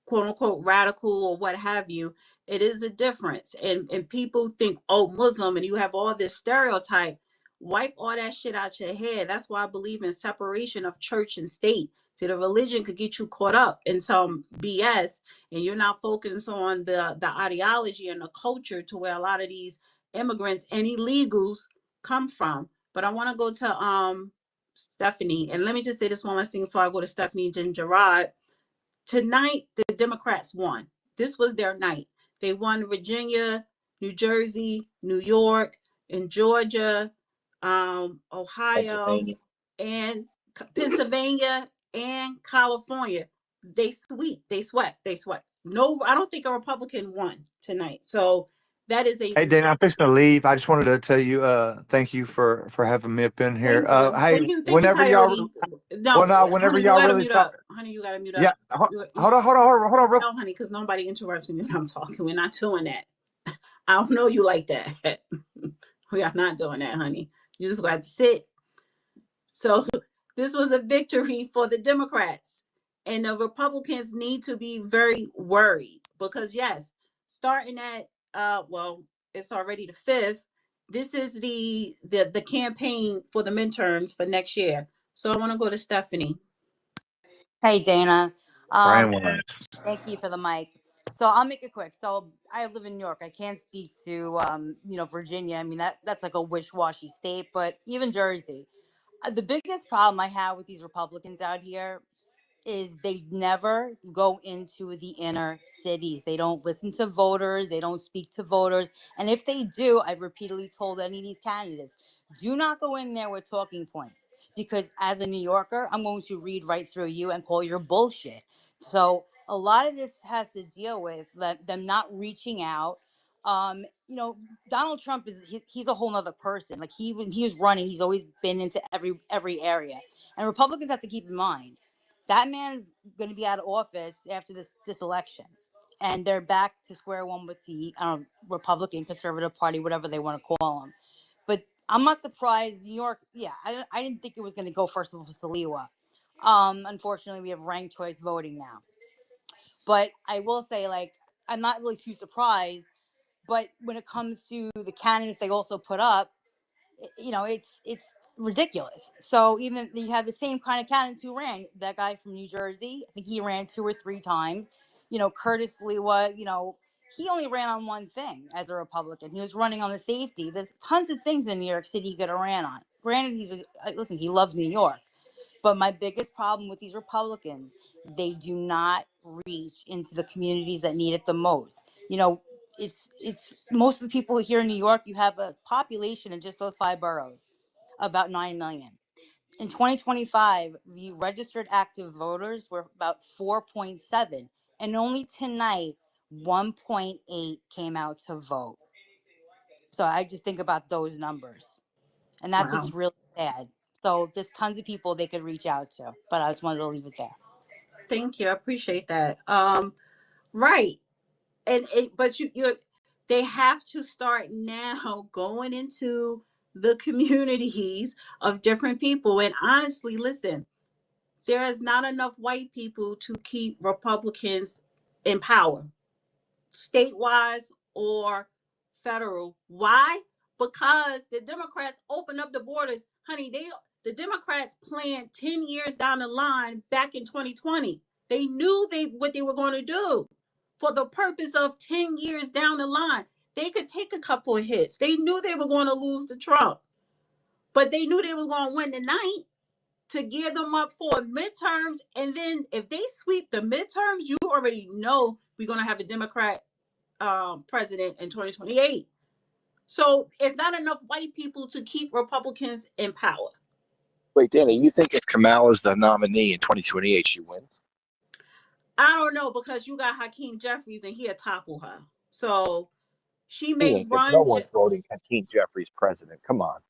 quote unquote, radical or what have you. It is a difference. And people think, oh, Muslim, and you have all this stereotype. Wipe all that shit out your head. That's why I believe in separation of church and state. So the religion could get you caught up in some BS, and you're not focused on the ideology and the culture to where a lot of these immigrants and illegals come from. But I want to go to Stephanie, and let me just say this one last thing before I go to Stephanie and Gerard. Tonight, the Democrats won. This was their night. They won Virginia, New Jersey, New York, and Georgia, Ohio, Pennsylvania. and Pennsylvania, and California. They swept. No, I don't think a Republican won tonight. So that is a Hey, Dan, I'm fixing to leave. I just wanted to tell you, thank you for having me up in here. thank you. Hey, Thank you, whenever y'all, Coyote. well, No, no, whenever honey, you y'all gotta really mute talk, up. Honey, you gotta mute yeah, up. hold on, real. No, honey, because nobody interrupts me when I'm talking. We're not doing that. I don't know you like that. We are not doing that, honey. You just got to sit. So this was a victory for the Democrats. And the Republicans need to be very worried because, yes, starting at, well, it's already the 5th. This is the campaign for the midterms for next year. So I want to go to Stephanie. Hey, Dana. Um, brainwash. Thank you for the mic. So I'll make it quick. So I live in New York. I can't speak to Virginia. I mean that's like a wish-washy state, but even Jersey. The biggest problem I have with these Republicans out here is they never go into the inner cities. They don't listen to voters. They don't speak to voters. And if they do, I've repeatedly told any of these candidates, do not go in there with talking points because as a New Yorker, I'm going to read right through you and call your bullshit. So a lot of this has to deal with them not reaching out. Donald Trump he's a whole nother person. Like when he was running, he's always been into every area. And Republicans have to keep in mind that man's going to be out of office after this election, and they're back to square one with the Republican Conservative Party, whatever they want to call them. But I'm not surprised. New York, yeah, I didn't think it was going to go first of all for Saliwa. Unfortunately, we have ranked choice voting now. But I will say, like, I'm not really too surprised. But when it comes to the candidates they also put up, it's ridiculous. So even you have the same kind of candidate who ran, that guy from New Jersey, I think he ran 2 or 3 times. Curtis Lewa, he only ran on one thing as a Republican. He was running on the safety. There's tons of things in New York City he could have ran on. Granted, listen, he loves New York. But my biggest problem with these Republicans, they do not reach into the communities that need it the most. It's most of the people here in New York, you have a population in just those 5 boroughs, about 9 million. In 2025, the registered active voters were about 4.7, and only tonight 1.8 came out to vote. So I just think about those numbers, and that's Wow. what's really sad. So there's tons of people they could reach out to, but I just wanted to leave it there. Thank you. I appreciate that. Right. But they have to start now going into the communities of different people. And honestly, listen, there is not enough white people to keep Republicans in power, statewide or federal. Why? Because the Democrats opened up the borders. Honey, the Democrats planned 10 years down the line back in 2020. They knew what they were going to do for the purpose of 10 years down the line. They could take a couple of hits. They knew they were going to lose to Trump, but they knew they were going to win tonight to gear them up for midterms. And then if they sweep the midterms, you already know we're going to have a Democrat president in 2028. So it's not enough white people to keep Republicans in power. Wait, Danny, you think if Kamala's the nominee in 2028, she wins? I don't know, because you got Hakeem Jeffries and he'll topple her. So she He may ain't. No run. one's voting Hakeem Jeffries president. Come on.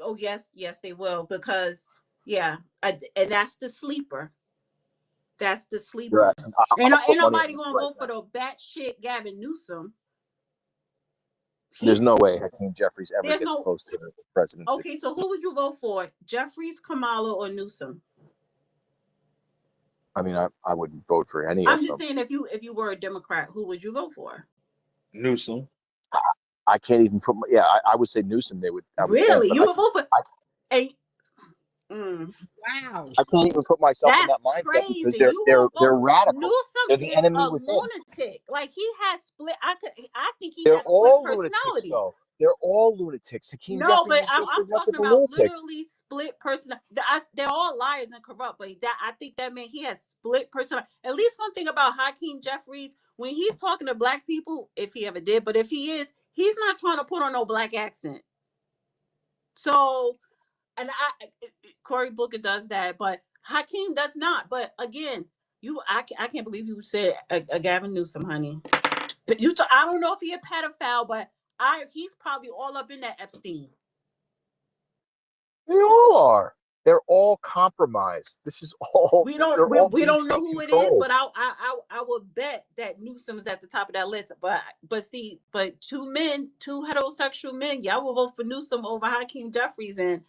Oh, yes, they will, because, yeah, and that's the sleeper. That's the sleeper. I'll Ain't put money on nobody this gonna right vote for now. the batshit Gavin Newsom. There's no way Hakeem Jeffries ever There's gets no. close to the presidency. Okay, so who would you vote for? Jeffries, Kamala, or Newsom? I mean, I wouldn't vote for any I'm of just them. saying, if you were a Democrat, who would you vote for? Newsom. I can't even put. I would say Newsom. I would think, Really, but you would vote for? A, Wow. I can't even put myself in that that's mindset because crazy. You will they're vote. radical. Newsom They're the is enemy a within. lunatic. Like, he has split. I think he They're has split all lunatics, personalities. though. They're all lunatics. Hakeem No, Jeffries but is I'm, just I'm as much of talking a about lunatic. literally split person. They're all liars and corrupt, but I think that man, he has split person. At least one thing about Hakeem Jeffries, when he's talking to black people, if he ever did, but if he is, he's not trying to put on no black accent. So, and Cory Booker does that, but Hakeem does not. But again, I can't believe you said a Gavin Newsom, honey. But I don't know if he a pedophile, but he's probably all up in that Epstein. They all are. They're all compromised. This is all. We They're all we deep don't know state who it is, controlled. but I would bet that Newsom's at the top of that list. But two heterosexual men, y'all will vote for Newsom over Hakeem Jeffries, and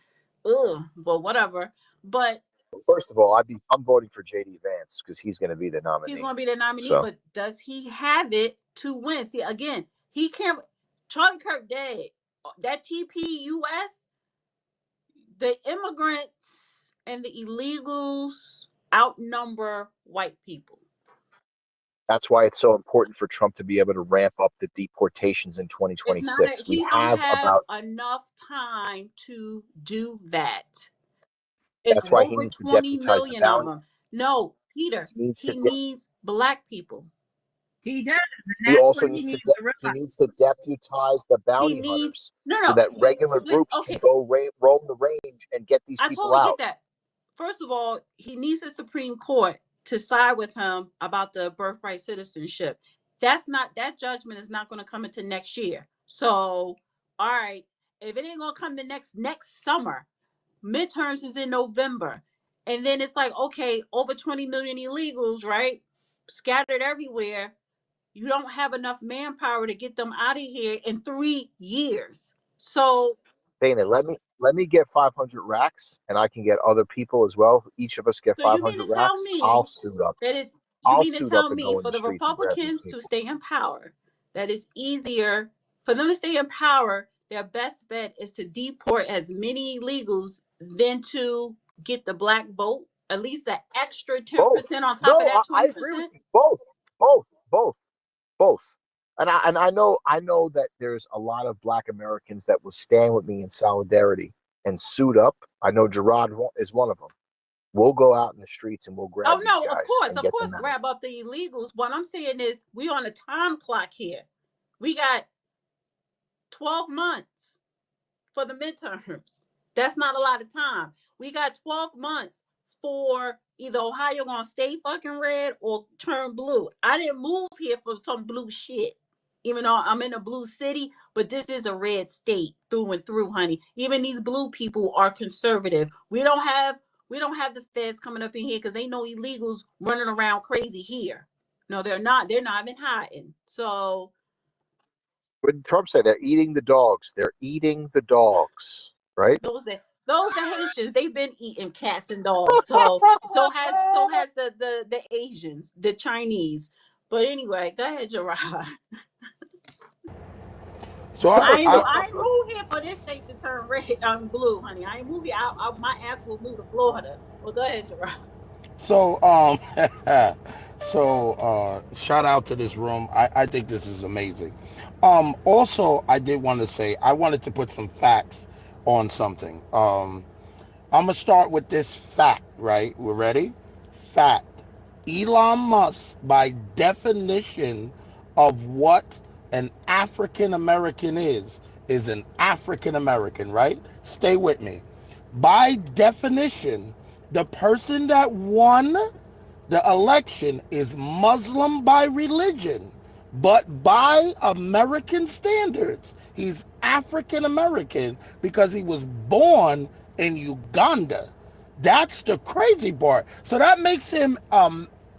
well, whatever. But First of all, I'm voting for JD Vance because he's going to be the he's nominee. going to be the nominee. So But does he have it to win? See, again, he can't. Charlie Kirk dead. That TPUS, the immigrants and the illegals outnumber white people. that's why it's so important for Trump to be able to ramp up the deportations in It's not 2026. We he don't have have about. enough time to do that. It's That's why he over needs to 20 deputize the million of bounty. them. No, Peter, He needs to. he needs black people. He does, and He that's also what he needs needs to he realize. needs to deputize the He bounty needs hunters so no. that regular groups can Okay, go roam the range and get these I people totally get out. that. First of all, he needs the Supreme Court to side with him about the birthright citizenship. That judgment is not going to come into next year. So, all right, if it ain't going to come to next summer, midterms is in November. And then it's like, okay, over 20 million illegals, right? Scattered everywhere. You don't have enough manpower to get them out of here in 3 years. So Dana, let me get 500 racks, and I can get other people as well. Each of us get So you mean 500 to tell racks. I'll me suit up. that is you I'll mean to suit up tell and me go in for the the streets and grab these Republicans to people. stay in power, that is easier for them to stay in power, their best bet is to deport as many illegals than to get the black vote, at least an extra Both. 10% on top of No, that I agree with 20%. you. Both. And I know that there's a lot of Black Americans that will stand with me in solidarity and suit up. I know Gerard is one of them. We'll go out in the streets and we'll grab Oh these no, guys and of get them course, out. grab up the illegals. What I'm saying is we on a time clock here. We got 12 months for the midterms. That's not a lot of time. We got 12 months for either Ohio gonna stay fucking red or turn blue. I didn't move here for some blue shit. Even though I'm in a blue city, but this is a red state through and through, honey. Even these blue people are conservative. We don't have the feds coming up in here because ain't no illegals running around crazy here. No, they're not. They're not even hiding. So What did Trump say? They're eating the dogs. They're eating the dogs, right? those Haitians, they've been eating cats and dogs. So has the Asians, the Chinese. But anyway, go ahead, Gerard. So I ain't moved here for this state to turn red, blue, honey. I ain't moved here. My ass will move to Florida. Well, go ahead, Gerard. so shout out to this room. I think this is amazing. Also I did want to say I wanted to put some facts on something. I'm gonna start with this fact, right? We're ready? Fact. Elon Musk, by definition of what an African American is an African American, right? Stay with me. By definition, the person that won the election is Muslim by religion, but by American standards, he's African American because he was born in Uganda. That's the crazy part. So that makes him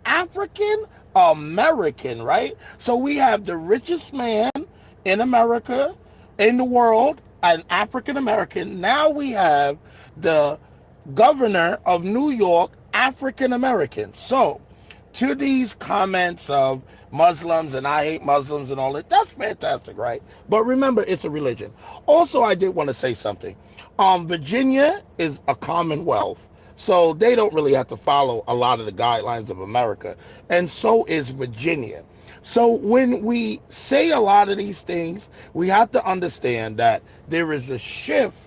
African American, right? So we have the richest man in America, in the world, an African American. Now we have the governor of New York, African American. So, to these comments of Muslims and I hate Muslims and all that, that's fantastic, right? But remember, it's a religion. Also, I did want to say something. Virginia is a commonwealth, so they don't really have to follow a lot of the guidelines of America, and so is Virginia. So when we say a lot of these things, we have to understand that there is a shift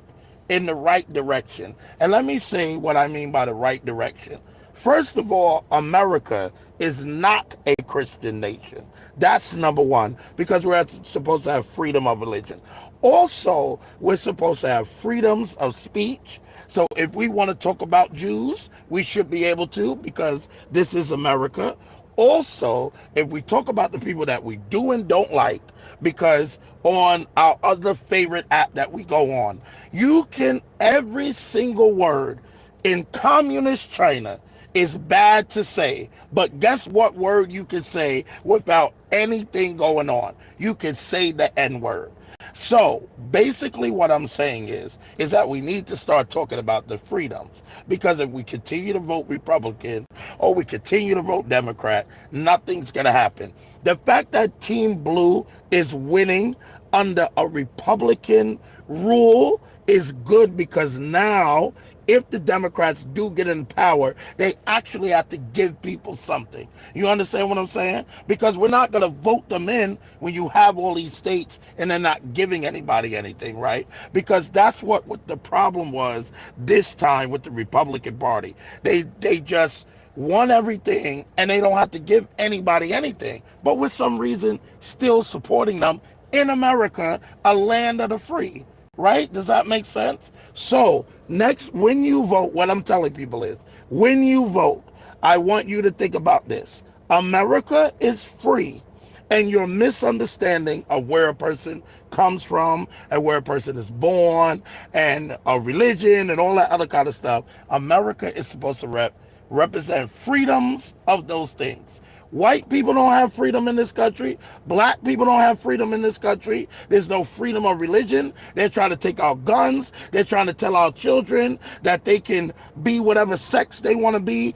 in the right direction. And let me say what I mean by the right direction. First of all, America is not a Christian nation. That's number one, because we're supposed to have freedom of religion. Also, we're supposed to have freedoms of speech. So if we want to talk about Jews, we should be able to, because this is America. Also, if we talk about the people that we do and don't like, because on our other favorite app that we go on, you can, every single word in communist China is bad to say, but guess what word you can say without anything going on? You can say the N word. So basically what I'm saying is that we need to start talking about the freedoms, because if we continue to vote Republican or we continue to vote Democrat, nothing's going to happen. The fact that Team Blue is winning under a Republican rule is good, because now if the Democrats do get in power, they actually have to give people something. You understand what I'm saying? Because we're not going to vote them in when you have all these states and they're not giving anybody anything, right? Because that's what the problem was this time with the Republican Party. They just won everything and they don't have to give anybody anything, but with some reason still supporting them in America, a land of the free. Right? Does that make sense? So, next, when you vote, what I'm telling people is, when you vote, I want you to think about this. America is free, and your misunderstanding of where a person comes from and where a person is born and a religion and all that other kind of stuff, America is supposed to represent freedoms of those things. White people don't have freedom in this country. Black people don't have freedom in this country. There's no freedom of religion. They're trying to take our guns. They're trying to tell our children that they can be whatever sex they want to be.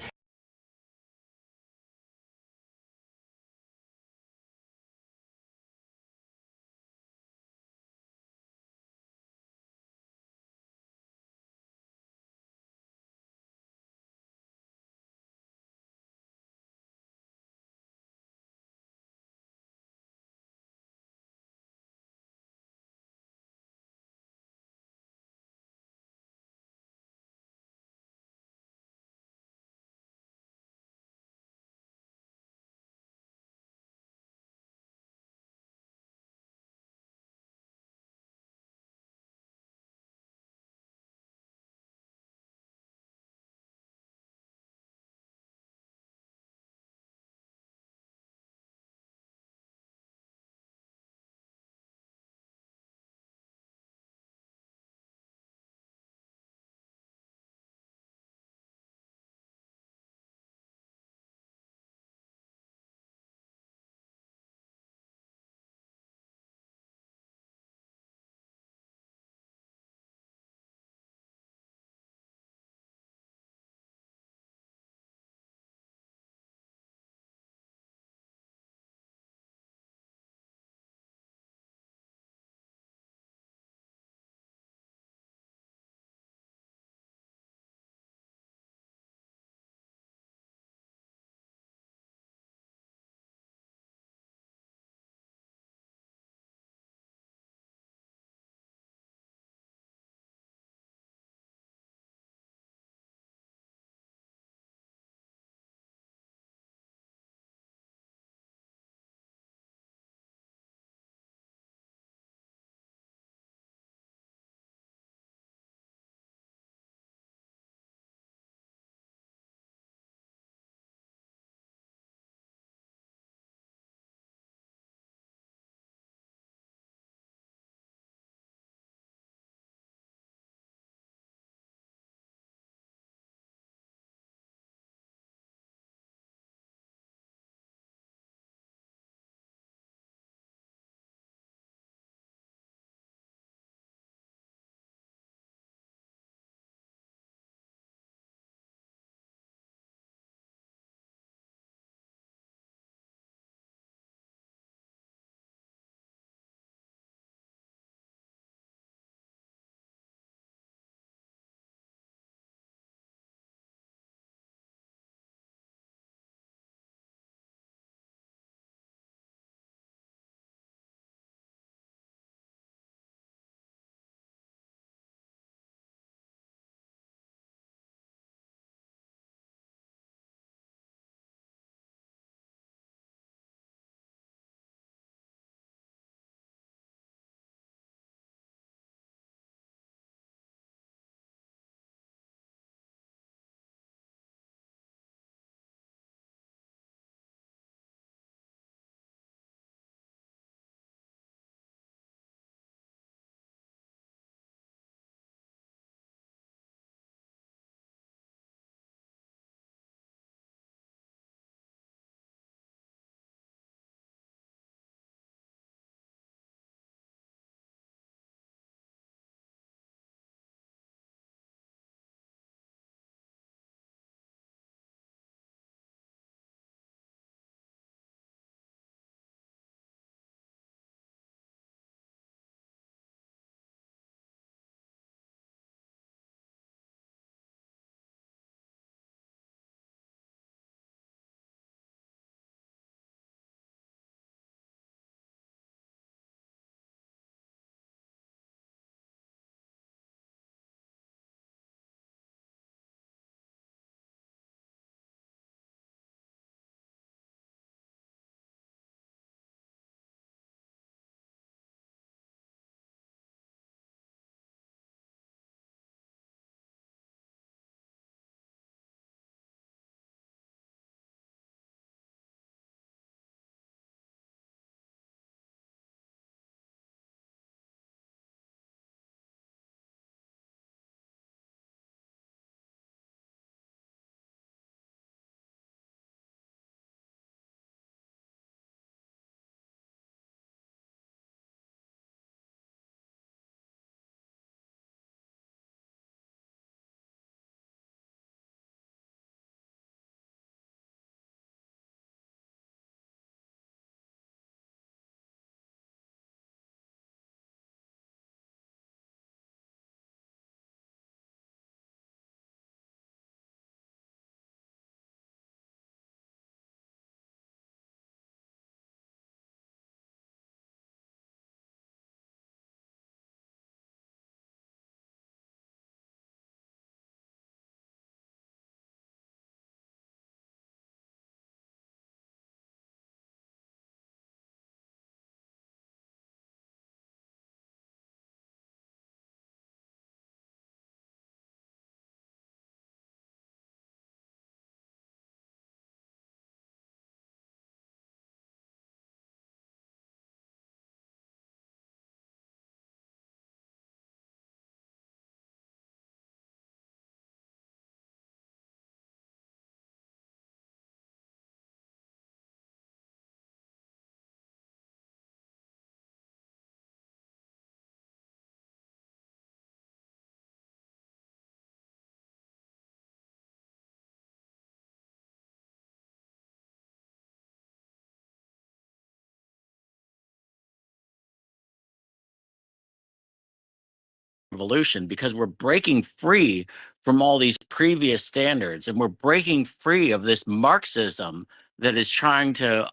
revolution because we're breaking free from all these previous standards and we're breaking free of this Marxism that is trying to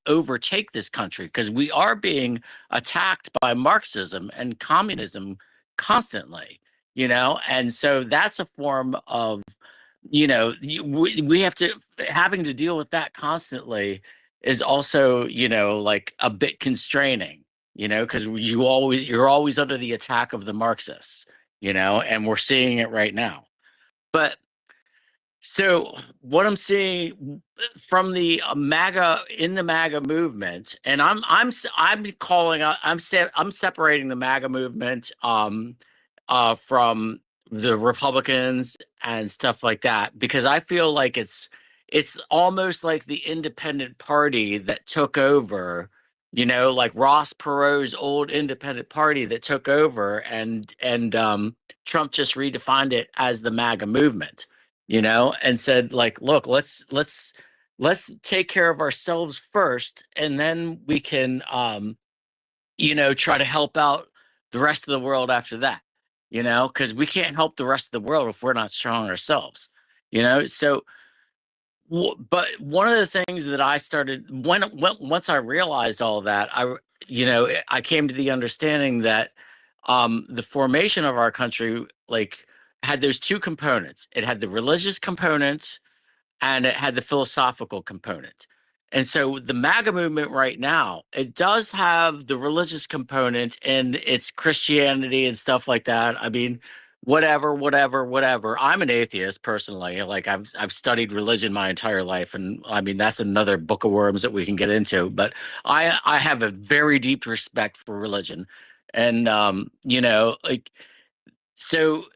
overtake this country because we are being attacked by Marxism and communism constantly, and so that's a form of, we have to having to deal with that constantly is also, like a bit constraining, because you're always under the attack of the Marxists, and we're seeing it right now. But so what I'm seeing from the MAGA movement, and I'm separating the MAGA movement from the Republicans and stuff like that because I feel like it's almost like the independent party that took over, like Ross Perot's old independent party that took over, and Trump just redefined it as the MAGA movement. And said like, look, let's take care of ourselves first, and then we can, try to help out the rest of the world after that, because we can't help the rest of the world if we're not strong ourselves, So, but one of the things that I started once I realized all of that, I came to the understanding that the formation of our country, like, had those two components. It had the religious component and it had the philosophical component. And so the MAGA movement right now, it does have the religious component and its Christianity and stuff like that. I mean, whatever. I'm an atheist personally. Like I've studied religion my entire life. And I mean, that's another book of worms that we can get into. But I have a very deep respect for religion. And, so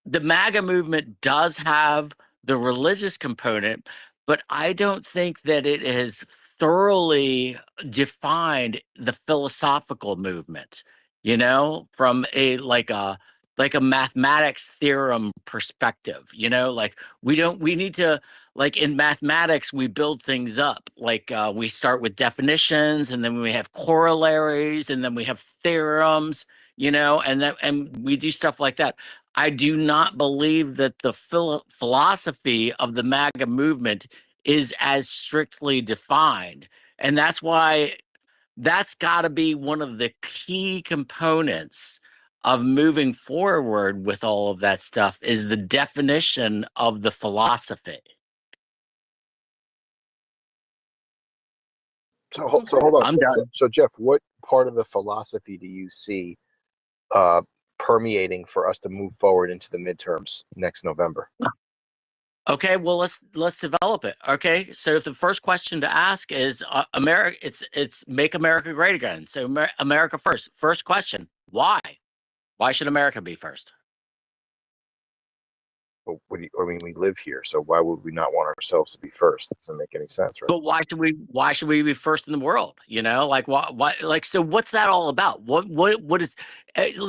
the MAGA movement does have the religious component, but I don't think that it has thoroughly defined the philosophical movement, from a mathematics theorem perspective, like we need to, like in mathematics, we build things up. Like we start with definitions and then we have corollaries and then we have theorems, and we do stuff like that. I do not believe that the philosophy of the MAGA movement is as strictly defined. And that's why that's got to be one of the key components of moving forward with all of that stuff is the definition of the philosophy. So hold on. I'm done. So Jeff, what part of the philosophy do you see permeating for us to move forward into the midterms next November? Okay, well let's develop it. Okay, so if the first question to ask is America, it's make America great again. So America first. First question: why? Why should America be first? Well, we live here, so why would we not want ourselves to be first? It doesn't make any sense, right? But why should we be first in the world? Like why like, so what's that all about? What is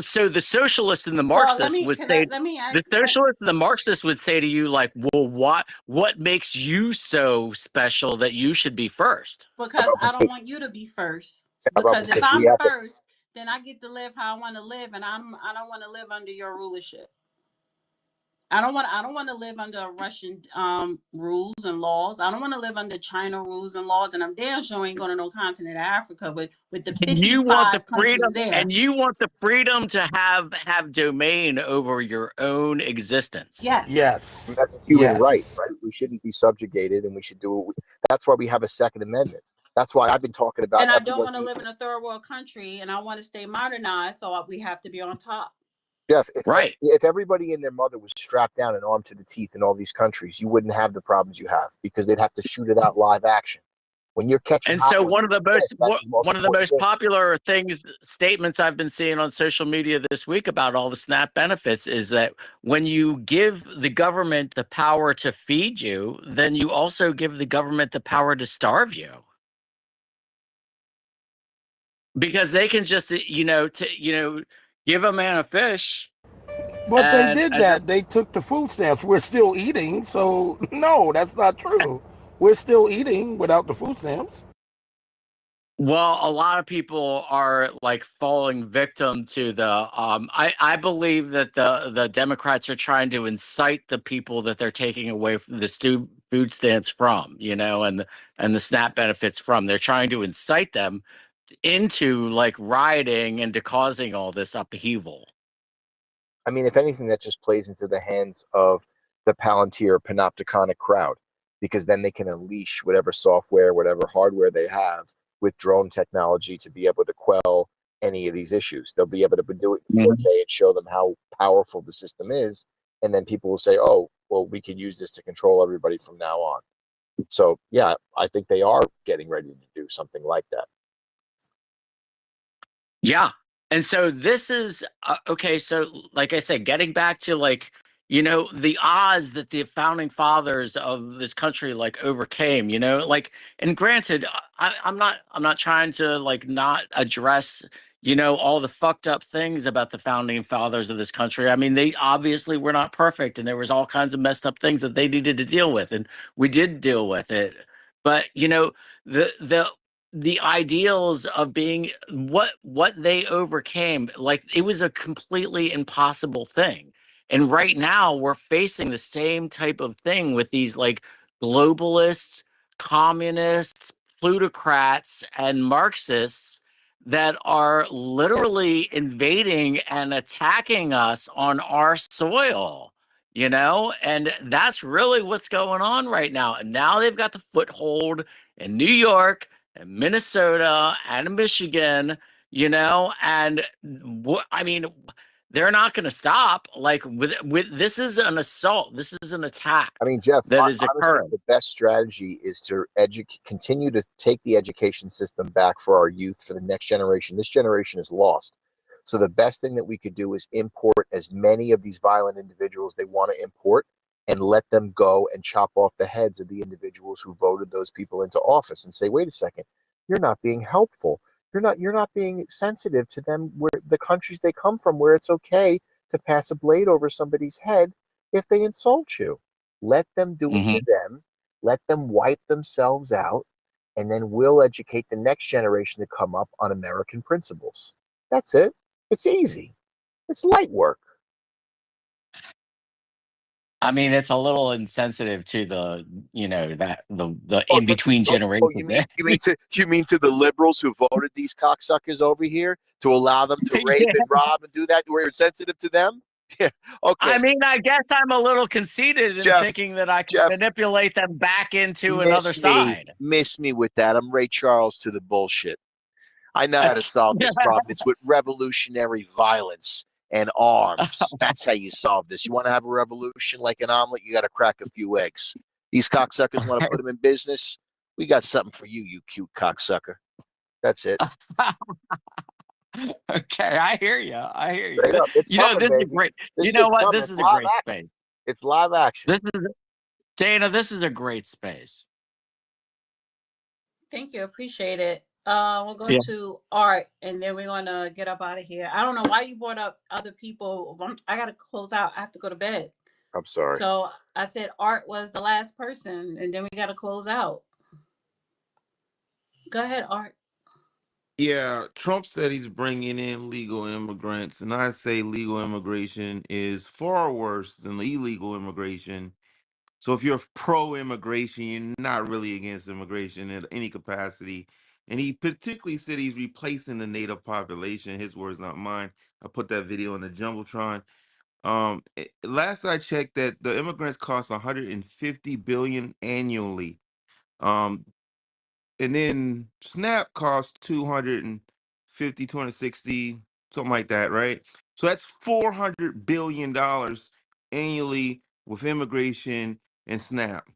so the socialist and the Marxist would say, let me ask, the socialist and the Marxist would say to you like, well, what makes you so special that you should be first? because I don't want you to be first. Because if I'm first, then I get to live how I want to live, and I don't want to live under your rulership. I don't want to live under Russian rules and laws. I don't want to live under China rules and laws, and I'm damn sure ain't going to no continent of Africa with the 55 countries there. And you want the freedom to have domain over your own existence. Yes. I mean, that's a human right? We shouldn't be subjugated, and we should do it. That's why we have a Second Amendment. That's why I've been talking about. And I don't want to live in a third world country, and I want to stay modernized, so we have to be on top. Jeff, if everybody and their mother was strapped down and armed to the teeth in all these countries, you wouldn't have the problems you have because they'd have to shoot it out live action. When you're catching, and so one of the most popular statements I've been seeing on social media this week about all the SNAP benefits is that when you give the government the power to feed you, then you also give the government the power to starve you. Because they can just, give a man a fish. But they did that. They took the food stamps. We're still eating. So, no, that's not true. We're still eating without the food stamps. Well, a lot of people are like falling victim to the I believe that the Democrats are trying to incite the people that they're taking away from the food stamps from, and the SNAP benefits from. They're trying to incite them into like rioting and to causing all this upheaval. I mean, if anything, that just plays into the hands of the Palantir panopticonic crowd, because then they can unleash whatever software, whatever hardware they have with drone technology to be able to quell any of these issues. They'll be able to do it in 4K and show them how powerful the system is. And then people will say, oh, well, we can use this to control everybody from now on. So, yeah, I think they are getting ready to do something like that. Yeah. And so this is okay. So, like I said, getting back to the odds that the founding fathers of this country like overcame, and granted, I'm not trying to like not address, all the fucked up things about the founding fathers of this country. I mean, they obviously were not perfect and there was all kinds of messed up things that they needed to deal with. And we did deal with it. But, the ideals of being what they overcame, like it was a completely impossible thing. And right now we're facing the same type of thing with these like globalists, communists, plutocrats, and Marxists that are literally invading and attacking us on our soil, and that's really what's going on right now. And now they've got the foothold in New York and Minnesota and Michigan, and I mean, they're not going to stop. Like with this is an assault. This is an attack I mean, Jeff, that is honestly, occurring. the best strategy is to continue to take the education system back for our youth, for the next generation. This generation is lost. So the best thing that we could do is import as many of these violent individuals they want to import and let them go and chop off the heads of the individuals who voted those people into office and say, wait a second, you're not being helpful. You're not being sensitive to them, where the countries they come from, where it's okay to pass a blade over somebody's head if they insult you. Let them do it to them. Let them wipe themselves out, and then we'll educate the next generation to come up on American principles. That's it. It's easy. It's light work. I mean, it's a little insensitive to the, that the Oh, in between generation. you mean to the liberals who voted these cocksuckers over here to allow them to rape and rob and do that? We're insensitive to them? Yeah. Okay. I mean, I guess I'm a little conceited in Jeff, thinking that I can Jeff, manipulate them back into another miss me. side. Miss me with that. I'm Ray Charles to the bullshit. I know how to solve this problem. It's with revolutionary violence and arms. That's how you solve this. You want to have a revolution like an omelet, you got to crack a few eggs. These cocksuckers want to put them in business. We got something for you, you cute cocksucker. That's it. Okay, I hear you. I hear you. Straight up. It's coming, This is a baby. great. This You know shit's what? coming. This It's is a live great action. space. It's live action. This is Dana. This is a great space. Thank you. Appreciate it. We'll go Yeah. to Art and then we're gonna get up out of here. I don't know why you brought up other people. I gotta close out. I have to go to bed. I'm sorry. So I said Art was the last person, and then we gotta close out. Go ahead, Art. Yeah, Trump said he's bringing in legal immigrants, and I say legal immigration is far worse than illegal immigration. So if you're pro-immigration, you're not really against immigration in any capacity. And he particularly said he's replacing the native population. His words, not mine. I put that video in the jumbotron. Last I checked, that the immigrants cost 150 billion annually. Um, and then SNAP costs 250, 260, something like that, right? So that's $400 billion annually with immigration and SNAP.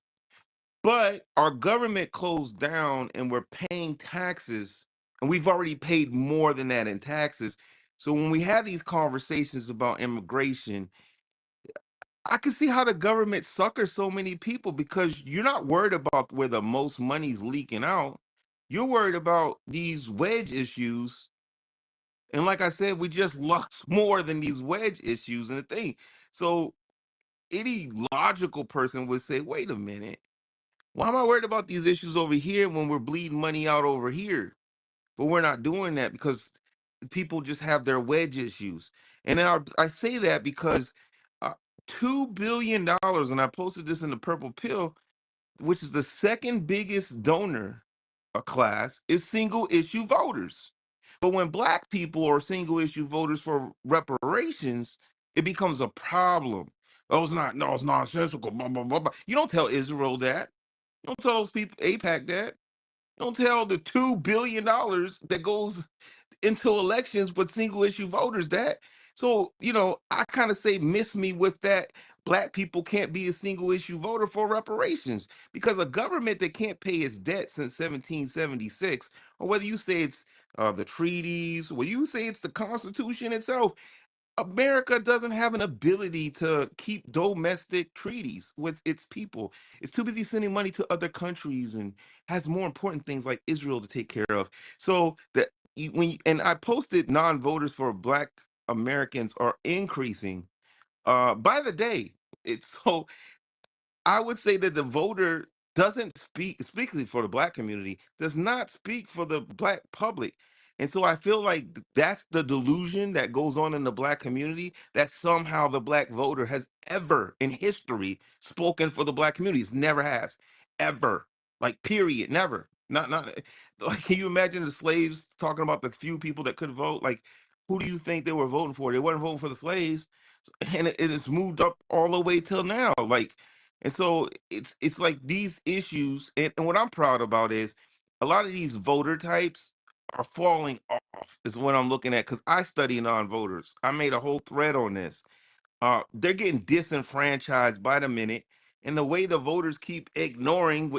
But our government closed down and we're paying taxes, and we've already paid more than that in taxes. So when we have these conversations about immigration, I can see how the government suckers so many people, because you're not worried about where the most money's leaking out. You're worried about these wedge issues. And like I said, we just lost more than these wedge issues and the thing. So any logical person would say, wait a minute, why am I worried about these issues over here when we're bleeding money out over here? but we're not doing that because people just have their wedge issues. And I say that because $2 billion, and I posted this in the Purple Pill, which is the second biggest donor class, is single issue voters. But when black people are single issue voters for reparations, it becomes a problem. Oh, it's not, no, it's nonsensical. Blah, blah, blah, blah. You don't tell Israel that. You don't tell those people, APAC, that. You don't tell the $2 billion that goes into elections with single issue voters that. So, I kind of say miss me with that. Black people can't be a single issue voter for reparations because a government that can't pay its debt since 1776, or whether you say it's the treaties, whether you say it's the Constitution itself, America doesn't have an ability to keep domestic treaties with its people. It's too busy sending money to other countries and has more important things like Israel to take care of. So that and I posted non-voters for Black Americans are increasing by the day. It's so I would say that the voter doesn't speaking for the black community, does not speak for the black public. And so I feel like that's the delusion that goes on in the black community, that somehow the black voter has ever in history spoken for the black communities. Never has. Ever. Like period. Never. Not like, can you imagine the slaves talking about the few people that could vote? Like, who do you think they were voting for? They weren't voting for the slaves. And it has moved up all the way till now. Like, and so it's like these issues, and what I'm proud about is a lot of these voter types are falling off, is what I'm looking at, because I study non-voters. I made a whole thread on this. They're getting disenfranchised by the minute, and the way the voters keep ignoring,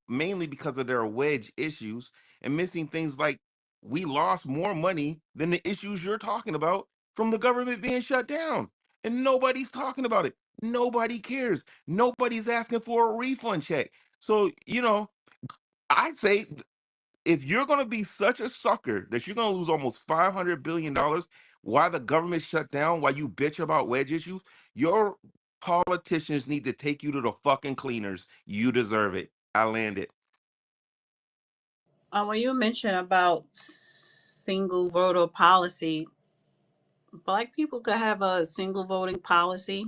mainly because of their wedge issues and missing things like we lost more money than the issues you're talking about from the government being shut down, and nobody's talking about it. Nobody cares. Nobody's asking for a refund check. So I say if you're going to be such a sucker that you're going to lose almost $500 billion while the government shut down, while you bitch about wedge issues, your politicians need to take you to the fucking cleaners. You deserve it. I land it. When you mentioned about single voter policy, black people could have a single voting policy,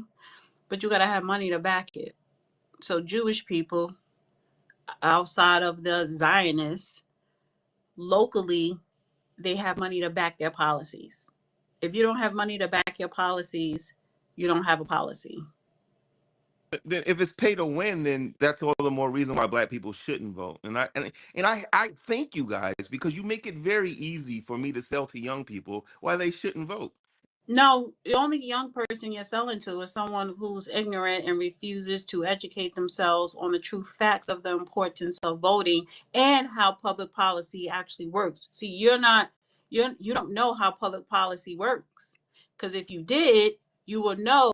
but you got to have money to back it. So Jewish people outside of the Zionists, locally, they have money to back their policies. If you don't have money to back your policies, you don't have a policy. Then if it's pay to win, then that's all the more reason why black people shouldn't vote. And I thank you guys because you make it very easy for me to sell to young people why they shouldn't vote. No, the only young person you're selling to is someone who's ignorant and refuses to educate themselves on the true facts of the importance of voting and how public policy actually works. See, you don't know how public policy works. Because if you did, you would know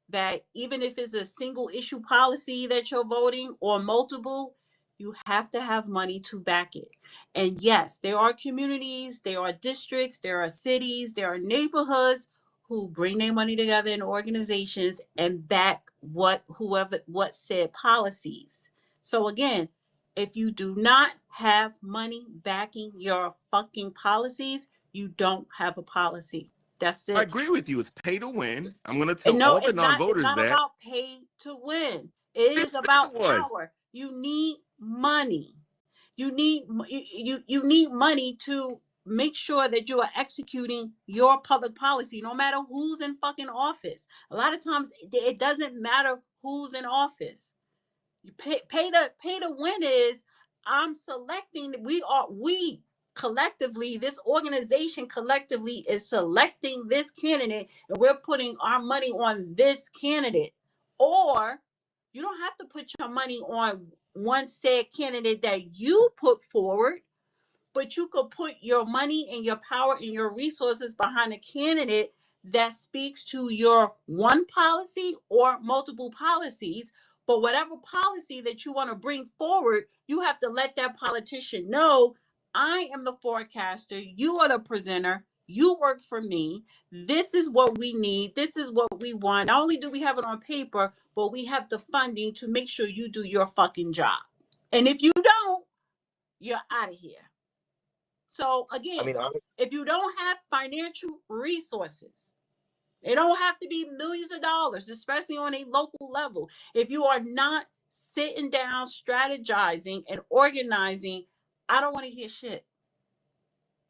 that even if it's a single issue policy that you're voting or multiple, you have to have money to back it. And yes, there are communities, there are districts, there are cities, there are neighborhoods who bring their money together in organizations and back what said policies. So again, if you do not have money backing your fucking policies, you don't have a policy. That's I it. agree with you. It's pay to win. I'm going to And tell no, all the it's non-voters not that. about pay to win. It They is said it about was. power. You need money. You need money to make sure that you are executing your public policy, no matter who's in fucking office. A lot of times it doesn't matter who's in office. You pay to win is I'm selecting. We collectively, this organization collectively is selecting this candidate, and we're putting our money on this candidate. Or you don't have to put your money on one said candidate that you put forward, but you could put your money and your power and your resources behind a candidate that speaks to your one policy or multiple policies. But whatever policy that you want to bring forward, you have to let that politician know I am the forecaster, you are the presenter, you work for me. This is what we need, this is what we want. Not only do we have it on paper, but we have the funding to make sure you do your fucking job. And if you don't, you're out of here. So I again, mean, if you don't have financial resources, it don't have to be millions of dollars, especially on a local level. If you are not sitting down, strategizing, and organizing, I don't want to hear shit.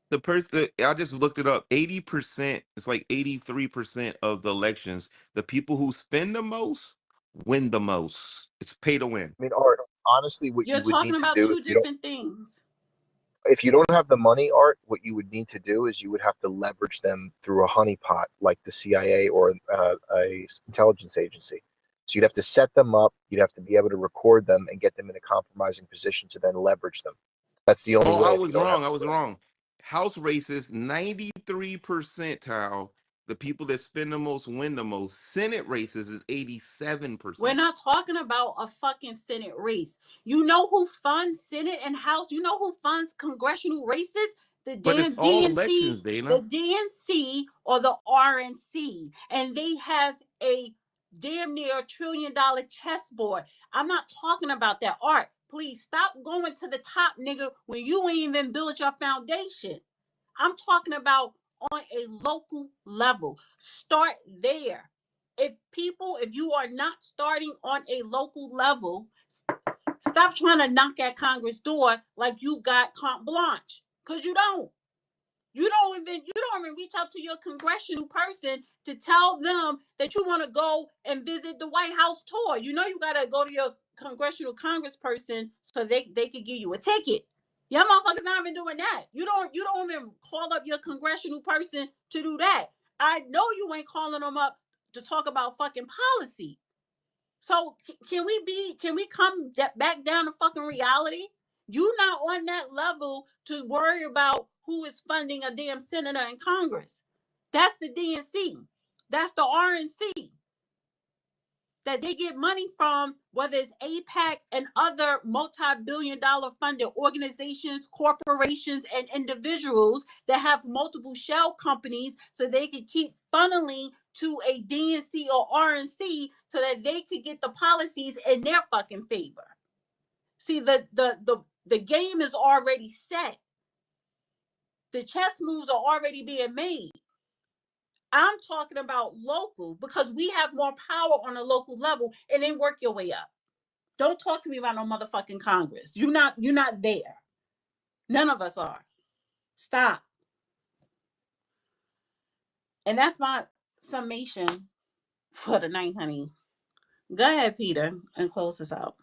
The person I just looked it up, 80%, it's like 83% of the elections, the people who spend the most win the most. It's pay to win. I mean, Art, honestly, what You're you would talking need to about do two different things. if you don't have the money, Art, what you would need to do is you would have to leverage them through a honeypot like the CIA or a intelligence agency. So you'd have to set them up. You'd have to be able to record them and get them in a compromising position to then leverage them. That's the only Oh, way I if you was don't have wrong. I the was money. wrong. House races, 93 percentile. The people that spend the most win the most. Senate races is We're 87%. not talking about a fucking Senate race. You know who funds Senate and House? You know who funds congressional races? The But it's damn all DNC, elections, Dana. the DNC or the RNC. And they have a damn near $1 trillion chessboard. I'm not talking about that. Art, please stop going to the top, nigga, when you ain't even built your foundation. I'm talking about on a local level. Start there. If you are not starting on a local level, stop trying to knock at Congress door like you got carte blanche, because you don't. You don't even reach out to your congressional person to tell them that you want to go and visit the White House tour. You know you gotta go to your congressional congressperson so they could give you a ticket. Y'all motherfuckers not even doing that. You don't even call up your congressional person to do that. I know you ain't calling them up to talk about fucking policy. So can we come back down to fucking reality? You not on that level to worry about who is funding a damn senator in Congress. That's the DNC. That's the RNC that they get money from, whether it's APAC and other multi-billion-dollar funded organizations, corporations, and individuals that have multiple shell companies so they could keep funneling to a DNC or RNC so that they could get the policies in their fucking favor. See, the game is already set. The chess moves are already being made. I'm talking about local because we have more power on a local level, and then work your way up. Don't talk to me about no motherfucking Congress. You're not there. None of us are. Stop. And that's my summation for the night, honey. Go ahead, Peter, and close us out.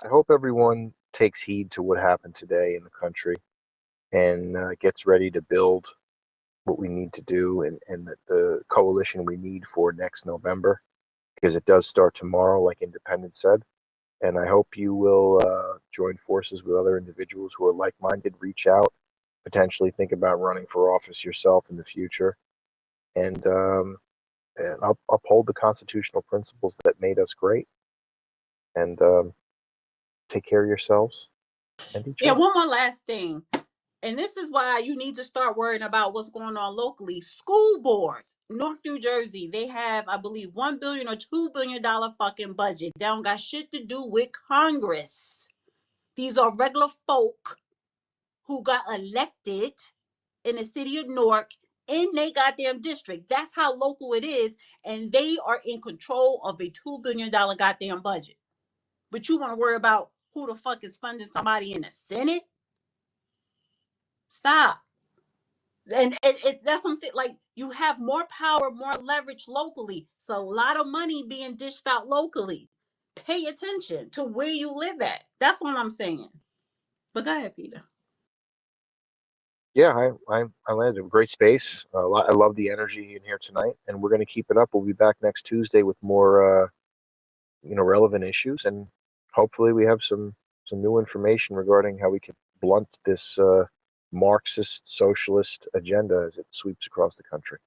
I hope everyone takes heed to what happened today in the country and gets ready to build what we need to do and the coalition we need for next November, because it does start tomorrow, like Independence said. And I hope you will join forces with other individuals who are like-minded, reach out, potentially think about running for office yourself in the future, and uphold the constitutional principles that made us great, and take care of yourselves and each Yeah, other. one more last thing. And this is why you need to start worrying about what's going on locally. School boards, North New Jersey, they have, I believe, $1 billion or $2 billion fucking budget. They don't got shit to do with Congress. These are regular folk who got elected in the city of Newark in their goddamn district. That's how local it is. And they are in control of a $2 billion goddamn budget. But you want to worry about who the fuck is funding somebody in the Senate? Stop. And that's what I'm saying. Like, you have more power, more leverage locally. So a lot of money being dished out locally. Pay attention to where you live at. That's what I'm saying. But go ahead, Peter. Yeah, I landed a great space. I love the energy in here tonight, and we're going to keep it up. We'll be back next Tuesday with more, relevant issues, and hopefully we have some new information regarding how we can blunt this Marxist socialist agenda as it sweeps across the country.